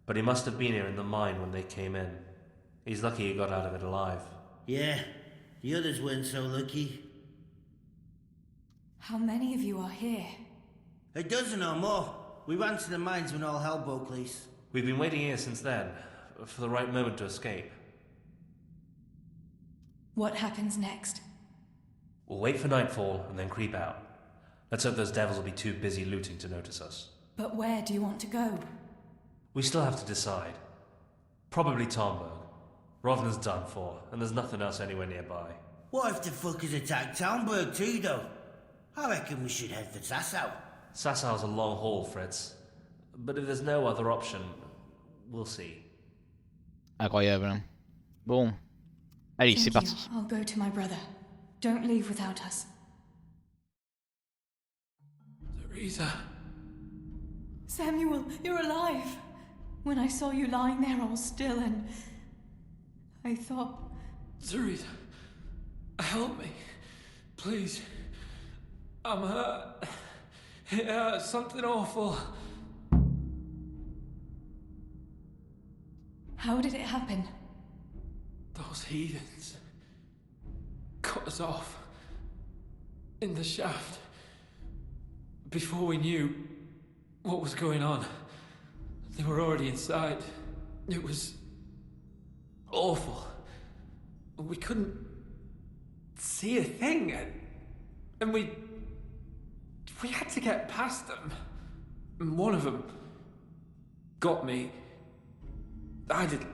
But he must have been here in the mine when they came in. He's lucky he got out of it alive. Yeah, the others weren't so lucky. How many of you are here? A dozen or more. We ran to the mines when all hell broke loose. We've been waiting here since then, for the right moment to escape. What happens next? We'll wait for nightfall and then creep out. Let's hope those devils will be too busy looting to notice us. But where do you want to go? We still have to decide. Probably Tomberg. Rovna's done for, and there's nothing else anywhere nearby. What if the fuckers attack Townburg too, though? I reckon we should head for Sasau. Sassau's a long haul, Fritz. But if there's no other option, we'll see. Incroyable. Bon. Allez, c'est Thank parti. you. I'll go to my brother. Don't leave without us. Theresa. Samuel, you're alive. When I saw you lying there all still and I thought... Theresa, help me. Please. I'm hurt. It hurts. Something awful. How did it happen? Those heathens cut us off in the shaft before we knew what was going on. They were already inside. It was awful. We couldn't see a thing, and we had to get past them. And one of them got me. I didn't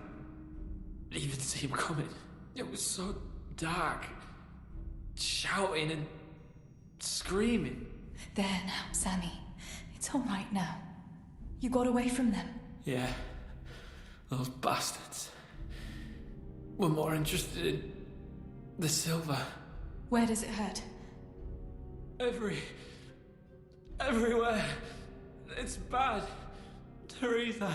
even see him coming. It was so dark. Shouting and screaming. There now, Sammy. It's all right now. You got away from them. Yeah. Those bastards were more interested in the silver. Where does it hurt? Everywhere. It's bad. Theresa.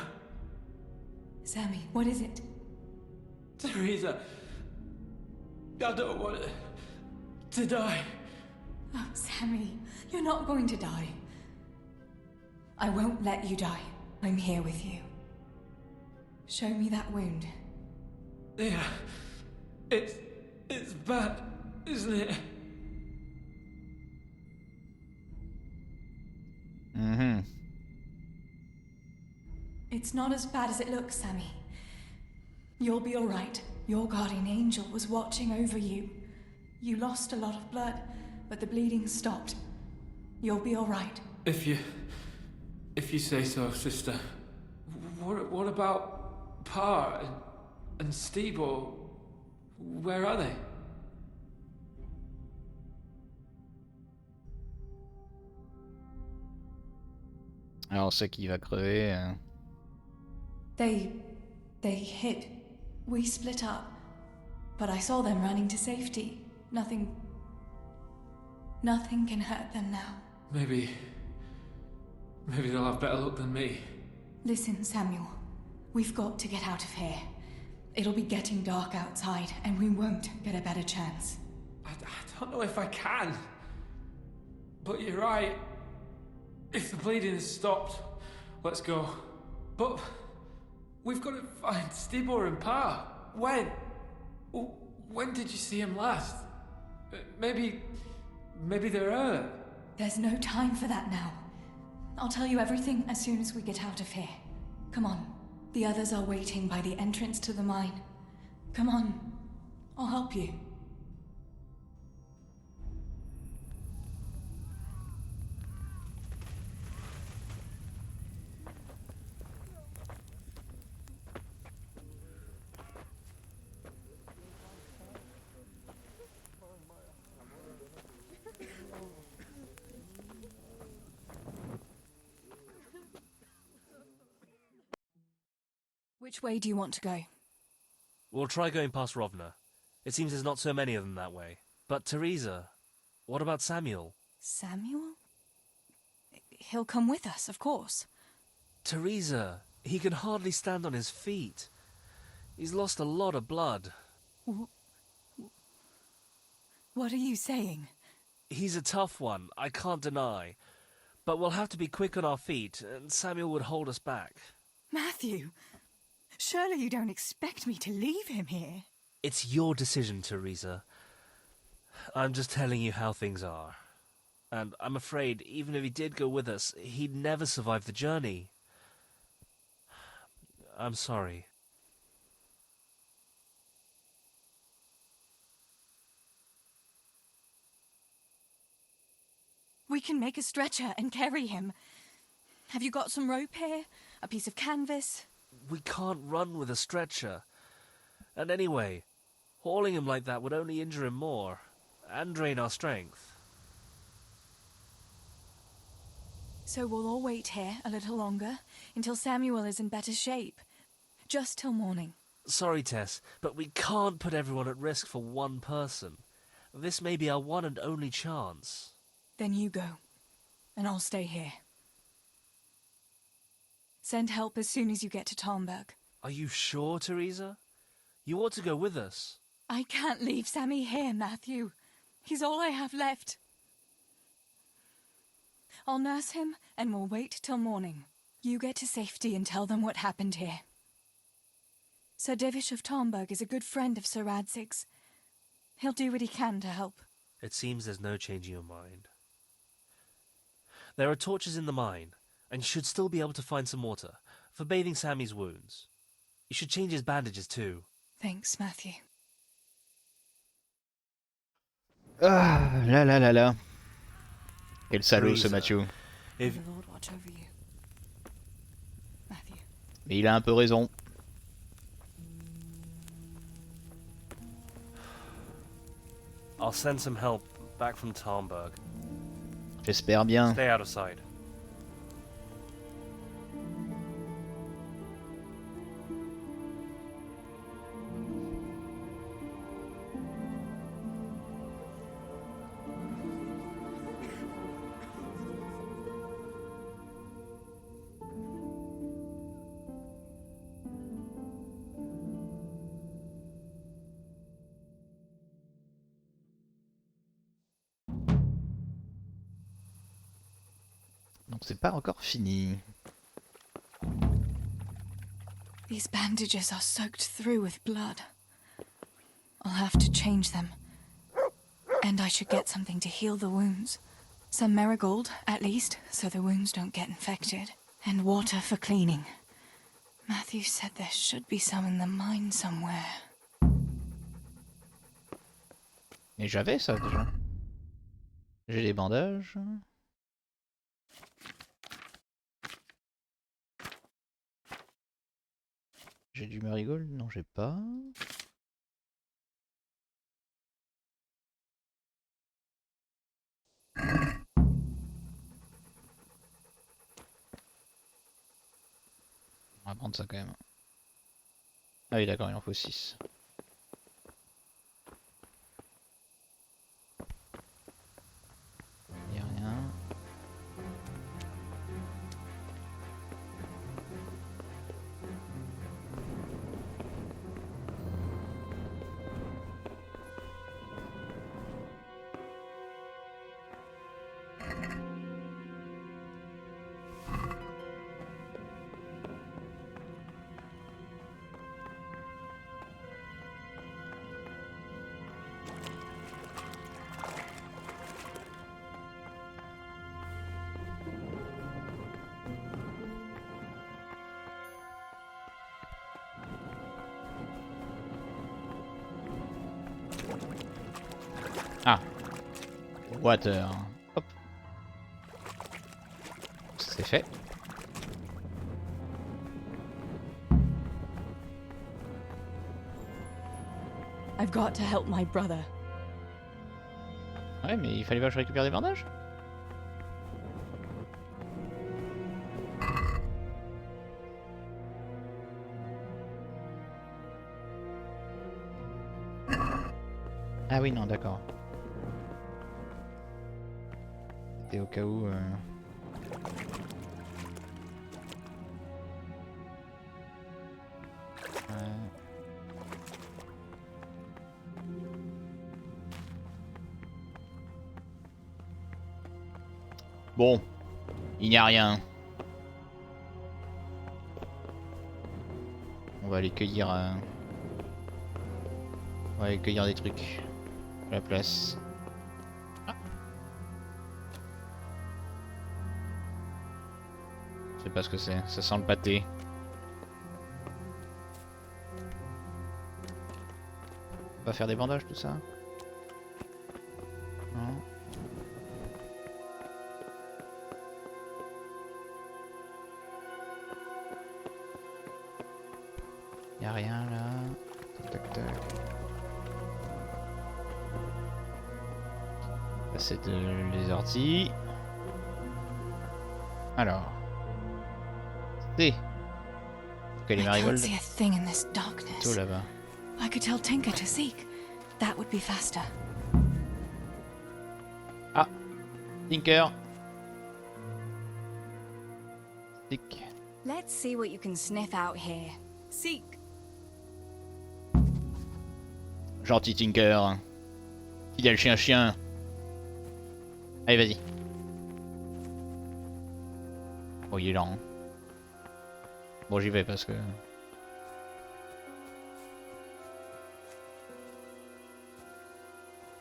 Sammy, what is it? Theresa. I don't want to die. Oh, Sammy, you're not going to die. I won't let you die. I'm here with you. Show me that wound. Yeah. It's bad, isn't it? Mm-hmm. It's not as bad as it looks, Sammy. You'll be all right. Your guardian angel was watching over you. You lost a lot of blood, but the bleeding stopped. You'll be all right. If you say so, sister. What about Pa and Steebo? Where are they? Alors, c'est qui va crever. They hid. We split up. But I saw them running to safety. Nothing can hurt them now. Maybe they'll have better luck than me. Listen, Samuel. We've got to get out of here. It'll be getting dark outside, and we won't get a better chance. I don't know if I can. But you're right. If the bleeding has stopped, let's go. But we've got to find Stibor and Pa. When? When did you see him last? Maybe they're hurt. There's no time for that now. I'll tell you everything as soon as we get out of here. Come on. The others are waiting by the entrance to the mine. Come on. I'll help you. Which way do you want to go? We'll try going past Rovna. It seems there's not so many of them that way. But Theresa, what about Samuel? Samuel? He'll come with us, of course. Theresa, he can hardly stand on his feet. He's lost a lot of blood. What are you saying? He's a tough one, I can't deny. But we'll have to be quick on our feet, and Samuel would hold us back. Matthew, surely you don't expect me to leave him here? It's your decision, Theresa. I'm just telling you how things are. And I'm afraid, even if he did go with us, he'd never survive the journey. I'm sorry. We can make a stretcher and carry him. Have you got some rope here? A piece of canvas? We can't run with a stretcher. And anyway, hauling him like that would only injure him more, and drain our strength. So we'll all wait here a little longer, until Samuel is in better shape. Just till morning. Sorry, Tess, but we can't put everyone at risk for one person. This may be our one and only chance. Then you go, and I'll stay here. Send help as soon as you get to Talmberg. Are you sure, Theresa? You ought to go with us. I can't leave Sammy here, Matthew. He's all I have left. I'll nurse him, and we'll wait till morning. You get to safety and tell them what happened here. Sir Divish of Talmberg is a good friend of Sir Radzig's. He'll do what he can to help. It seems there's no changing your mind. There are torches in the mine, and you should still be able to find some water for bathing Sammy's wounds. You should change his bandages too. Thanks, Matthew. Ah, là là là là. Quel salaud ce Theresa, Matthew. May the Lord watch over you. Matthew. Mais il a un peu raison. I'll send some help back from Talmberg. J'espère bien. Stay out of sight. Donc c'est pas encore fini. These bandages are soaked through with blood. I'll have to change them. And I should get something to heal the wounds. Some marigold, at least, so the wounds don't get infected. And water for cleaning. Matthew said there should be some in the mine somewhere. Et j'avais ça déjà. J'ai des bandages. J'ai du marigold? Non, j'ai pas. On va prendre ça quand même. Ah oui d'accord, il en faut 6. Il n'y a rien. Ah, water. Hop. C'est fait. I've got to help my brother. Ouais, mais il fallait pas que je récupère des bandages. Ah oui, non, d'accord. C'était au cas où... Bon, il n'y a rien. On va aller cueillir... On va aller cueillir des trucs. À la place. Ah. Je sais pas ce que c'est. Ça sent le pâté. On va faire des bandages tout ça. Non. Y'a rien là. Tac tac tac. Ça c'est les orties. Alors. C'est. Ok, les marigoldes. See a thing in this darkness. Tout là-bas. I could tell Tinker to seek. That would be faster. Ah, Tinker. Seek. Let's see what you can sniff out here. Seek. Gentil Tinker. Fidèle chien. Allez, vas-y. Oh, il est lent. Bon, j'y vais parce que...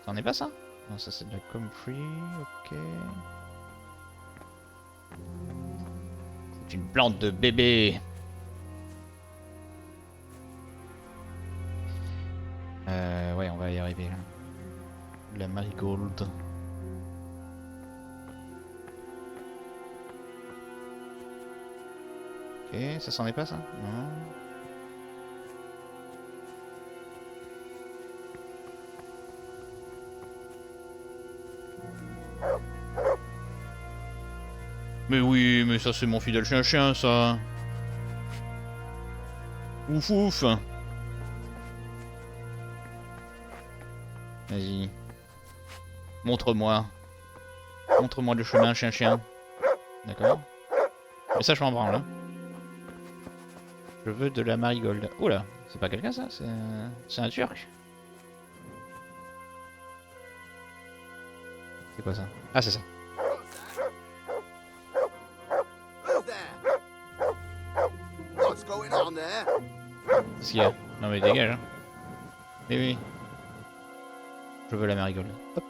T'en es pas ça? Non, ça c'est de la comfrey, ok. C'est une plante de bébé. Ouais, on va y arriver là. De la marigold. Ok, ça s'en est pas ça? Non. Mais oui, mais ça c'est mon fidèle chien ça. Ouf ouf. Vas-y. Montre-moi. Montre-moi le chemin chien. D'accord. Mais ça je m'en branle. Hein. Je veux de la marigold. Oula, c'est pas quelqu'un ça, c'est un turc. C'est quoi ça? Ah c'est ça. Qu'est-ce qu'il y a? Non mais dégage hein. Eh oui. Je veux la marigold. Hop.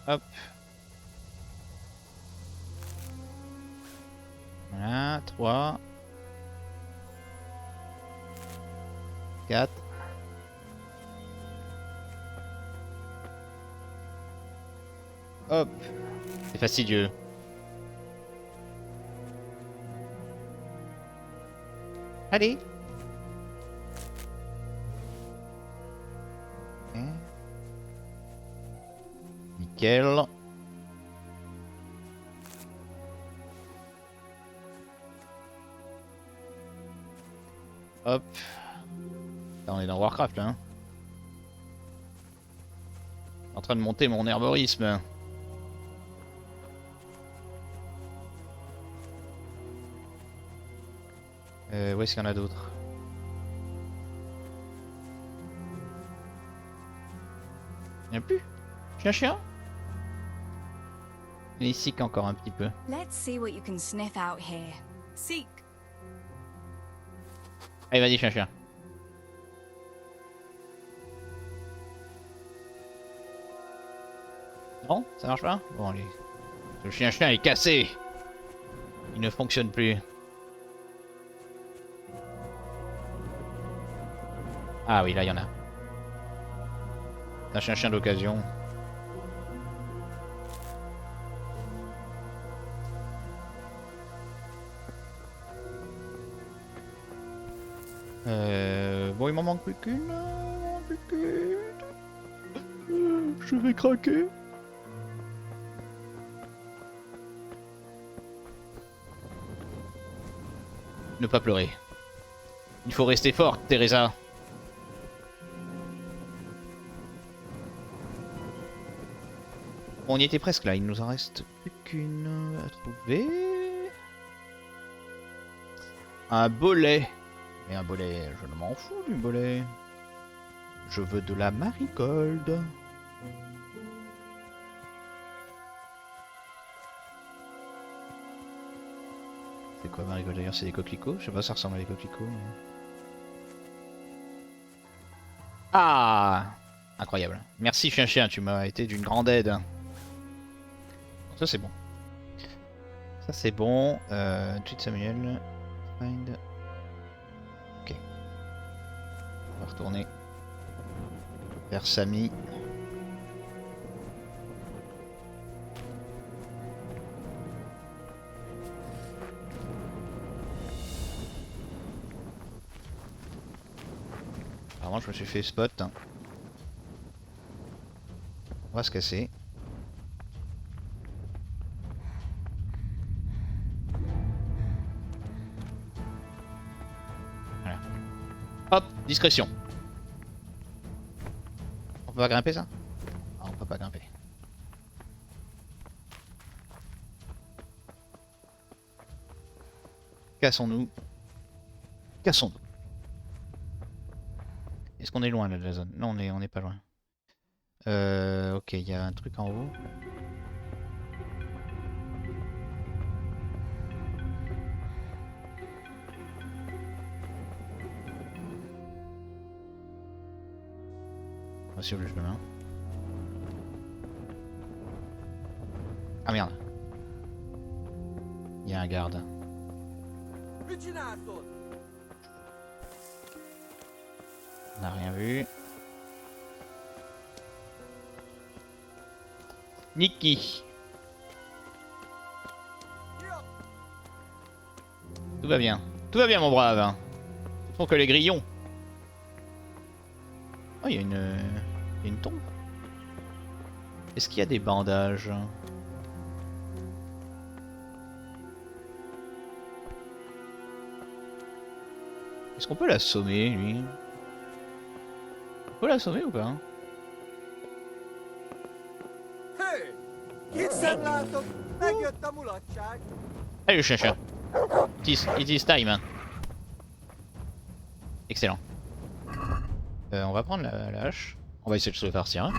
Hop. Voilà, 3. 4. Hop. C'est fastidieux. Allez. Okay. Nickel. Hop. Là, on est dans Warcraft là. Hein. En train de monter mon herborisme. Où est-ce qu'il y en a d'autres? Il n'y en a plus? Chien? Et ici qu'encore un petit peu. Let's see what you can sniff out here. Seek. Allez, vas-y, chien. Non, ça marche pas? Bon, allez. Le chien est cassé. Il ne fonctionne plus. Ah oui, là, il y en a. Un chien d'occasion. Bon, il m'en manque plus qu'une. Je vais craquer. Ne pas pleurer. Il faut rester forte, Theresa. On y était presque là, il nous en reste plus qu'une à trouver. Un bolet. Mais un bolet, je ne m'en fous du bolet. Je veux de la marigold. C'est quoi marigold d'ailleurs? C'est des coquelicots? Je sais pas, ça ressemble à des coquelicots. Mais... Ah! Incroyable. Merci chien, tu m'as été d'une grande aide. Ça c'est bon. Ça c'est bon. Tweet Samuel. Find. Ok. On va retourner vers Samy. Apparemment je me suis fait spot. On va se casser. Voilà. Hop, discrétion. On peut pas grimper ça? Ah, on peut pas grimper. Cassons-nous. Cassons-nous. Est-ce qu'on est loin là de la zone? Non, on est pas loin. Ok, il y a un truc en haut. On va suivre le chemin. Ah merde. Il y a un garde. On n'a rien vu. Nikki. Tout va bien. Tout va bien mon brave. Ce sont que les grillons. Oh, il y a une tombe. Est-ce qu'il y a des bandages? Est-ce qu'on peut l'assommer lui? On peut l'assommer ou pas? Allez le chien. It is time. Excellent. On va prendre la hache. On va essayer de se le farcir. Hein.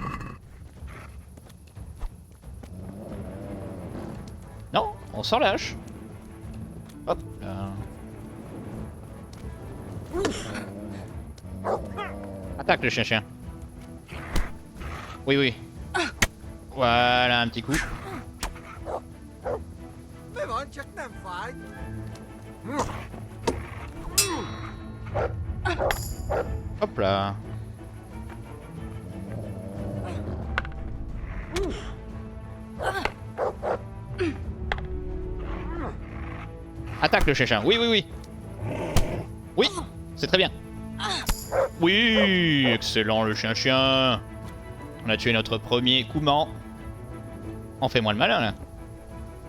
Non, on sort la hache. Hop là. Attaque le chien. Oui. Voilà, un petit coup. Hop là. Attaque le chien. Oui. Oui, c'est très bien. Oui, excellent le chien. On a tué notre premier coumant. On fait moins le malin là.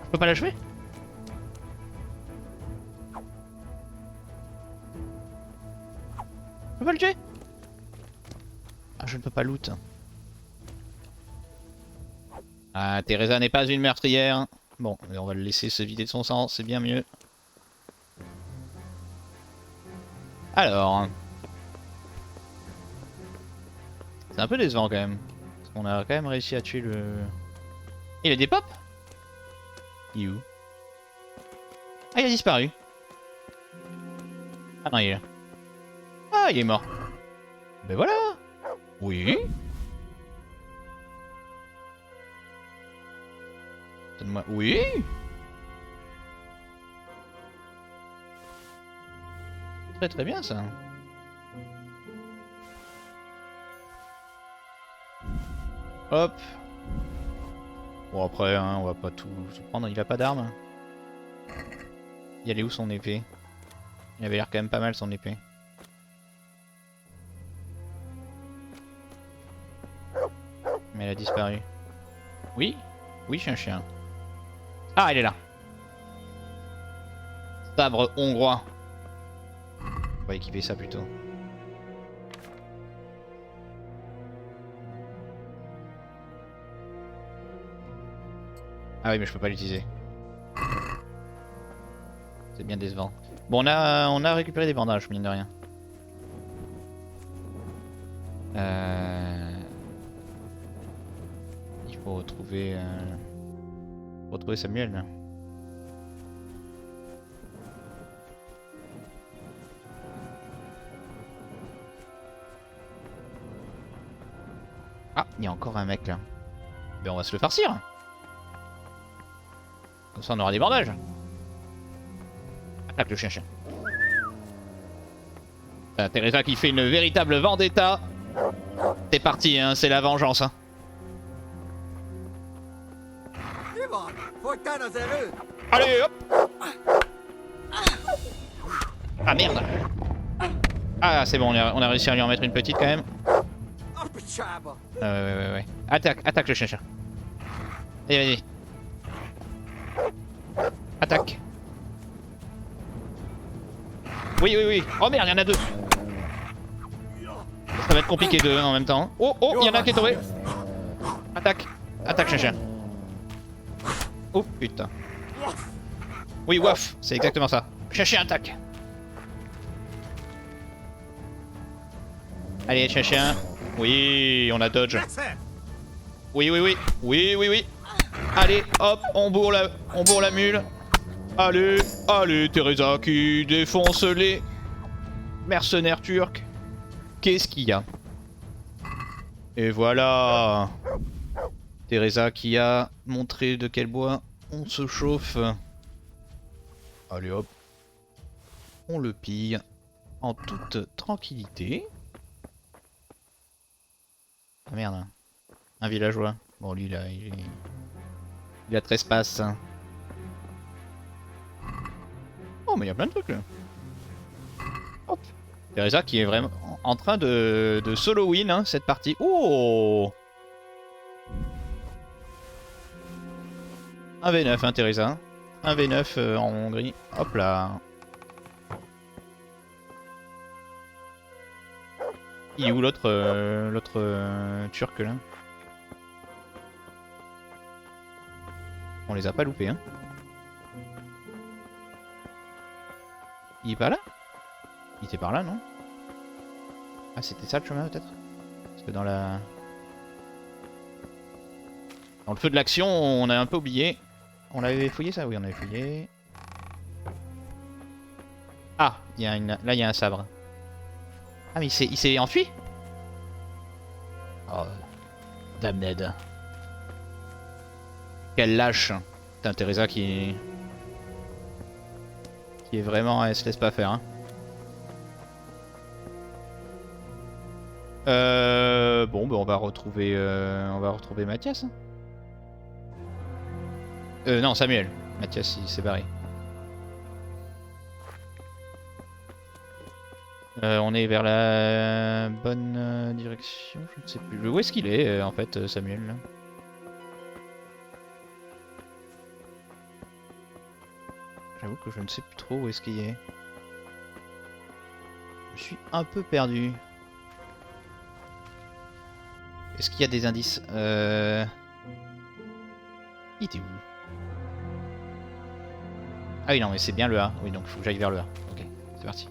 Je peux pas l'achever? Je peux pas le tuer? Ah, je ne peux pas loot. Ah, Theresa n'est pas une meurtrière. Bon, on va le laisser se vider de son sang, c'est bien mieux. Alors... C'est un peu décevant quand même. Parce qu'on a quand même réussi à tuer le... Il a des pops? Il est où? Ah, il a disparu. Ah non, il est là. Ah, il est mort. Ben voilà. Oui. Donne-moi... Oui. Très bien ça. Hop. Bon après, hein, on va pas tout prendre, il a pas d'arme. Il allait où son épée? Il avait l'air quand même pas mal son épée. Mais elle a disparu. Oui? Oui, chien. Ah, il est là. Sabre hongrois. On va équiper ça plutôt. Ah oui mais je peux pas l'utiliser. C'est bien décevant. Bon on a récupéré des bandages mine de rien. Il faut retrouver Samuel là. Ah, il y a encore un mec là. Ben on va se le farcir. Comme ça on aura des bandages. Attaque le chien. Theresa qui fait une véritable vendetta. C'est parti, hein, c'est la vengeance. Hein. Allez hop. Ah merde. Ah c'est bon, on a réussi à lui en mettre une petite quand même. Ouais. Attaque le chien. Allez, vas-y. Attaque. Oui. Oh merde, il y en a deux. Ça va être compliqué de en même temps. Oh, il y en a un qui est tombé. Attaque chien. Oh putain. Oui, waf, c'est exactement ça. Chien, attaque. Allez, chien. Oui, on a dodge. Oui. Allez, hop, on bourre la mule. Allez, Theresa qui défonce les mercenaires turcs. Qu'est-ce qu'il y a? Et voilà. Theresa qui a montré de quel bois on se chauffe. Allez hop. On le pille en toute tranquillité. Ah merde. Un villageois. Bon lui là, il a trespasse. Oh mais il y a plein de trucs là. Hop. Theresa qui est vraiment en train de solo win hein, cette partie. Oh, un V9 hein Theresa. Un V9 en Hongrie. Hop là. Il est où l'autre turc là? On les a pas loupés hein. Il est pas là? Il était par là, non? Ah, c'était ça le chemin, peut-être? Parce que dans le feu de l'action, on a un peu oublié. On l'avait fouillé, ça? Oui, on avait fouillé. Ah, là, il y a un sabre. Ah, mais il s'est enfui? Oh, damned. Quel lâche. Putain, Theresa qui est vraiment... Elle se laisse pas faire, hein. Bon, bah on va retrouver Mathias. Non, Samuel. Mathias, il s'est barré. On est vers la bonne direction, je ne sais plus. Où est-ce qu'il est, en fait, Samuel là? J'avoue que je ne sais plus trop où est-ce qu'il est. Je suis un peu perdu. Est-ce qu'il y a des indices? Il était où? Ah oui non mais c'est bien le A. Oui donc il faut que j'aille vers le A. Ok, c'est parti.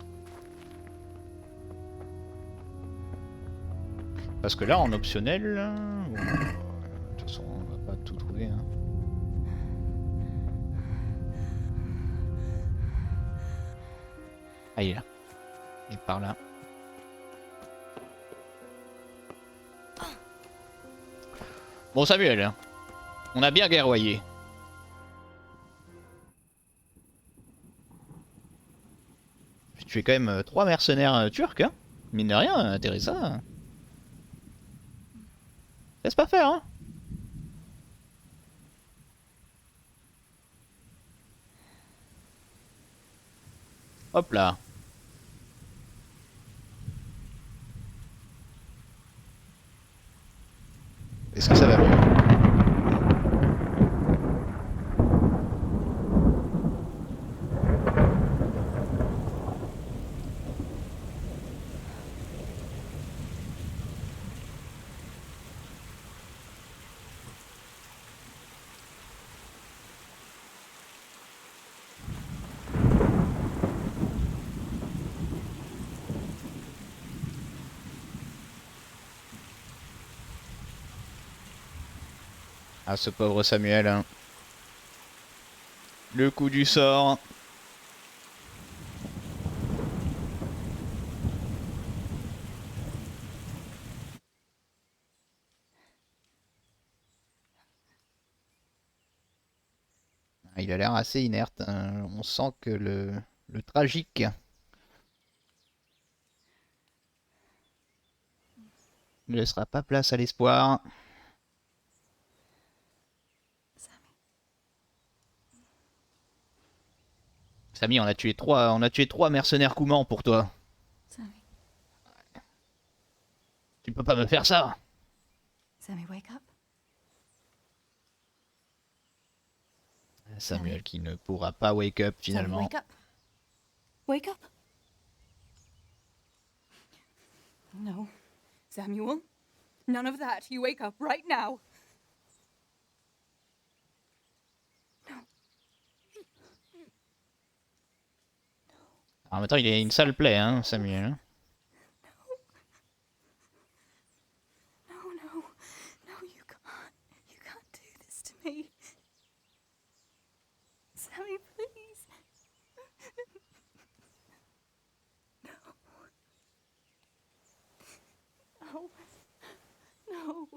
Parce que là en optionnel... de toute façon on va pas tout trouver. Hein. Ah il est là. Il est par là. Bon Samuel, on a bien guerroyé. Tu es quand même 3 mercenaires turcs, hein. Mine de rien, Theresa. Laisse pas faire, hein. Hop là. Est-ce que ça va mieux? Ah, ce pauvre Samuel. Hein. Le coup du sort. Il a l'air assez inerte. Hein. On sent que le tragique ne laissera pas place à l'espoir. Samy, on a tué trois mercenaires Coumans pour toi. Sammy. Tu peux pas me faire ça. Sammy, wake up. Samuel qui ne pourra pas wake up finalement. Sammy, wake up. Wake up. No, Samuel. None of that. You wake up right now. En même temps, il a une sale plaie, hein, Samuel. No, you can't do this to me. Sammy, please. No. No.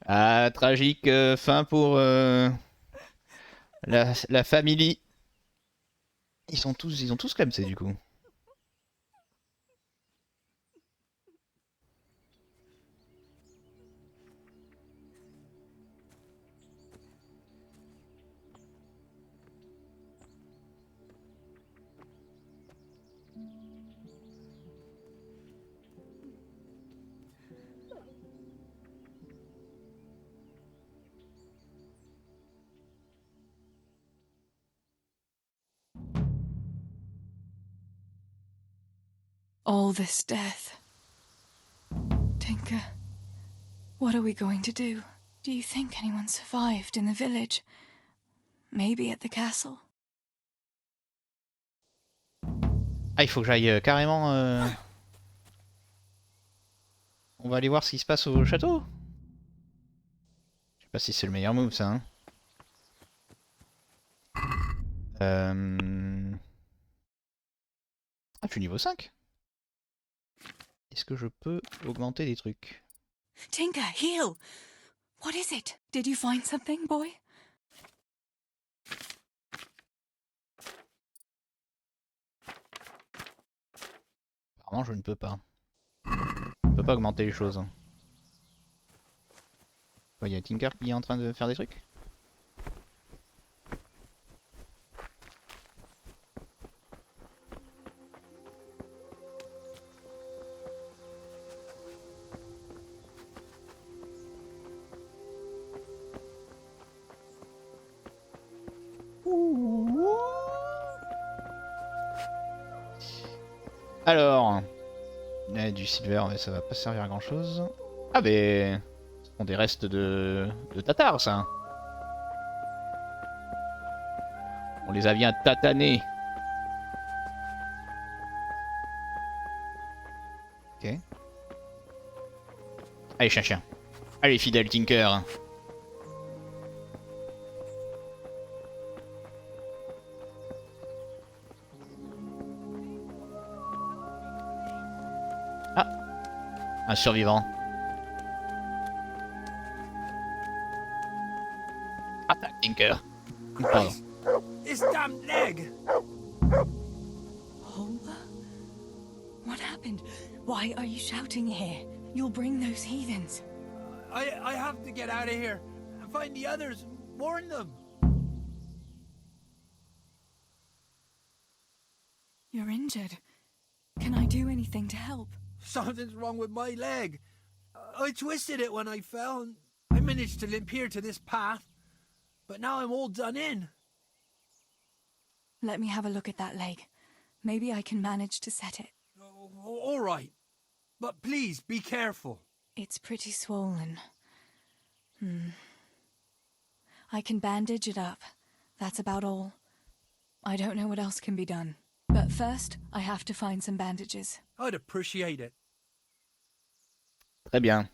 Ah, tragique fin pour la famille. Ils ont tous clamsé du coup. All this death. Tinker, what are we going to do? Do you think anyone survived in the village? Maybe at the castle? Ah, il faut que j'aille carrément... On va aller voir ce qui se passe au château. Je sais pas si c'est le meilleur move ça. Hein. Ah, je suis niveau 5. Est-ce que je peux augmenter des trucs? Tinker, heal! What is it? Did you find something, boy? Apparemment, je ne peux pas. Je ne peux pas augmenter les choses. Il y a Tinker qui est en train de faire des trucs? Alors, du silver, mais ça va pas servir à grand chose. Ah, mais ce sont des restes de tatars, ça. On les a bien tatanés. Ok. Allez, chien. Allez, fidèle Tinker. Un survivant. Attaque, Tinker. Pardon. This damn leg! Oh, what happened? Why are you shouting here? You'll bring those heathens. I have to get out of here and find the others. Warn them. You're injured. Can I do anything to help? Something's wrong with my leg. I twisted it when I fell, and I managed to limp here to this path. But now I'm all done in. Let me have a look at that leg. Maybe I can manage to set it. All right. But please, be careful. It's pretty swollen. I can bandage it up. That's about all. I don't know what else can be done. But first, I have to find some bandages. I'd appreciate it. Très bien.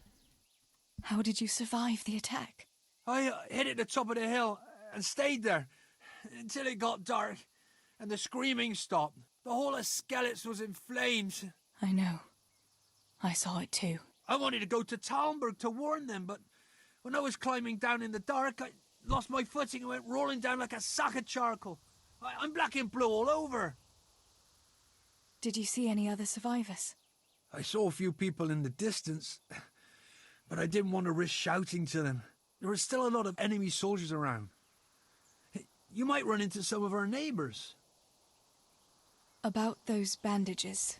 How did you survive the attack? I hid at the top of the hill and stayed there until it got dark and the screaming stopped. The whole of Skeleton was in flames. I know. I saw it too. I wanted to go to Talmberg to warn them, but when I was climbing down in the dark, I lost my footing and went rolling down like a sack of charcoal. I'm black and blue all over. Did you see any other survivors? I saw a few people in the distance, but I didn't want to risk shouting to them. There were still a lot of enemy soldiers around. You might run into some of our neighbors. About those bandages.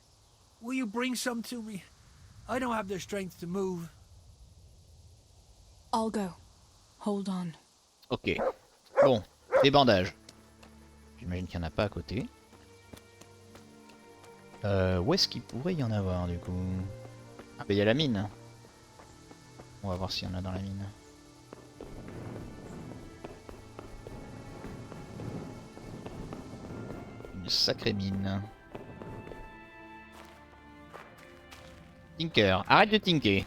Will you bring some to me? I don't have the strength to move. I'll go. Hold on. Ok. Bon, des bandages. J'imagine qu'il n'y en a pas à côté. Où est-ce qu'il pourrait y en avoir du coup? Ah bah il y a la mine. On va voir s'il y en a dans la mine. Une sacrée mine. Tinker, arrête de tinker.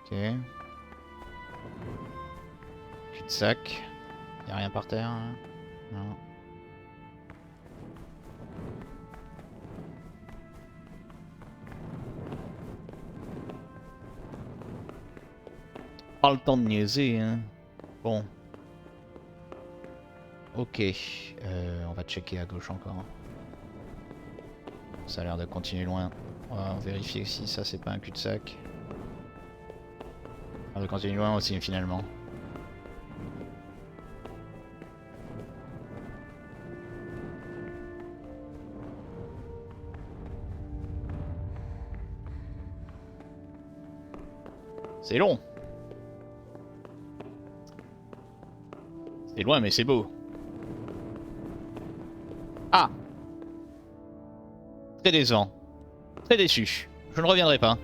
Ok. Cul-de-sac. Y'a rien par terre hein? Non. Pas le temps de niaiser hein. Bon. Ok. On va checker à gauche encore. Ça a l'air de continuer loin. On va vérifier si ça c'est pas un cul-de-sac. On va continuer loin aussi finalement. C'est long. C'est loin mais c'est beau. Ah! Très décevant. Très déçu. Je ne reviendrai pas.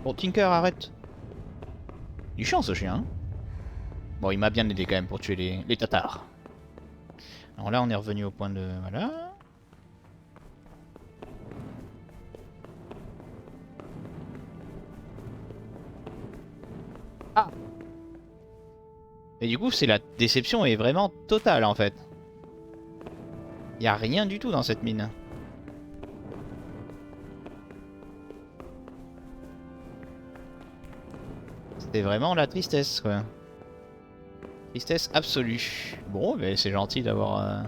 Bon, Tinker, arrête. Du chiant ce chien. Hein. Bon, il m'a bien aidé quand même pour tuer les Tatars. Alors là, on est revenu au point de... Voilà. Ah! Et du coup, c'est la déception est vraiment totale en fait. Il n'y a rien du tout dans cette mine. C'était vraiment la tristesse quoi. Tristesse absolue. Bon, mais c'est gentil d'avoir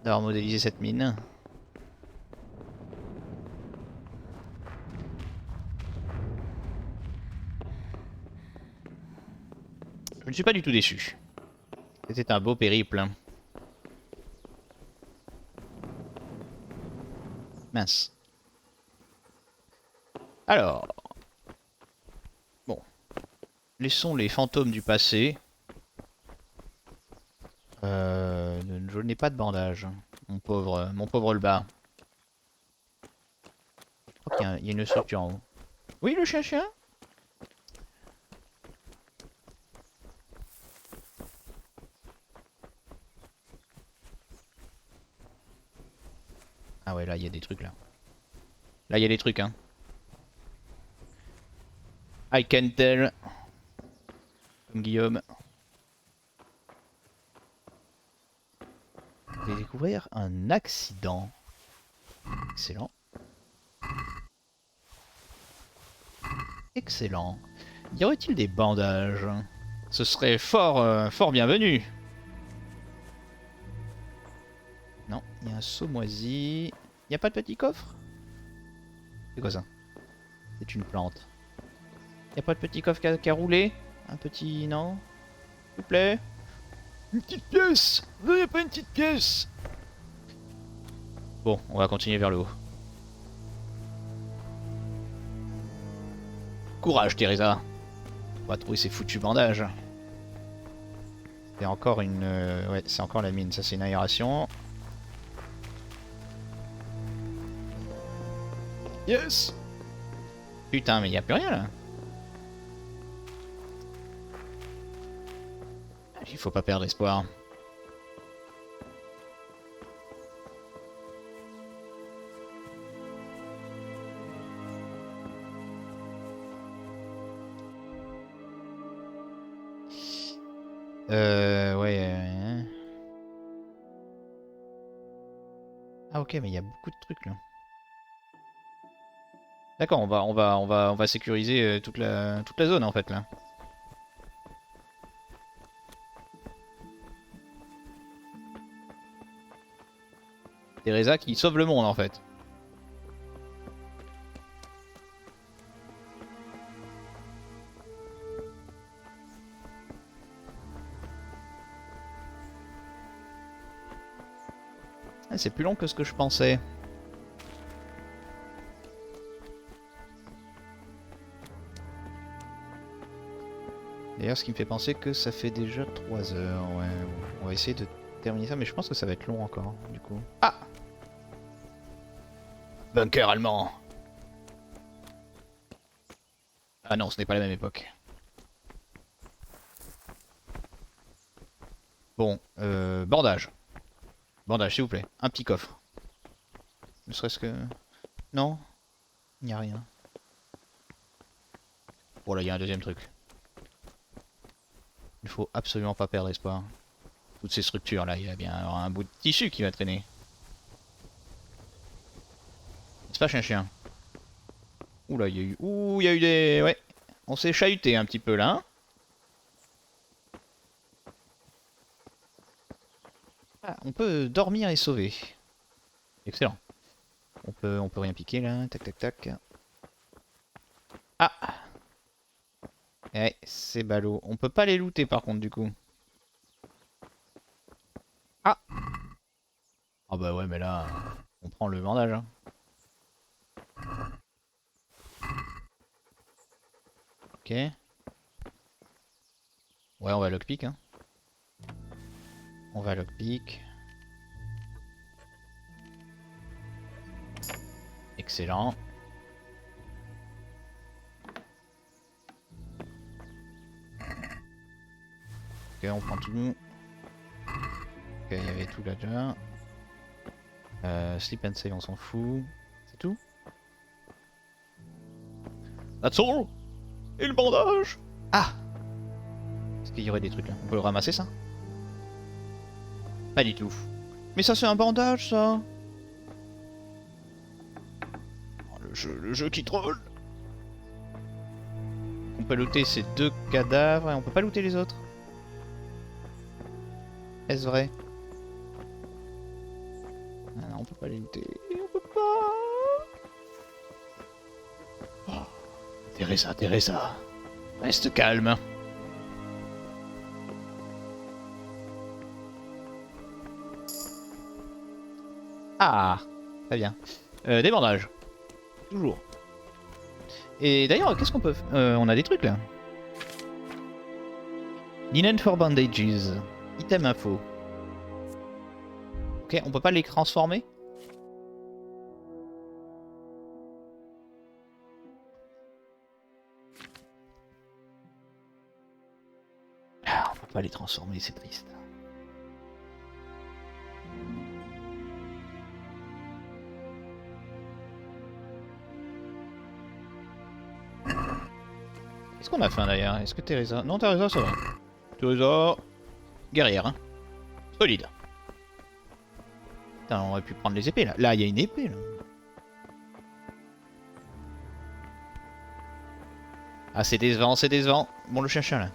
modélisé cette mine. Je ne suis pas du tout déçu. C'était un beau périple. Mince. Alors. Bon. Laissons les fantômes du passé. Je n'ai pas de bandage. Mon pauvre le bas. Je crois qu'il y a une structure en haut. Oui, le chien. Ah ouais, là, il y a des trucs, là. Là, il y a des trucs, hein. I can tell. Comme Guillaume. Je vais découvrir un accident. Excellent. Excellent. Y aurait-il des bandages? Ce serait fort bienvenu. Non, il y a un seau moisi. Il n'y a pas de petit coffre? C'est quoi ça? C'est une plante. Il n'y a pas de petit coffre qui a roulé? Un petit... non? S'il vous plaît? Une petite pièce! Non, il n'y a pas une petite pièce! Bon, on va continuer vers le haut. Courage, Theresa. On va trouver ces foutus bandages. C'est encore une... ouais, c'est encore la mine. Ça, c'est une aération. Yes! Putain, mais il n'y a plus rien là. Il faut pas perdre espoir. Ouais. Ah ok, mais il y a beaucoup de trucs là. D'accord, on va sécuriser toute la zone en fait là. Theresa qui sauve le monde en fait. Ah, c'est plus long que ce que je pensais. D'ailleurs, ce qui me fait penser que ça fait déjà 3 heures. Ouais, on va essayer de terminer ça, mais je pense que ça va être long encore, du coup. Ah! Bunker allemand. Ah non, ce n'est pas la même époque. Bon, bandage. Bandage, s'il vous plaît. Un petit coffre. Ne serait-ce que... Non? Il n'y a rien. Bon, là, il y a un deuxième truc. Il faut absolument pas perdre espoir. Toutes ces structures là, il y a bien un bout de tissu qui va traîner. C'est pas chien. Oula, il y a eu... Ouh, il y a eu des... Ouais. On s'est chahuté un petit peu là. Hein. Ah, on peut dormir et sauver. Excellent. On peut rien piquer là. Tac tac tac. Ah! Ouais, c'est ballot. On peut pas les looter par contre du coup. Ah! Ah bah ouais, mais là, on prend le bandage. Hein. Ok. Ouais, on va lockpick. Hein. On va lockpick. Excellent. Ok, on prend tout. Ok, il y avait tout là déjà. Sleep and save, on s'en fout. C'est tout? That's all? Et le bandage? Ah! Est-ce qu'il y aurait des trucs là? On peut ramasser ça? Pas du tout. Mais ça c'est un bandage ça! Oh, le jeu qui troll! On peut looter ces 2 cadavres et on peut pas looter les autres? Est-ce vrai? Ah non, on peut pas les looter. On peut pas! Oh. Theresa. Reste calme. Ah, très bien. Des bandages. Toujours. Et d'ailleurs, qu'est-ce qu'on peut... on a des trucs là. Linen for bandages. Item info. Ok, on peut pas les transformer? Ah, on peut pas les transformer, c'est triste. Qu'est-ce qu'on a faim d'ailleurs? Est-ce que Theresa... Non, Theresa, ça va. Theresa... Guerrière, hein. Solide. Putain, on aurait pu prendre les épées, là. Là, il y a une épée, là. Ah, c'est décevant, c'est décevant. Bon, le chien, là.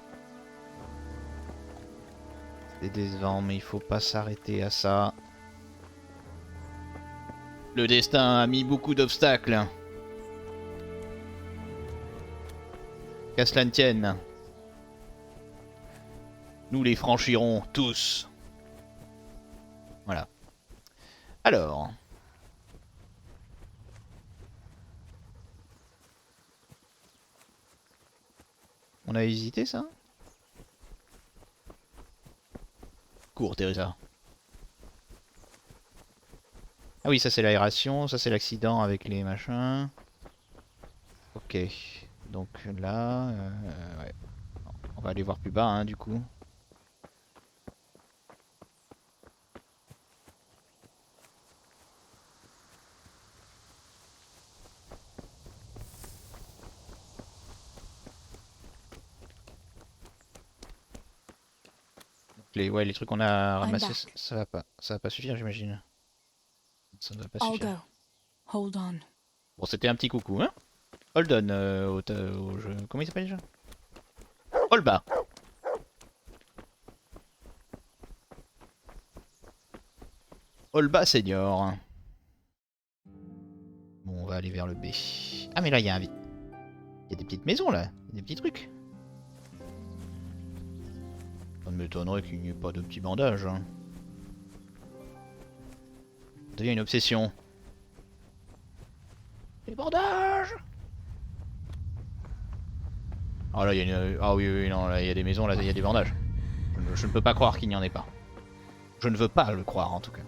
C'est décevant, mais il faut pas s'arrêter à ça. Le destin a mis beaucoup d'obstacles. Qu'à cela ne tienne. Nous les franchirons tous. Voilà. Alors. On a hésité ça? cours, Theresa. Ah oui, ça c'est l'aération, ça c'est l'accident avec les machins. Ok, donc là, ouais. On va aller voir plus bas, hein, du coup. Ouais, les trucs qu'on a ramassés, ça va pas suffire, j'imagine. Ça ne va pas suffire. Hold on. Bon, c'était un petit coucou, hein. Hold on au jeu. Comment il s'appelle déjà? Olba. Olba Senior. Bon, on va aller vers le B. Ah, mais là, il y a des petites maisons, là. Il y a des petits trucs. Ça ne m'étonnerait qu'il n'y ait pas de petits bandages. Hein. Ça devient une obsession. Les bandages! Ah là, il y a une... Ah oui, oui, non, là, il y a des maisons, là, il y a des bandages. Je ne peux pas croire qu'il n'y en ait pas. Je ne veux pas le croire, en tout cas.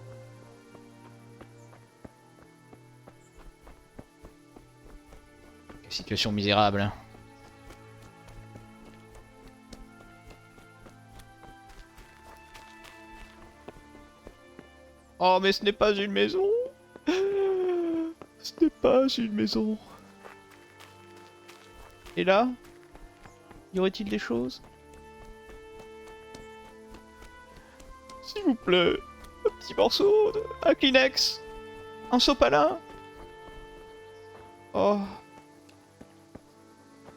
Quelle situation misérable. Oh, mais ce n'est pas une maison. Ce n'est pas une maison. Et là, y aurait-il des choses? S'il vous plaît, un petit morceau, un Kleenex, un sopalin. Oh.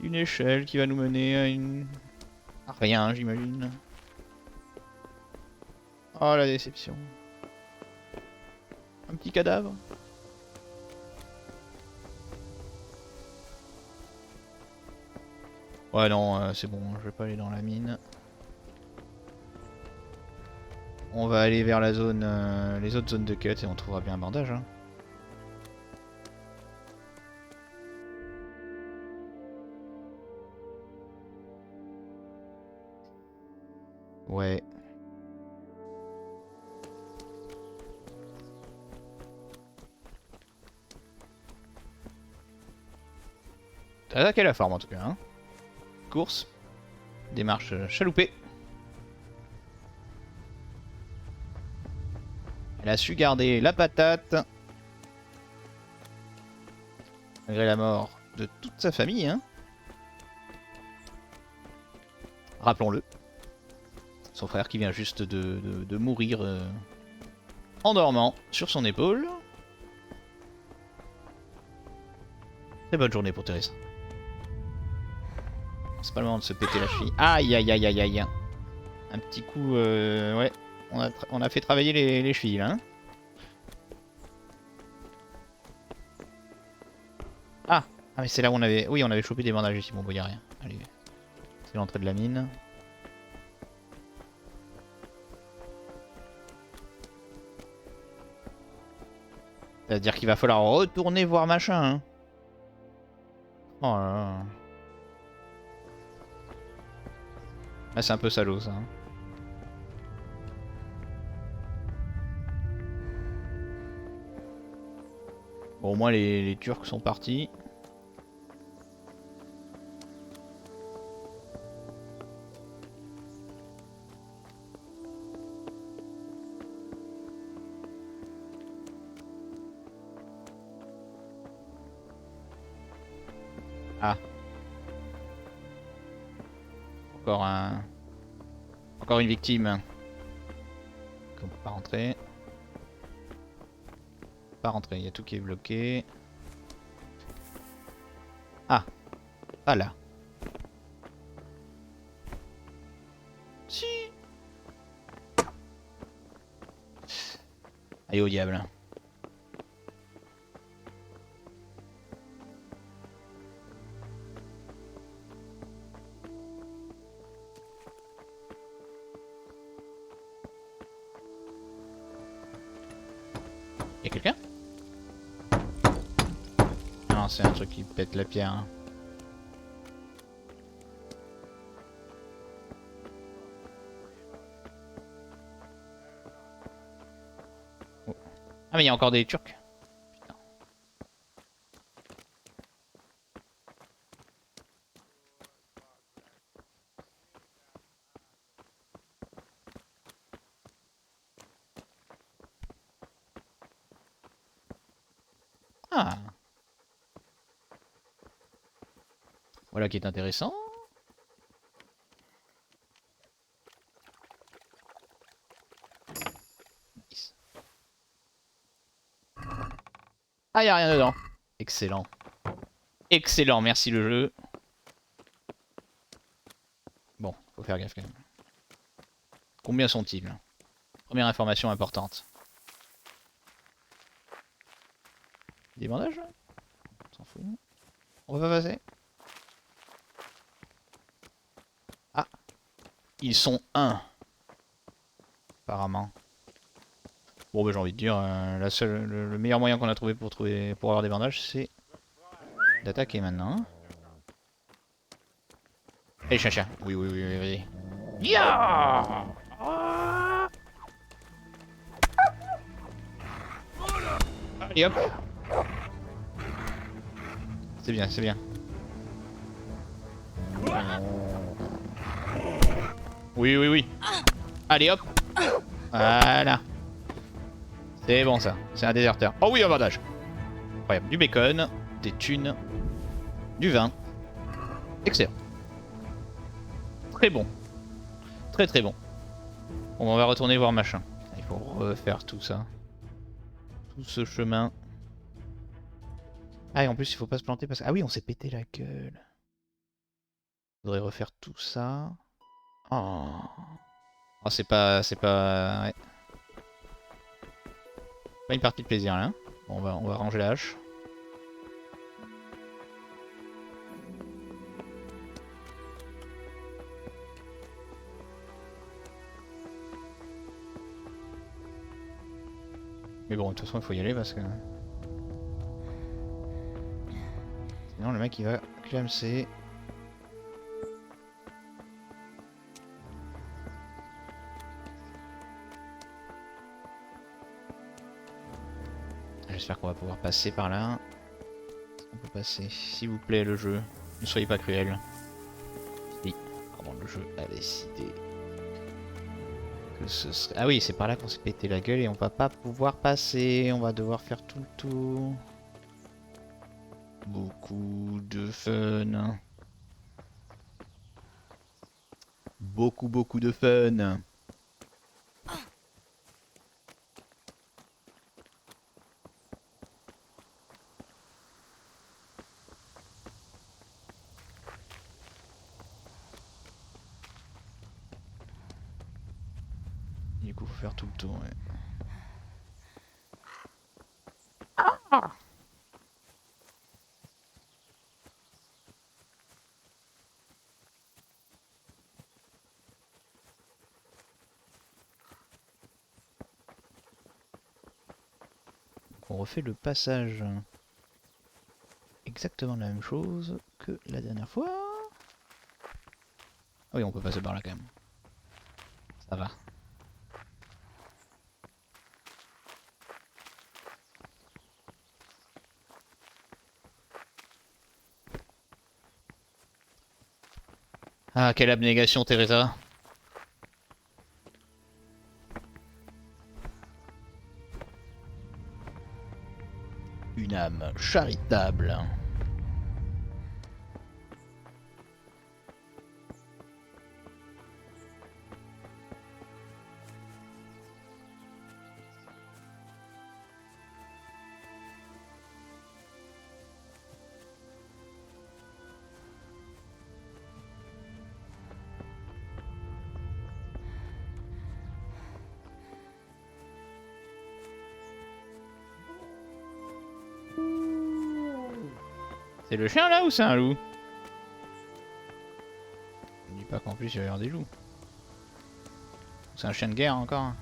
Une échelle qui va nous mener à une... à rien, j'imagine. Oh, la déception. Un petit cadavre. Ouais non, c'est bon, je vais pas aller dans la mine. On va aller vers la zone, les autres zones de cut et on trouvera bien un bandage. Hein. Ouais. T'as attaqué la forme en tout cas. Hein. Course. Démarche chaloupée. Elle a su garder la patate. Malgré la mort de toute sa famille. Hein. Rappelons-le. Son frère qui vient juste de mourir en dormant sur son épaule. Très bonne journée pour Theresa. C'est pas le moment de se péter la cheville. Aïe aïe aïe aïe aïe. Un petit coup, ouais. On a fait travailler les chevilles là. Hein. Ah mais c'est là où on avait... Oui, on avait chopé des bandages ici. Bon, bah, y a rien. Allez. C'est l'entrée de la mine. C'est-à-dire qu'il va falloir retourner voir machin. Hein. Oh là là. Là, c'est un peu salaud ça. Hein. Bon, au moins les Turcs sont partis. Ah. Encore une victime. On peut pas rentrer. Pas rentrer, il y a tout qui est bloqué. Ah. Pas là. Si. Allez au diable. Y'a quelqu'un? Non, c'est un truc qui pète la pierre. Hein. Ah mais il y a encore des Turcs. Putain. Ah. Voilà qui est intéressant. Nice. Ah, y a rien dedans. Excellent. Excellent, merci le jeu. Bon, faut faire gaffe quand même. Combien sont-ils? Première information importante. Des bandages? On s'en fout. On va pas passer. Ah. Ils sont 1. Apparemment. Bon bah j'ai envie de dire, le meilleur moyen qu'on a trouvé pour avoir des bandages, c'est d'attaquer maintenant. Allez chien. Oui, oui, oui, oui, oui. Ya! Allez hop. C'est bien, c'est bien. Oui, oui, oui. Allez hop. Voilà. C'est bon ça. C'est un déserteur. Oh oui, un bandage. Incroyable. Du bacon, des thunes, du vin. Excellent. Très bon. Très très bon. Bon, on va retourner voir machin. Il faut refaire tout ça. Tout ce chemin. Ah et en plus il faut pas se planter parce que... Ah oui, on s'est pété la gueule. Faudrait refaire tout ça. Oh, oh c'est pas... Ouais. Pas une partie de plaisir là. Bon, on va ranger la hache. Mais bon, de toute façon, il faut y aller parce que... Sinon, le mec, il va clamser. J'espère qu'on va pouvoir passer par là. On peut passer, s'il vous plaît, le jeu. Ne soyez pas cruel. Oui, pardon, le jeu a décidé que ce serait... Ah oui, c'est par là qu'on s'est pété la gueule et on va pas pouvoir passer. On va devoir faire tout le tour. Beaucoup de fun. Beaucoup de fun. Du coup, faut faire tout le tour, ouais. Ah! On refait le passage. Exactement la même chose que la dernière fois. Ah oui, on peut passer par là quand même. Ça va. Ah, quelle abnégation, Theresa. Une âme charitable. C'est le chien là ou c'est un loup? Ne dis pas qu'en plus il va y avoir des loups. C'est un chien de guerre encore.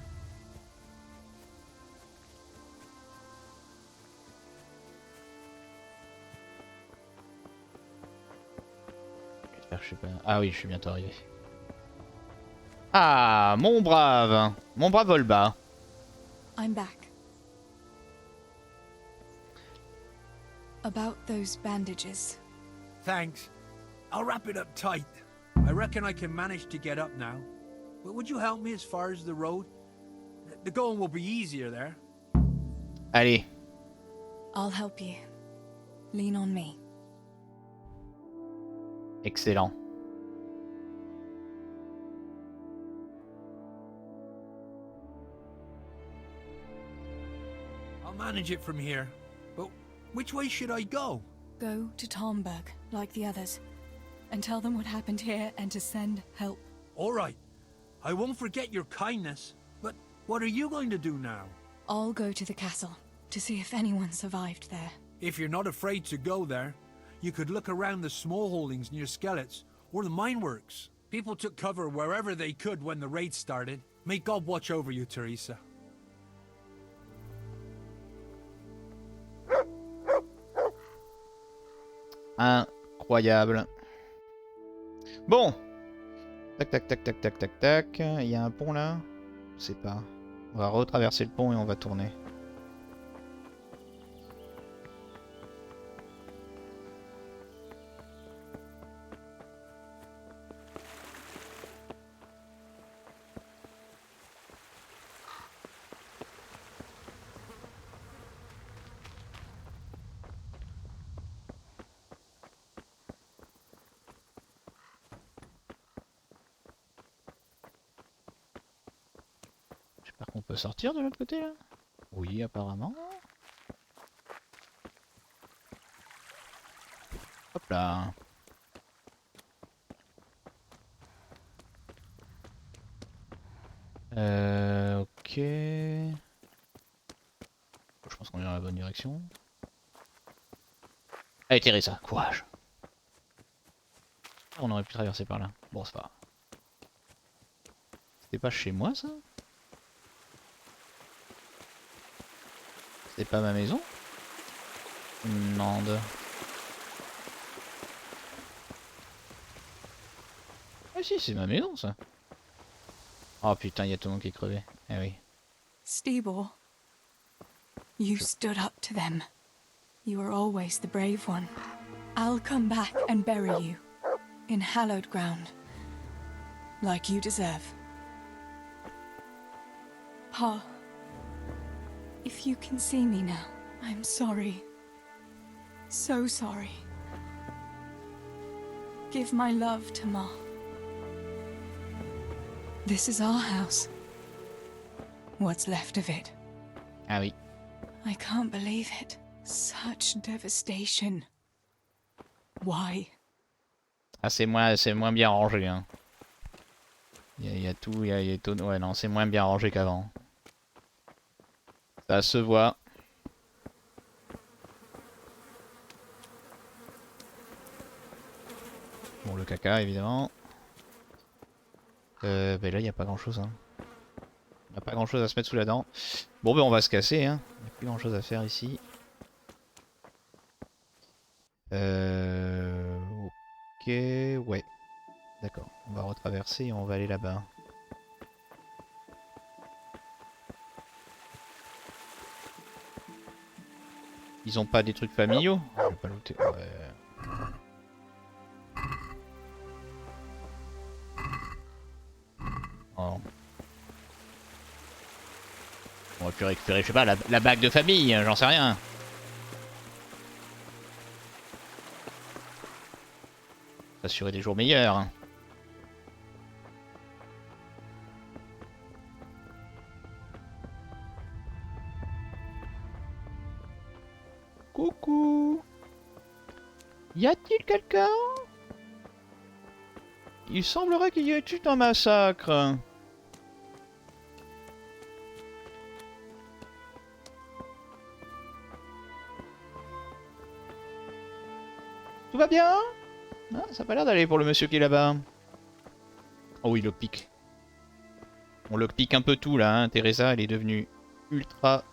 J'espère que je sais pas... Ah oui, je suis bientôt arrivé. Ah, mon brave Volba. I'm back. About those bandages. Thanks. I'll wrap it up tight. I reckon I can manage to get up now. But would you help me as far as the road? The going will be easier there. Allez. I'll help you. Lean on me. Excellent. I'll manage it from here. But which way should I go? Go to Tomberg, like the others, and tell them what happened here and to send help. All right. I won't forget your kindness. But what are you going to do now? I'll go to the castle to see if anyone survived there. If you're not afraid to go there, you could look around the small holdings near Skelets or the mine works. People took cover wherever they could when the raid started. May God watch over you, Theresa. Incroyable. Bon. Tac tac tac tac tac tac tac. Il y a un pont là. Je sais pas. On va retraverser le pont et on va tourner. J'espère qu'on peut sortir de l'autre côté là. Oui, apparemment. Hop là. Ok. Je pense qu'on est dans la bonne direction. Allez Theresa, courage. On aurait pu traverser par là. Bon, c'est pas grave. C'était pas chez moi ça? C'est pas ma maison? Non. Ah si, c'est ma maison ça. Oh putain, il y a tout le monde qui est crevé. Eh oui. Stibor, you stood up to them. You were always the brave one. I'll come back and bury you in hallowed ground, like you deserve. Pa, if you can see me now, I'm sorry. So sorry. Give my love to Ma. This is our house. What's left of it. Ah oui. I can't believe it. Such devastation. Why? Ah c'est moins bien rangé hein. Il y a tout, il y a tout. Ouais non, c'est moins bien rangé qu'avant. Ça se voit. Bon le caca évidemment. Ben là il n'y a pas grand chose hein. On n'a pas grand chose à se mettre sous la dent. Bon ben on va se casser hein. Il n'y a plus grand chose à faire ici. Ok, ouais. D'accord, on va retraverser et on va aller là-bas. Ils ont pas des trucs familiaux? Je vais pas looter. Ouais. Oh. On aurait pu récupérer, je sais pas, la bague de famille, j'en sais rien. S'assurer des jours meilleurs. Coucou. Y a-t-il quelqu'un? Il semblerait qu'il y ait eu un massacre. Tout va bien? Ah, ça a pas l'air d'aller pour le monsieur qui est là-bas. Oh oui, lockpick. On lockpick un peu tout là, hein. Theresa, elle est devenue ultra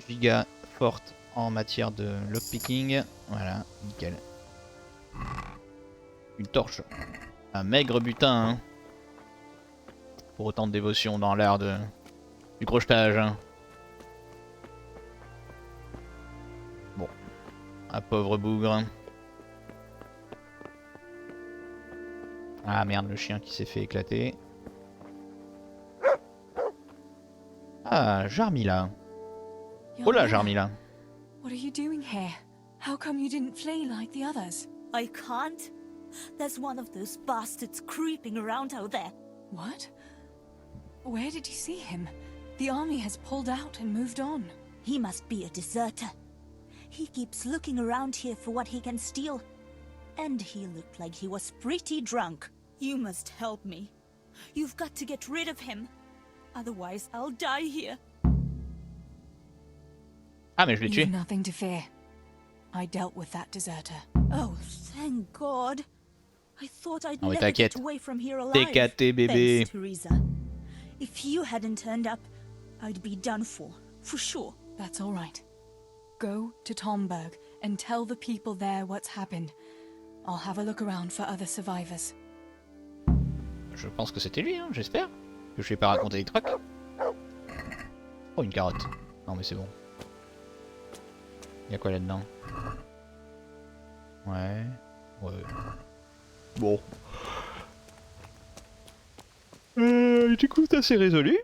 giga forte en matière de lockpicking. Voilà, nickel. Une torche. Un maigre butin, hein. Pour autant de dévotion dans l'art du crochetage. Hein. Bon, Ah, pauvre bougre. Ah merde, le chien qui s'est fait éclater. Ah, Jarmila. Oh là, Jarmila. What are you doing here? How come you didn't flee like the others? I can't. There's one of those bastards creeping around out there. What? Where did you see him? The army has pulled out and moved on. He must be a deserter. He keeps looking around here for what he can steal. And he looked like he was pretty drunk. You must help me. You've got to get rid of him. Otherwise, I'll die here. Ah, mais je l'ai tué. You've nothing to fear. I dealt with that deserter. Oh, thank God. I thought I'd Oh, never get away from here alive. TKT, bébé. Thanks, Theresa. If you hadn't turned up, I'd be done for sure. That's all right. Go to Tomberg and tell the people there what's happened. I'll have a look around for other survivors. Je pense que c'était lui, hein, j'espère. Que je vais pas raconter des trucs. Oh, une carotte. Non, mais c'est bon. Y'a quoi là-dedans? Ouais. Ouais. Bon. Du coup, c'est assez résolu.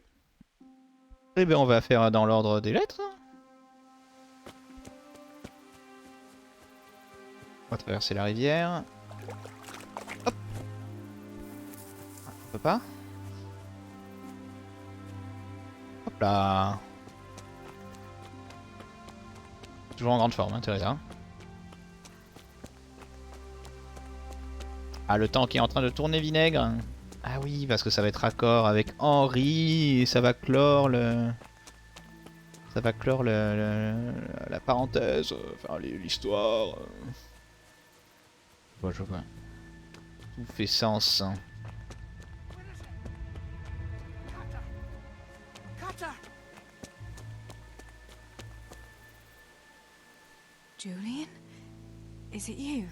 Eh ben, on va faire dans l'ordre des lettres. On va traverser la rivière. Hop. On peut pas. Hop là. Toujours en grande forme, hein, Theresa. Ah, le temps qui est en train de tourner vinaigre. Ah oui, parce que ça va être raccord avec Henri et ça va clore le... Ça va clore la parenthèse, enfin l'histoire. Bon, je vois. Tout fait sens. Julian? Is it you?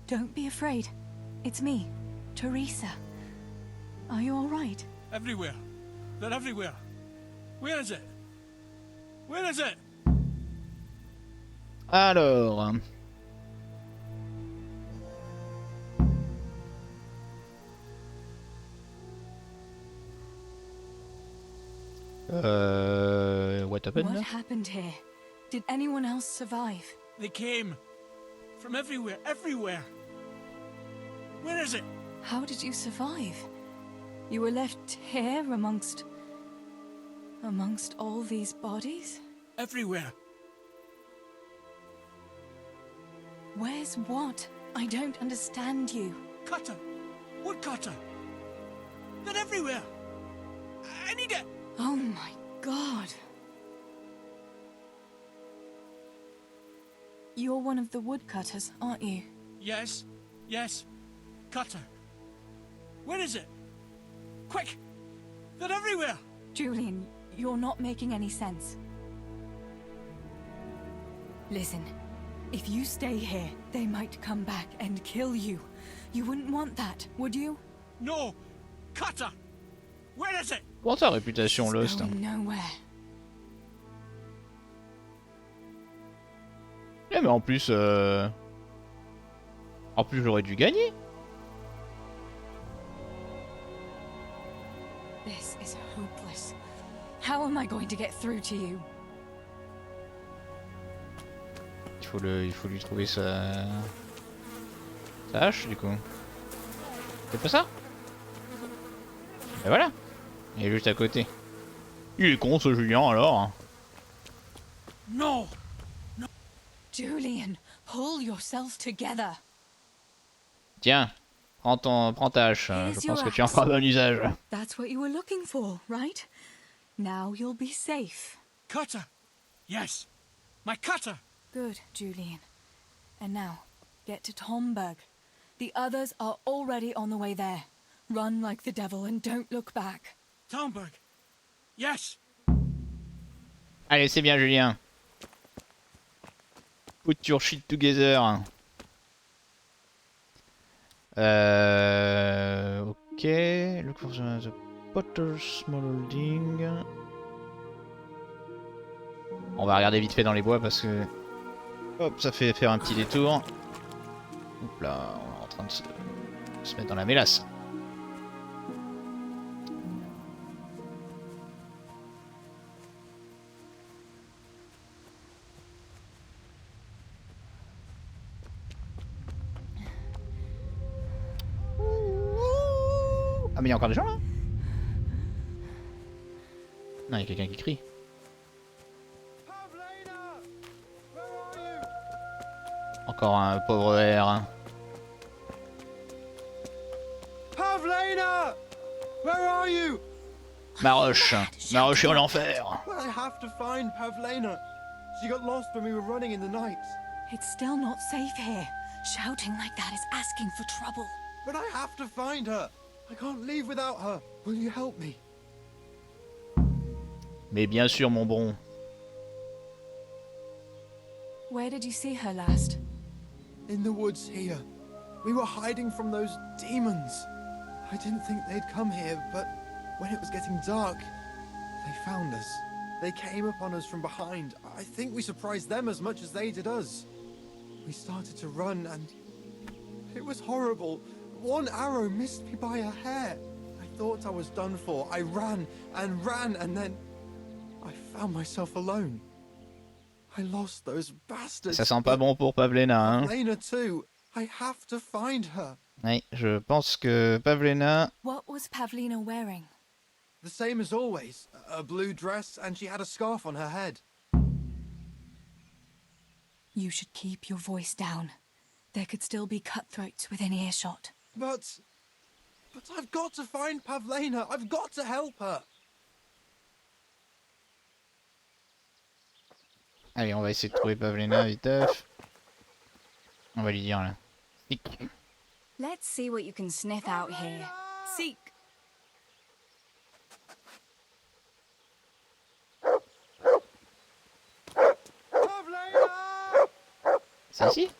Don't be afraid. It's me, Theresa. Are you all right? Everywhere. They're everywhere. Where is it? Where is it? Alors... What happened? What happened here? Did anyone else survive? They came. From everywhere, everywhere. Where is it? How did you survive? You were left here amongst all these bodies? Everywhere. Where's what? I don't understand you. Cutter! Woodcutter! They're everywhere! I need it! Oh my God. You're one of the woodcutters, aren't you? Yes, yes. Cutter. Where is it? Quick! They're everywhere! Julian, you're not making any sense. Listen, if you stay here, they might come back and kill you. You wouldn't want that, would you? No! Cutter! Where is it? Comment ta réputation, Lost? Going nowhere. Eh mais en plus j'aurais dû gagner. This is hopeless. How am I going to get through to you? Il faut lui trouver sa hache du coup. C'est pas ça? Et voilà. Il est juste à côté. Il est con ce Julien alors. No! Julian, pull yourself together. Tiens, prends ta hache. Je pense que tu en feras bon usage. That's what you were looking for, right? Now you'll be safe. Cutter! Yes! My cutter! Good, Julian. And now, get to Tomberg. The others are already on the way there. Run like the devil and don't look back. Tomberg! Yes! Allez, c'est bien Julien. Put your shit together. Ok. Look for the potter's small holding. On va regarder vite fait dans les bois parce que Hop, ça fait faire un petit détour. Hop là, on est en train de se mettre dans la mélasse. Ah mais il y a encore des gens là? Non, il y a quelqu'un qui crie. Encore un pauvre R. Pavlena! Where are you? Maroche. Maroche est en enfer. I have to find Pavlena. She got lost when we were running in the night. It's still not safe here. Shouting like that is asking for trouble. But I have to find her. I can't leave without her. Will you help me? Mais bien sûr, mon bon. Where did you see her last? In the woods here. We were hiding from those demons. I didn't think they'd come here, but when it was getting dark, they found us. They came upon us from behind. I think we surprised them as much as they did us. We started to run and it was horrible. One arrow missed me by a hair. I thought I was done for. I ran and ran and then I found myself alone. I lost those bastards. Ça sent pas bon pour Pavlena, hein. Pavlena too. I have to find her. Oui, je pense que Pavlena... What was Pavlena wearing? The same as always. A blue dress and she had a scarf on her head. You should keep your voice down. There could still be cutthroats within earshot. But I've got to find Pavlena. I've got to help her. Allez, on va essayer de trouver Pavlena, viteuf. On va lui dire là. Seek. Let's see what you can sniff out here. Seek. C'est ici?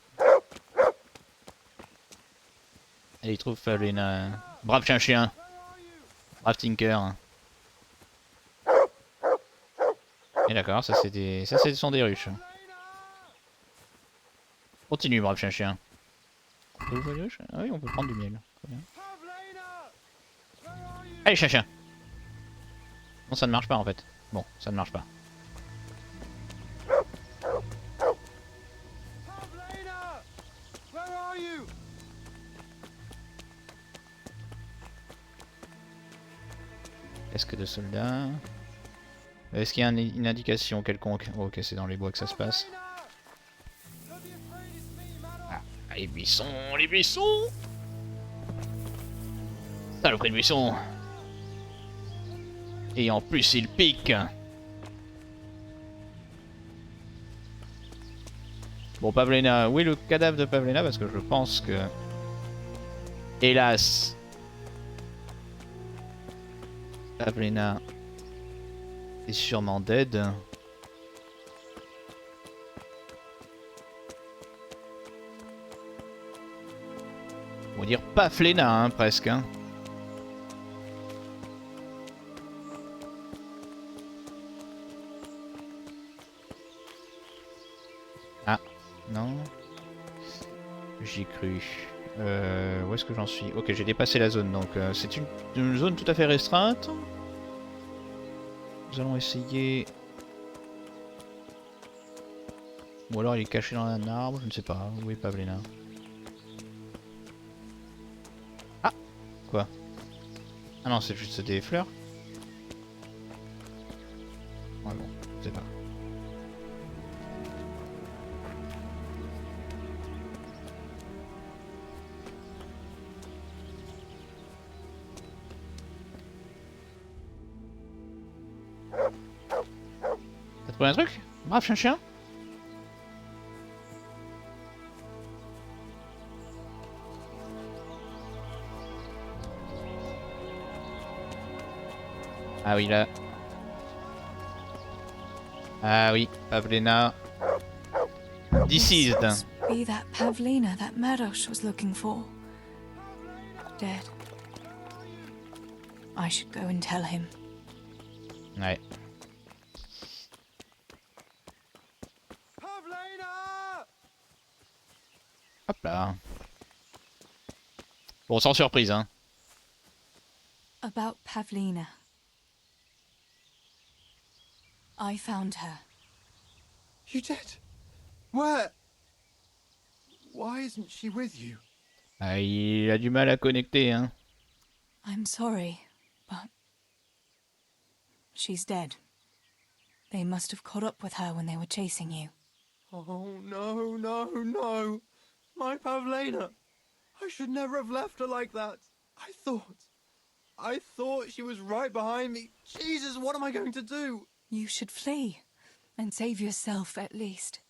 Allez, il trouve Pavlena. Brave chien. Brave Tinker. Et d'accord, ça c'est des. Ça ce sont des ruches. Continue, brave chien. On peut ouvrir les ruches? Ah oui, on peut prendre du miel. Très bien. Allez, chien. Non, ça ne marche pas en fait. Bon, ça ne marche pas. Casque de soldat. Est-ce qu'il y a une indication quelconque? Oh, ok, c'est dans les bois que ça se passe. Ah, les buissons, les buissons! Saloperie de buissons! Et en plus, il pique! Bon, Pavlena, où est le cadavre de Pavlena? Parce que je pense que... Hélas! Pavlena est sûrement dead. On va dire Paflena, hein, presque. Hein. Ah, non. J'y ai cru. Où est-ce que j'en suis? Ok, j'ai dépassé la zone, donc c'est une zone tout à fait restreinte. Nous allons essayer... Ou alors il est caché dans un arbre, je ne sais pas. Où est Pavlena? Ah! Quoi? Ah non, c'est juste des fleurs? Ouais bon, je sais pas. T'as trouvé un truc? Brave chien. Ah oui là. Ah oui, Pavlena. Deceased. Be that Pavlena that Marosh was looking for. Dead. I should go and tell him. Ouais. Pavlena! Hop là. Bon, sans surprise, hein. About Pavlina. I found her. You did? Where? Why isn't she with you? Ah, il a du mal à connecter, hein. I'm sorry, but she's dead. They must have caught up with her when they were chasing you. Oh, no, no, no. My Pavlina. I should never have left her like that. I thought she was right behind me. Jesus, what am I going to do? You should flee and save yourself at least.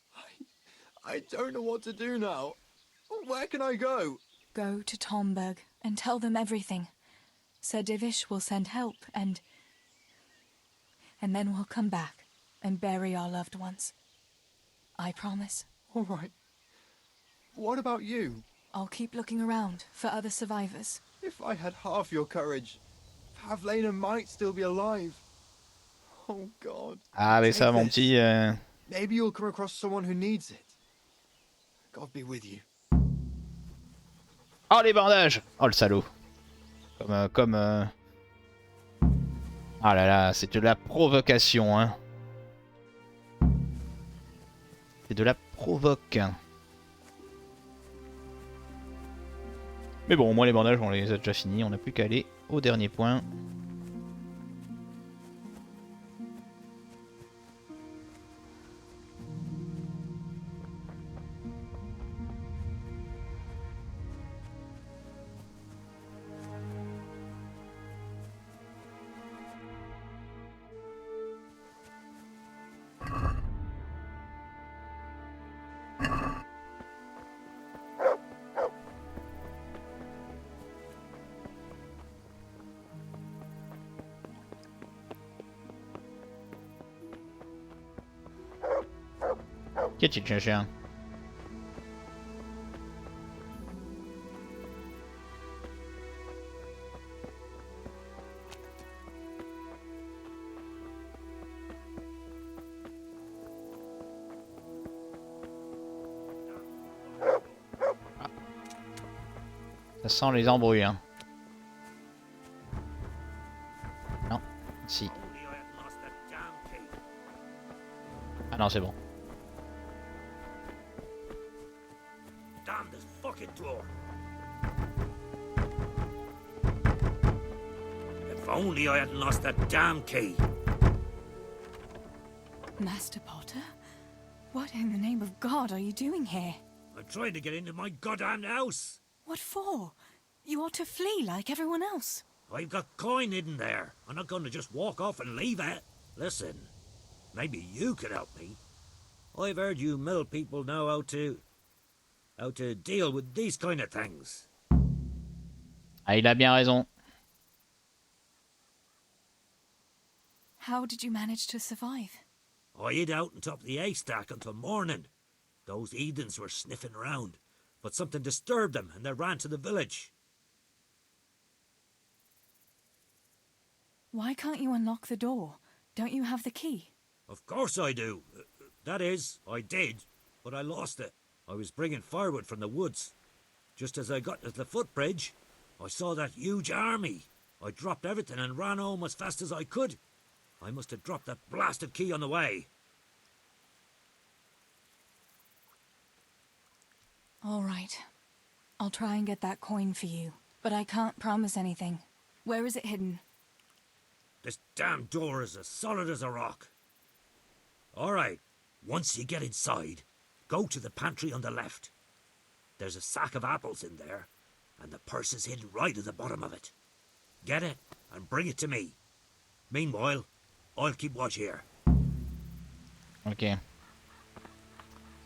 I don't know what to do now. Where can I go? Go to Tomberg and tell them everything. Sir Divish will send help and then we'll come back and bury our loved ones. I promise. All right. What about you? I'll keep looking around for other survivors. If I had half your courage, Pavlina might still be alive. Oh, God. Ah, mais ça, mon petit... Maybe you'll come across someone who needs it. God be with you. Oh, les bandages! Oh, le salaud. Ah là là, c'est de la provocation, hein. C'est de la provoque. Mais bon, au moins les bandages, on les a déjà finis. On n'a plus qu'à aller au dernier point. Qu'y a-t-il, chien? Ça sent les embrouilles, hein. Non, si. Ah non, c'est bon. Door. If only I hadn't lost that damn key. Master Potter? What in the name of God are you doing here? I'm trying to get into my goddamn house. What for? You ought to flee like everyone else. I've got coin hidden there. I'm not going to just walk off and leave it. Listen, maybe you could help me. I've heard you mill people know how to deal with these kind of things. Ah, il a bien raison. How did you manage to survive? I hid out on top of the haystack until morning. Those heathens were sniffing around, but something disturbed them and they ran to the village. Why can't you unlock the door? Don't you have the key? Of course I do. That is, I did, but I lost it. I was bringing firewood from the woods. Just as I got to the footbridge, I saw that huge army. I dropped everything and ran home as fast as I could. I must have dropped that blasted key on the way. All right. I'll try and get that coin for you, but I can't promise anything. Where is it hidden? This damn door is as solid as a rock. All right, once you get inside, go to the pantry on the left. There's a sack of apples in there, and the purse is hidden right at the bottom of it. Get it and bring it to me. Meanwhile, I'll keep watch here. Ok.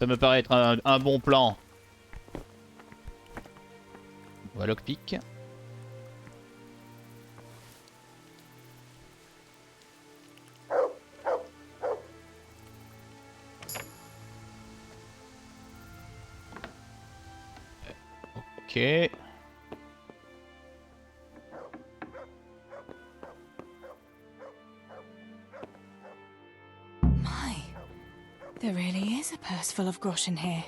Ça me paraît être un bon plan. On va lockpick. Ok. My, there really is a purse full of groschen here.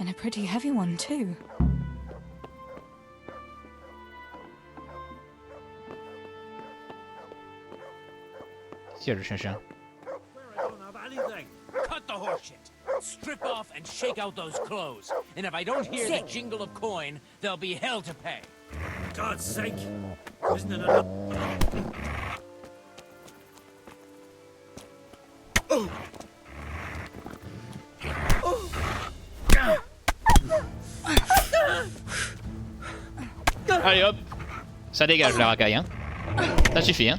And a pretty heavy one, too. Si, le chien. Cut the horseshit. Strip off and shake out those clothes. And if I don't hear the jingle of coin, there'll be hell to pay. God's sake! Isn't it enough? Allez hop, ça dégage la racaille, hein. Ça suffit, hein.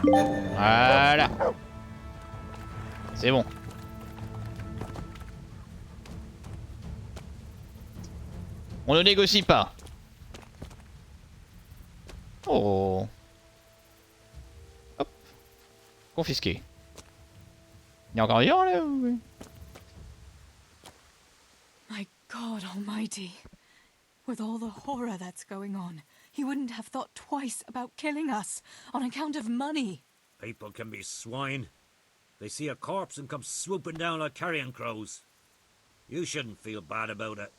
Voilà. C'est bon. On ne négocie pas. Oh. Hop. Confisqué. Il y a encore vivant là ou... My God Almighty. With all the horror that's going on, he wouldn't have thought twice about killing us on account of money. People can be swine. They see a corpse and come swooping down like carrion crows. You shouldn't feel bad about it.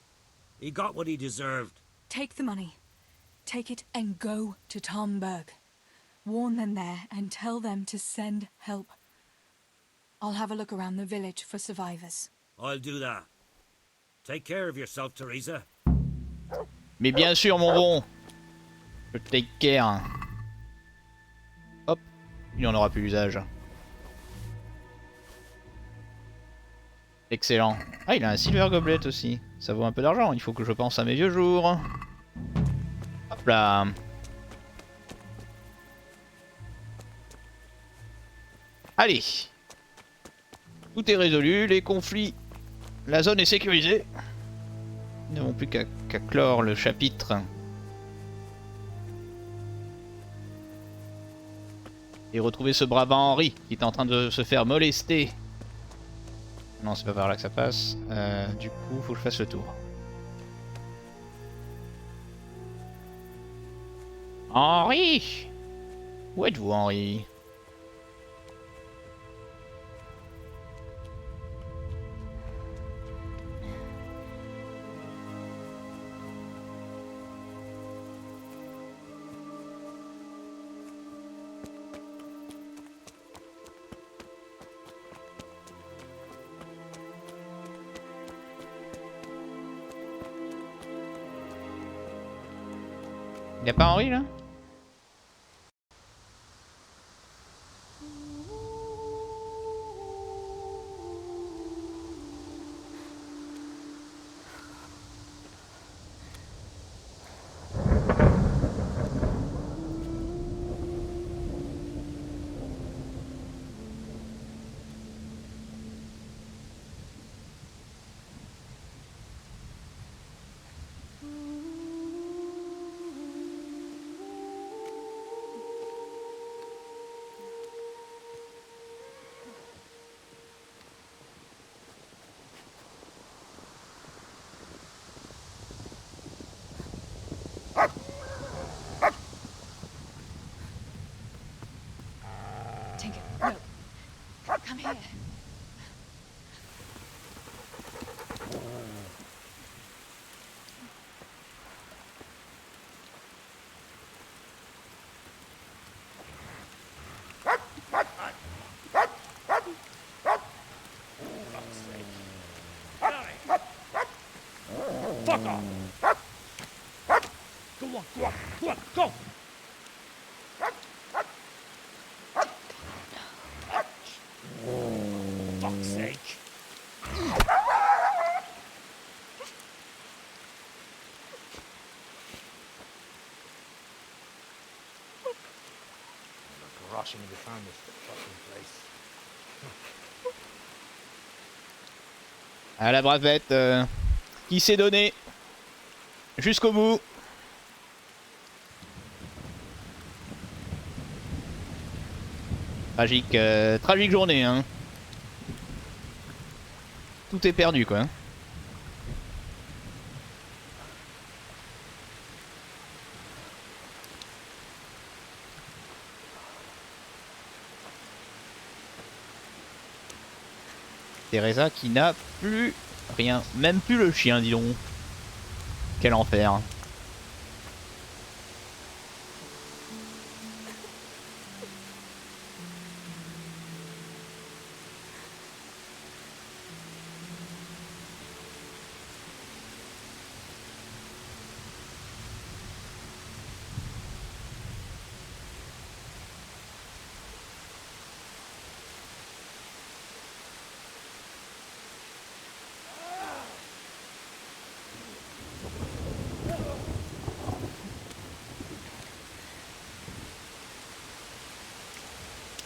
He got what he deserved. Take the money. Take it and go to Tomberg. Warn them there and tell them to send help. I'll have a look around the village for survivors. I'll do that. Take care of yourself, Theresa. Mais bien sûr, mon bon. Je take care. Hop. Il en aura plus usage. Excellent. Ah, il a un silver goblet aussi. Ça vaut un peu d'argent. Il faut que je pense à mes vieux jours. Hop là. Allez. Tout est résolu. Les conflits. La zone est sécurisée. Nous n'avons plus qu'à clore le chapitre. Et retrouver ce brave Henri qui est en train de se faire molester. Non, c'est pas par là que ça passe. Du coup, faut que je fasse le tour. Henri! Où êtes-vous, Henri? Y'a pas Henri là? Tinker, no. Come here. Fuck off! Go on, go on, go on, go! Fuck's sake! Rushing to find this fucking place. Ah la bravette qui s'est donné jusqu'au bout. Tragique, tragique journée hein. Tout est perdu quoi. Theresa qui n'a plus rien. Même plus le chien, dis donc. Quel enfer.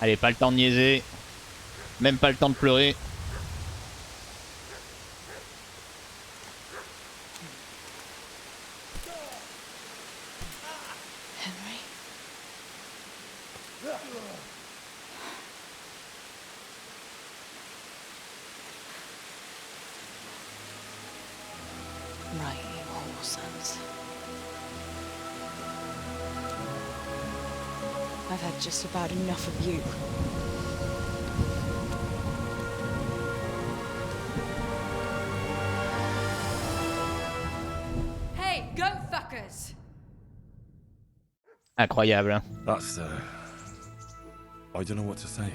Allez, pas le temps de niaiser. Même pas le temps de pleurer. Henry. Right, you whoreson. I've had just about enough of you. Hey, go fuckers! Incroyable. That's I don't know what to say.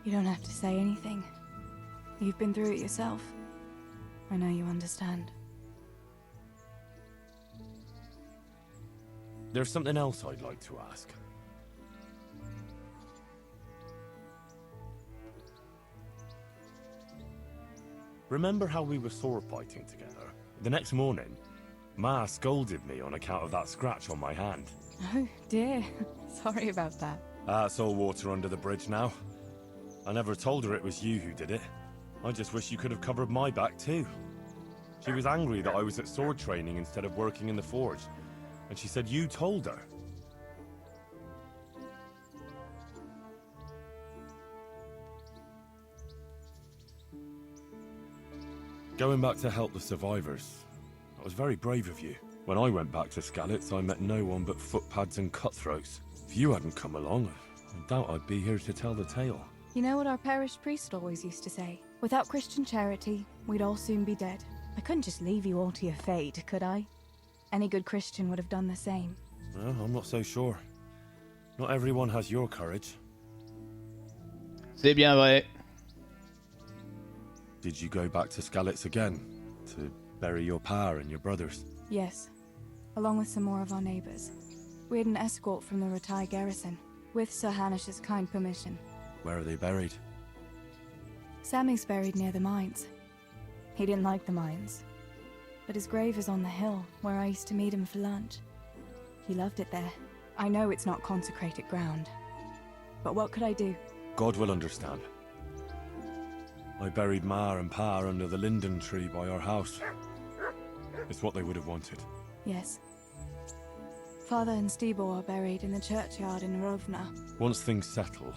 You don't have to say anything. You've been through it yourself. I know you understand. There's something else I'd like to ask. Remember how we were sword fighting together? The next morning, Ma scolded me on account of that scratch on my hand. Oh dear. Sorry about that. That's all water under the bridge now. I never told her it was you who did it. I just wish you could have covered my back too. She was angry that I was at sword training instead of working in the forge, and she said you told her. Going back to help the survivors, that was very brave of you. When I went back to Skalitz, I met no one but footpads and cutthroats. If you hadn't come along, I doubt I'd be here to tell the tale. You know what our parish priest always used to say? Without Christian charity, we'd all soon be dead. I couldn't just leave you all to your fate, could I? Any good Christian would have done the same. Well, I'm not so sure. Not everyone has your courage. C'est bien vrai. Did you go back to Skalitz again? To bury your pa and your brothers? Yes, along with some more of our neighbors. We had an escort from the retired garrison, with Sir Hanish's kind permission. Where are they buried? Sammy's buried near the mines. He didn't like the mines, but his grave is on the hill where I used to meet him for lunch. He loved it there. I know it's not consecrated ground, but what could I do? God will understand. I buried Ma and Pa under the linden tree by our house. It's what they would have wanted. Yes. Father and Stibor are buried in the churchyard in Rovna. Once things settle,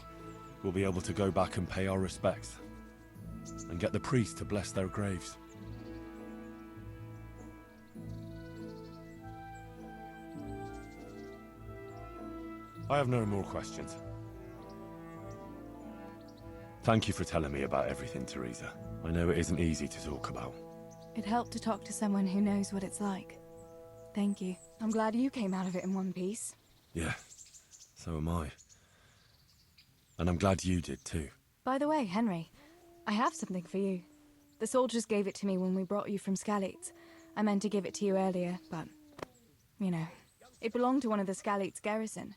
we'll be able to go back and pay our respects. And get the priest to bless their graves. I have no more questions. Thank you for telling me about everything, Theresa. I know it isn't easy to talk about. It helped to talk to someone who knows what it's like. Thank you. I'm glad you came out of it in one piece. Yeah, so am I. And I'm glad you did too. By the way, Henry, I have something for you. The soldiers gave it to me when we brought you from Skalitz. I meant to give it to you earlier, but, you know, it belonged to one of the Skalitz garrison.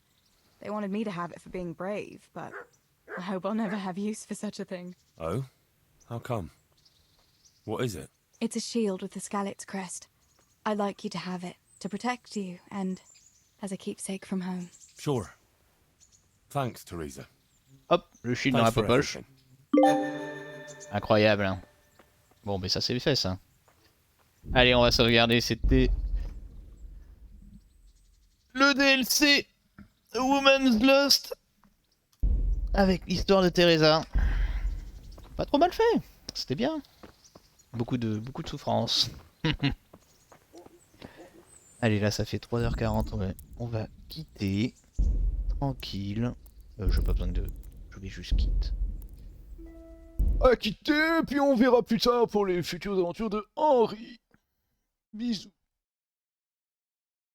They wanted me to have it for being brave, but I hope I'll never have use for such a thing. Oh? How come? What is it? It's a shield with the Skalitz crest. I'd like you to have it, to protect you, and as a keepsake from home. Sure. Thanks, Theresa. Hop, le shield dans la poche. Incroyable. Hein. Bon, mais ça c'est fait ça. Allez, on va sauvegarder. C'était le DLC Woman's Lost avec l'histoire de Theresa. Pas trop mal fait. C'était bien. Beaucoup de souffrance. Allez, là ça fait 3h40. On va quitter. Tranquille. J'ai pas besoin de... Je vais juste quitter. à quitter, puis on verra plus tard pour les futures aventures de Henry. Bisous.